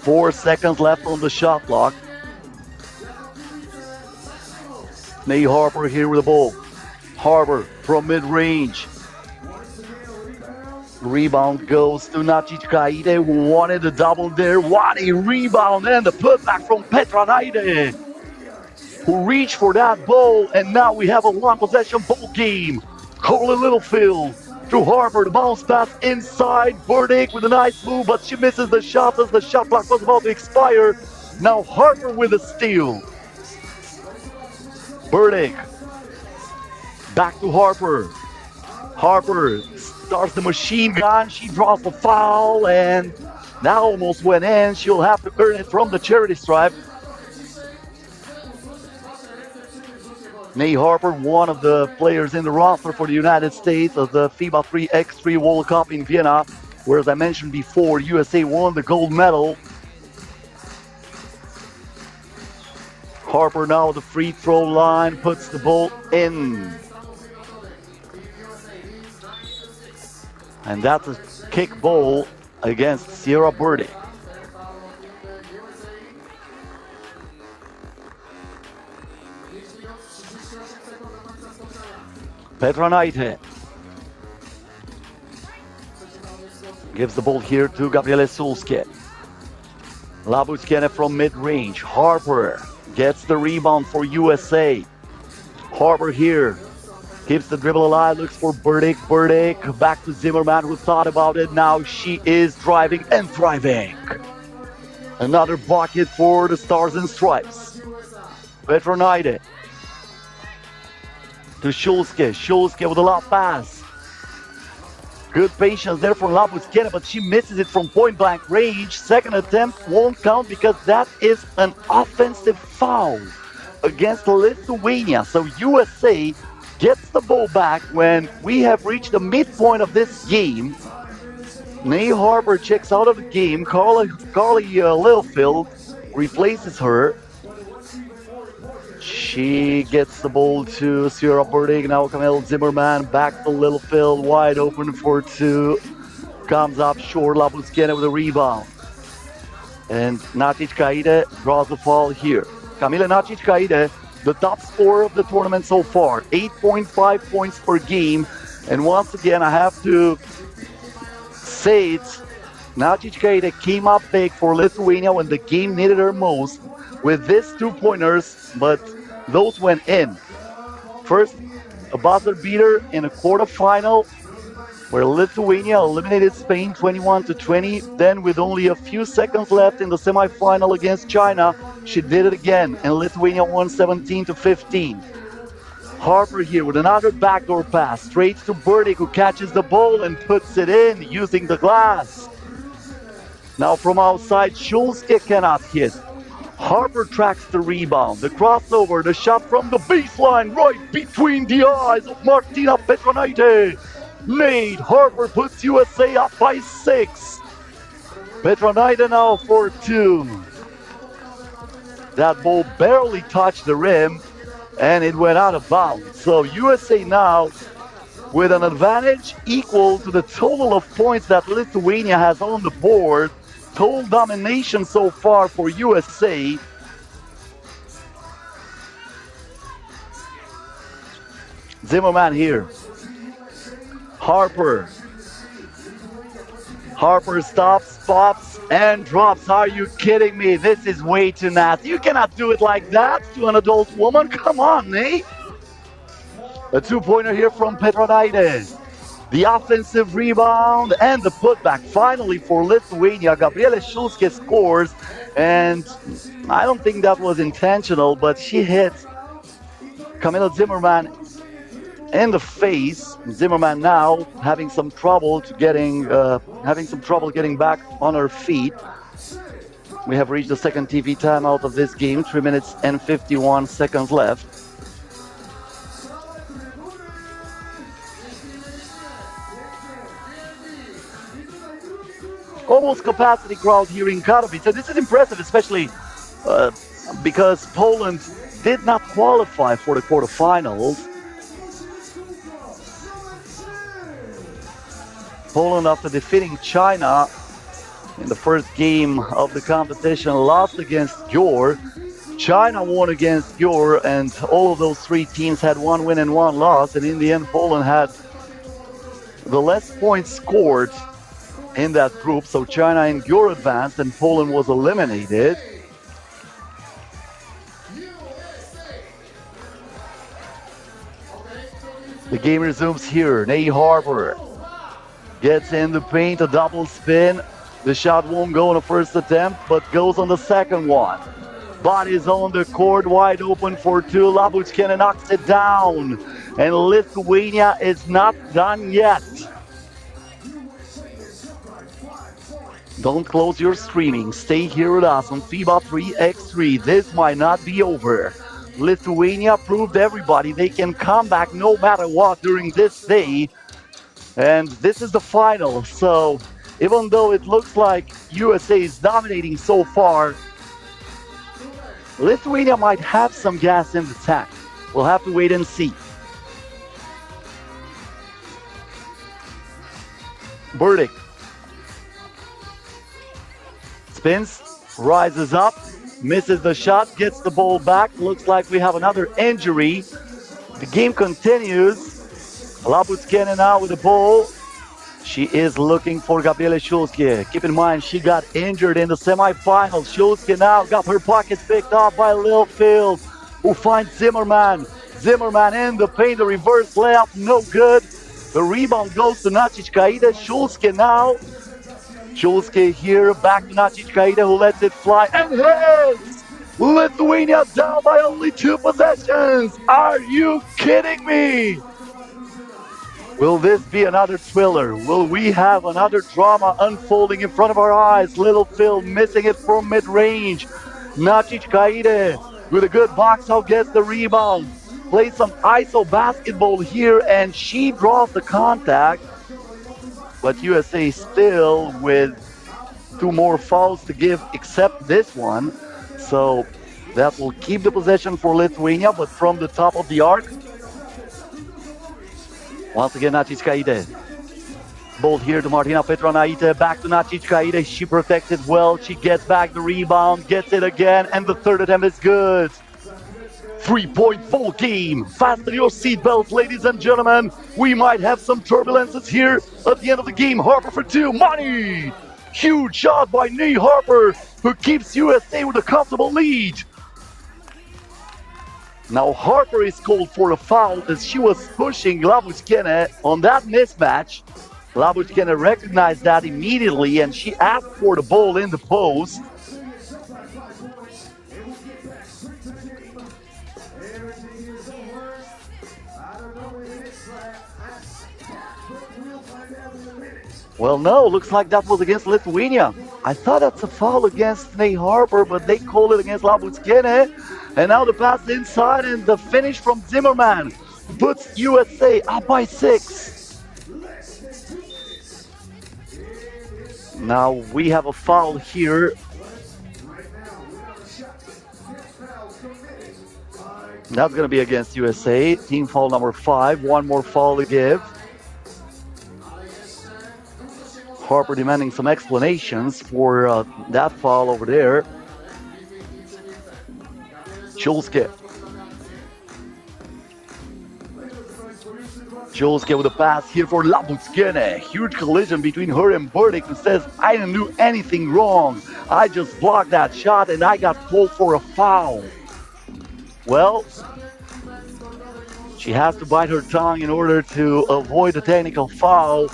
4 seconds left on the shot clock. May Harper here with the ball. Harper from mid-range. Rebound goes to Nacic who wanted a double there. What a rebound and the putback from Petranaite, who reached for that ball, and now we have a one possession ball game. Colin Littlefield through Harper, the bounce pass inside. Burdick with a nice move, but she misses the shot as the shot clock was about to expire. Now Harper with a steal. Burdick back to Harper. Harper starts the machine gun. She draws the foul, and that almost went in. She'll have to earn it from the charity stripe. Nate Harper, one of the players in the roster for the United States of the FIBA 3x3 World Cup in Vienna, where, as I mentioned before, USA won the gold medal. Harper now at the free throw line, puts the ball in. And that's a kick ball against Sierra Burdick. Petranaite gives the ball here to Gabriele Sulske. Labuskene from mid-range. Harper gets the rebound for USA. Harper here keeps the dribble alive, looks for Burdick. Burdick back to Zimmerman, who thought about it. Now she is driving and thriving. Another bucket for the Stars and Stripes. Petranaite to Schulske. Schulske with a lob pass. Good patience there from Labuskene, but she misses it from point-blank range. Second attempt won't count because that is an offensive foul against Lithuania. So USA gets the ball back when we have reached the midpoint of this game. Nate Harper checks out of the game. Carly Littlefield replaces her. She gets the ball to Sierra Burdick. Now Camille Zimmerman back to Littlefield, wide open for two. Comes up short, Labuskene with a rebound. And Nacic draws the foul here. Kamila Nacic, the top scorer of the tournament so far. 8.5 points per game. And once again, I have to say it. Nacic came up big for Lithuania when the game needed her most with these 2-pointers, but those went in. First, a buzzer beater in a quarterfinal where Lithuania eliminated Spain 21-20. Then, with only a few seconds left in the semifinal against China, she did it again, and Lithuania won 17-15. Harper here with another backdoor pass straight to Burdick, who catches the ball and puts it in using the glass. Now from outside, Schulske cannot hit. Harper tracks the rebound, the crossover, the shot from the baseline right between the eyes of Martina Petranaite. Nate Harper puts USA up by 6. Petranaite now for 2. That ball barely touched the rim and it went out of bounds. So USA now with an advantage equal to the total of points that Lithuania has on the board. Total domination so far for USA. Zimmerman here. Harper. Harper stops, pops, and drops. Are you kidding me? This is way too nasty. You cannot do it like that to an adult woman. Come on, Nate. A 2-pointer here from Petranaite. The offensive rebound and the putback finally for Lithuania. Gabriele Schulske scores, and I don't think that was intentional, but she hit Camilla Zimmerman in the face. Zimmerman now having some trouble getting back on her feet. We have reached the second TV timeout of this game. 3 minutes and 51 seconds left. Almost capacity crowd here in Katowice. So this is impressive, especially because Poland did not qualify for the quarterfinals. Poland, after defeating China in the first game of the competition, lost against Gyor. China won against Gyor, and all of those 3 teams had 1 win and 1 loss. And in the end, Poland had the less points scored in that group. So China and Gyor advanced and Poland was eliminated. The game resumes here. Nate Harper gets in the paint, a double spin. The shot won't go on the first attempt, but goes on the second one. Body's on the court, wide open for two. Labuchkina knocks it down. And Lithuania is not done yet. Don't close your streaming. Stay here with us on FIBA 3x3. This might not be over. Lithuania proved everybody they can come back no matter what during this day. And this is the final. So even though it looks like USA is dominating so far, Lithuania might have some gas in the tank. We'll have to wait and see. Burdick spins, rises up, misses the shot, gets the ball back. Looks like we have another injury. The game continues. Labuchkina now with the ball. She is looking for Gabriele Schulze. Keep in mind, she got injured in the semifinals. Schulze now got her pockets picked up by Littlefield, who finds Zimmerman. Zimmerman in the paint, the reverse layup, no good. The rebound goes to Nacic Kaide. Schulze now. Schulze here, back to Nacic Kaide, who lets it fly and hits! Lithuania down by only 2 possessions! Are you kidding me? Will this be another thriller? Will we have another drama unfolding in front of our eyes? Littlefield missing it from mid-range. Nacic Kaide with a good box out gets the rebound. Plays some ISO basketball here and she draws the contact. But USA still with 2 more fouls to give except this one. So that will keep the possession for Lithuania, but from the top of the arc. Once again, Nacic Kaide. Ball here to Martina Petranaite. Back to Nacic Kaide. She protects it well. She gets back the rebound, gets it again, and the third attempt is good. 3-point ball game. Fasten your seatbelts, ladies and gentlemen. We might have some turbulences here at the end of the game. Harper for 2. Money! Huge shot by Nate Harper, who keeps USA with a comfortable lead. Now Harper is called for a foul as she was pushing Labuchkina on that mismatch. Labuchkina recognized that immediately and she asked for the ball in the post. Well, no, looks like that was against Lithuania. I thought that's a foul against Nate Harper, but they called it against Labuchkina. And now the pass inside and the finish from Zimmerman puts USA up by 6. Now we have a foul here. That's going to be against USA. Team foul number 5. 1 more foul to give. Harper demanding some explanations for that foul over there. Schulze. Schulze with a pass here for Labuchkina. Huge collision between her and Burdick, who says, I didn't do anything wrong. I just blocked that shot and I got called for a foul. Well, she has to bite her tongue in order to avoid a technical foul,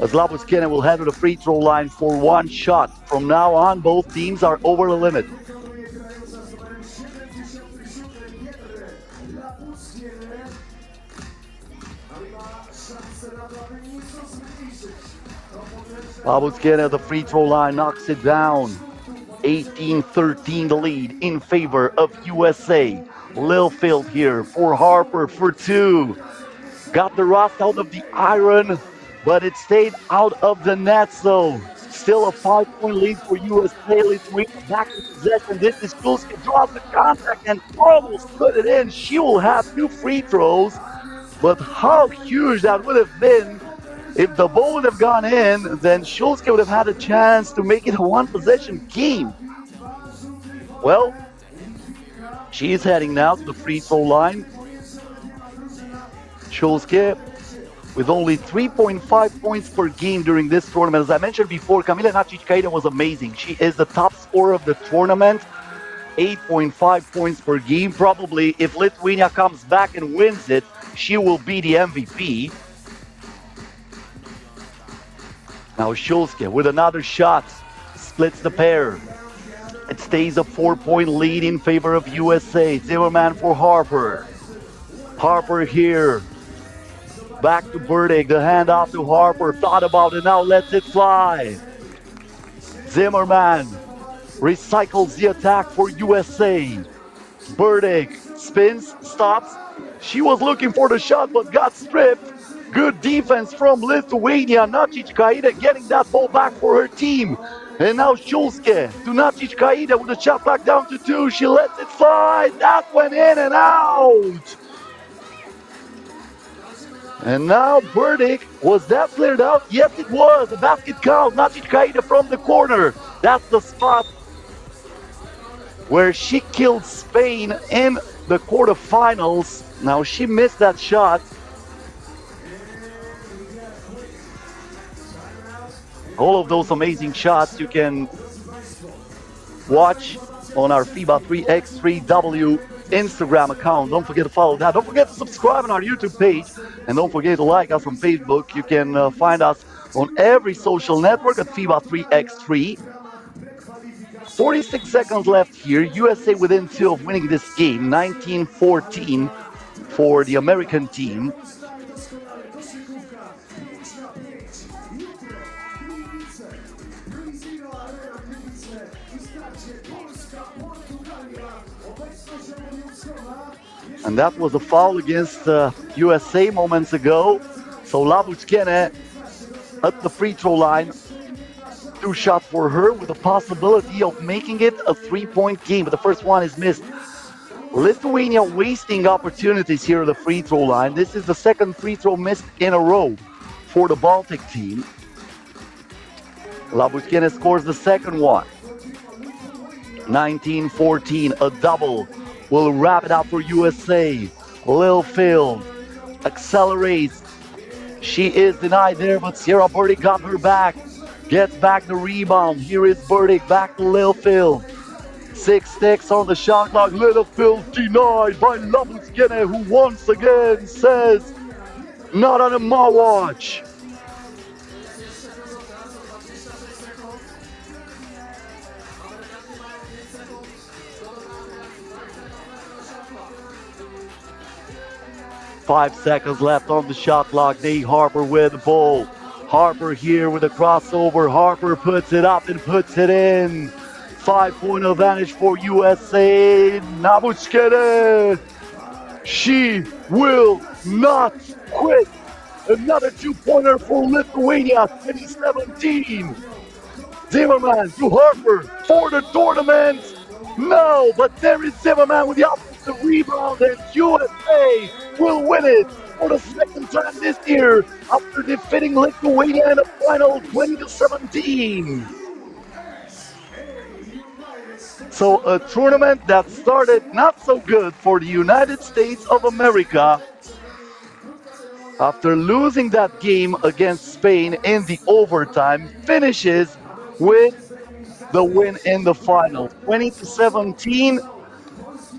as Labuchkina will head to the free throw line for 1 shot. From now on, both teams are over the limit. Labuchkina at the free throw line knocks it down. 18-13 the lead in favor of USA. Littlefield here for Harper for 2. Got the rust out of the iron, but it stayed out of the net, so still a 5-point lead for USA. Lithuania back to possession. This is Schulze, draws the contact and almost put it in. She will have 2 free throws, but how huge that would have been. If the ball would have gone in, then Schulze would have had a chance to make it a 1-possession game. Well, she's heading now to the free throw line. Schulze with only 3.5 points per game during this tournament. As I mentioned before, Kamila Nacic-Caida was amazing. She is the top scorer of the tournament, 8.5 points per game. Probably if Lithuania comes back and wins it, she will be the MVP. Now Schulze with another shot, splits the pair. It stays a 4-point lead in favor of USA. Zimmerman for Harper. Harper here. Back to Burdick, the handoff to Harper. Thought about it, now lets it fly. Zimmerman recycles the attack for USA. Burdick spins, stops. She was looking for the shot but got stripped. Good defense from Lithuania. Nacic-Caida getting that ball back for her team. And now Schulze to Nacic-Caida with the shot clock down to 2. She lets it fly. That went in and out. And now Burdick, was that cleared out? Yes, it was. The basket count. Nacic-Caida from the corner. That's the spot where she killed Spain in the quarterfinals. Now she missed that shot. All of those amazing shots you can watch on our FIBA 3x3W Instagram account. Don't forget to follow that. Don't forget to subscribe on our YouTube page. And don't forget to like us on Facebook. You can find us on every social network at FIBA 3x3. 46 seconds left here. USA within 2 of winning this game. 19-14 for the American team. And that was a foul against USA moments ago. So Labuchkene at the free throw line. 2 shots for her with a possibility of making it a 3-point game. But the first one is missed. Lithuania wasting opportunities here at the free throw line. This is the second free throw missed in a row for the Baltic team. Labuchkene scores the second one. 19-14, a double will wrap it up for USA. Lilfield accelerates. She is denied there, but Sierra Burdick got her back. Gets back the rebound. Here is Burdick back to Lilfield. 6 ticks on the shot clock. Lilfield denied by Labuchkene, who once again says, not on my watch. Five seconds left on the shot clock. Nate Harper with the ball. Harper here with a crossover. Harper puts it up and puts it in. 5-point advantage for USA. Labuchkene. She will not quit. Another 2-pointer for Lithuania. 2017. Zimmerman to Harper for the tournament. No, but there is Zimmerman with the offensive rebound, and USA will win it for the second time this year after defeating Lithuania in the final 20-17. So a tournament that started not so good for the United States of America after losing that game against Spain in the overtime, finishes with the win in the final. 20-17.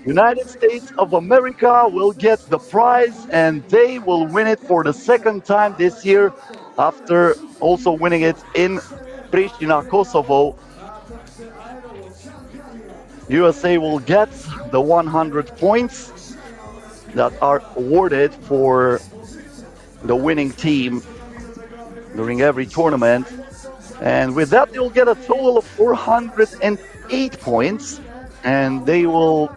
United States of America will get the prize, and they will win it for the second time this year after also winning it in Pristina, Kosovo. USA will get the 100 points that are awarded for the winning team during every tournament. And with that, they'll get a total of 408 points, and they will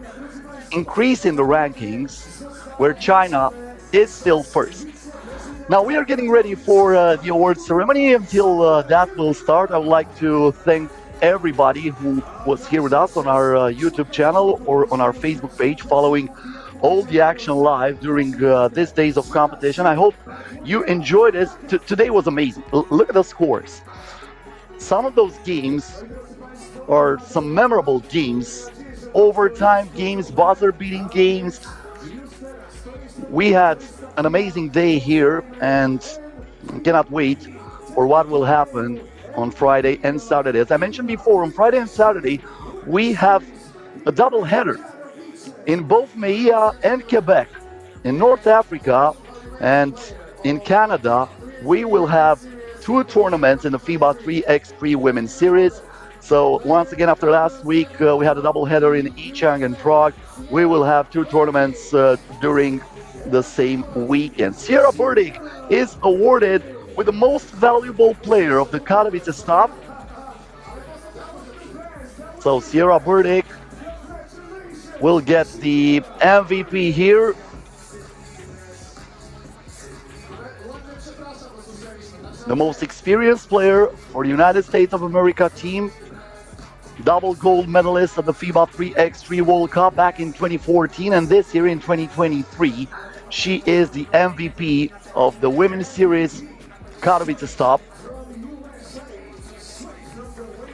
increase in the rankings, where China is still first. Now we are getting ready for the awards ceremony. Until that will start, I would like to thank everybody who was here with us on our YouTube channel or on our Facebook page, following all the action live during these days of competition. I hope you enjoyed it. Today was amazing. Look at the scores. Some of those games are some memorable games, overtime games, buzzer-beating games. We had an amazing day here and cannot wait for what will happen on Friday and Saturday. As I mentioned before, on Friday and Saturday, we have a double header in both Meia and Quebec. In North Africa and in Canada, we will have two tournaments in the FIBA 3x3 Women's Series. So once again, after last week, we had a double header in Ichang and Prague. We will have two tournaments during the same weekend. Sierra Burdick is awarded with the most valuable player of the Katowice stop. So Sierra Burdick will get the MVP here. The most experienced player for the United States of America team. Double gold medalist at the FIBA 3x3 World Cup back in 2014, and this year in 2023, she is the MVP of the Women's Series Katowice stop.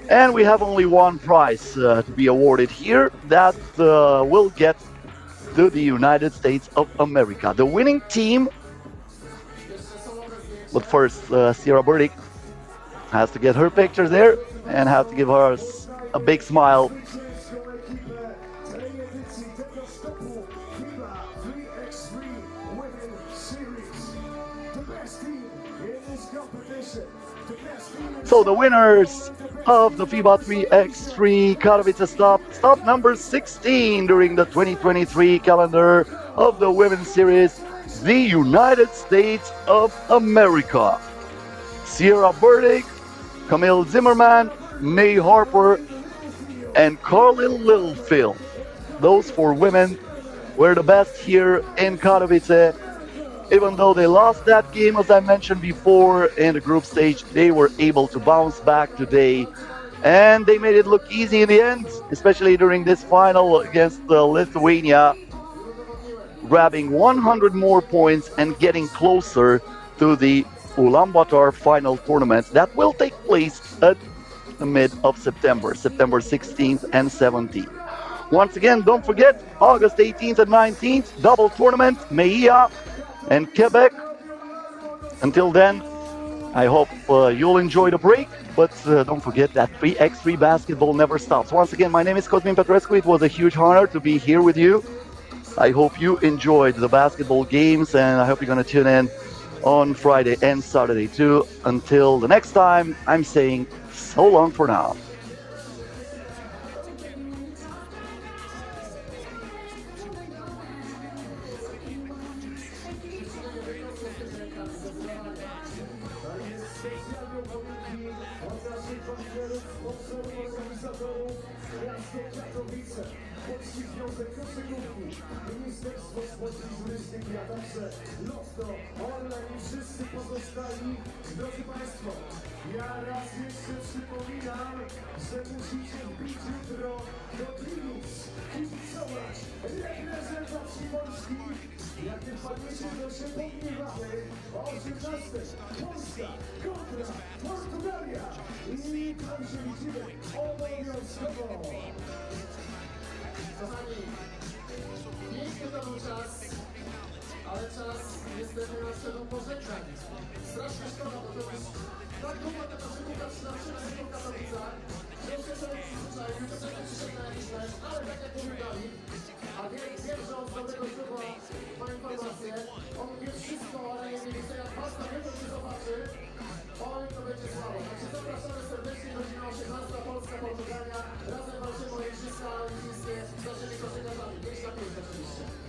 And we have only one prize to be awarded here that will get to the United States of America. The winning team, but first Sierra Burdick has to get her picture there and have to give her a big smile. So the winners of the FIBA 3x3 Katowice stop number 16 during the 2023 calendar of the Women's Series, the United States of America. Sierra Burdick, Camille Zimmerman, May Harper, and Carlin Littlefield. Those four women were the best here in Katowice. Even though they lost that game, as I mentioned before, in the group stage, they were able to bounce back today. And they made it look easy in the end, especially during this final against Lithuania, grabbing 100 more points and getting closer to the Ulaanbaatar final tournament that will take place at the mid of September, September 16th and 17th. Once again, don't forget, August 18th and 19th, double tournament, Meia and Quebec. Until then, I hope you'll enjoy the break, but don't forget that 3x3 basketball never stops. Once again, my name is Cosmin Petrescu. It was a huge honor to be here with you. I hope you enjoyed the basketball games, and I hope you're going to tune in on Friday and Saturday too. Until the next time, I'm saying so long for now. Katowice, Polski Związek Koszykówki, Ministerstwo Sportu i Turystyki, a także Lotto, Orlen i wszyscy pozostali. Drodzy Państwo, ja raz jeszcze przypominam, że musicie wbić jutro do Katowic, kibicować reprezentacji Polski. Jak nie wpadniecie, to się pogniewamy. O 18:00 Polska kontra Portugalia. I tam się widzimy obowiązkowo. Kochani, piękny to był czas, ale czas niestety nadszedł pożegnań. Strasznie szkoda, bo to już tak długo ta koszykówka przynajmniej w Katowicach, że już się człowiek przyzwyczaił, to sobie przyszedł na jakiś mecz, ale tak jak powiedzieli, a wierząc do tego źródła ma informację, on wie wszystko, ale nie wie, jak pasta wie, to się zobaczy, oj, to będzie słabo. Także zapraszamy serdecznie, godzina 18, Polska.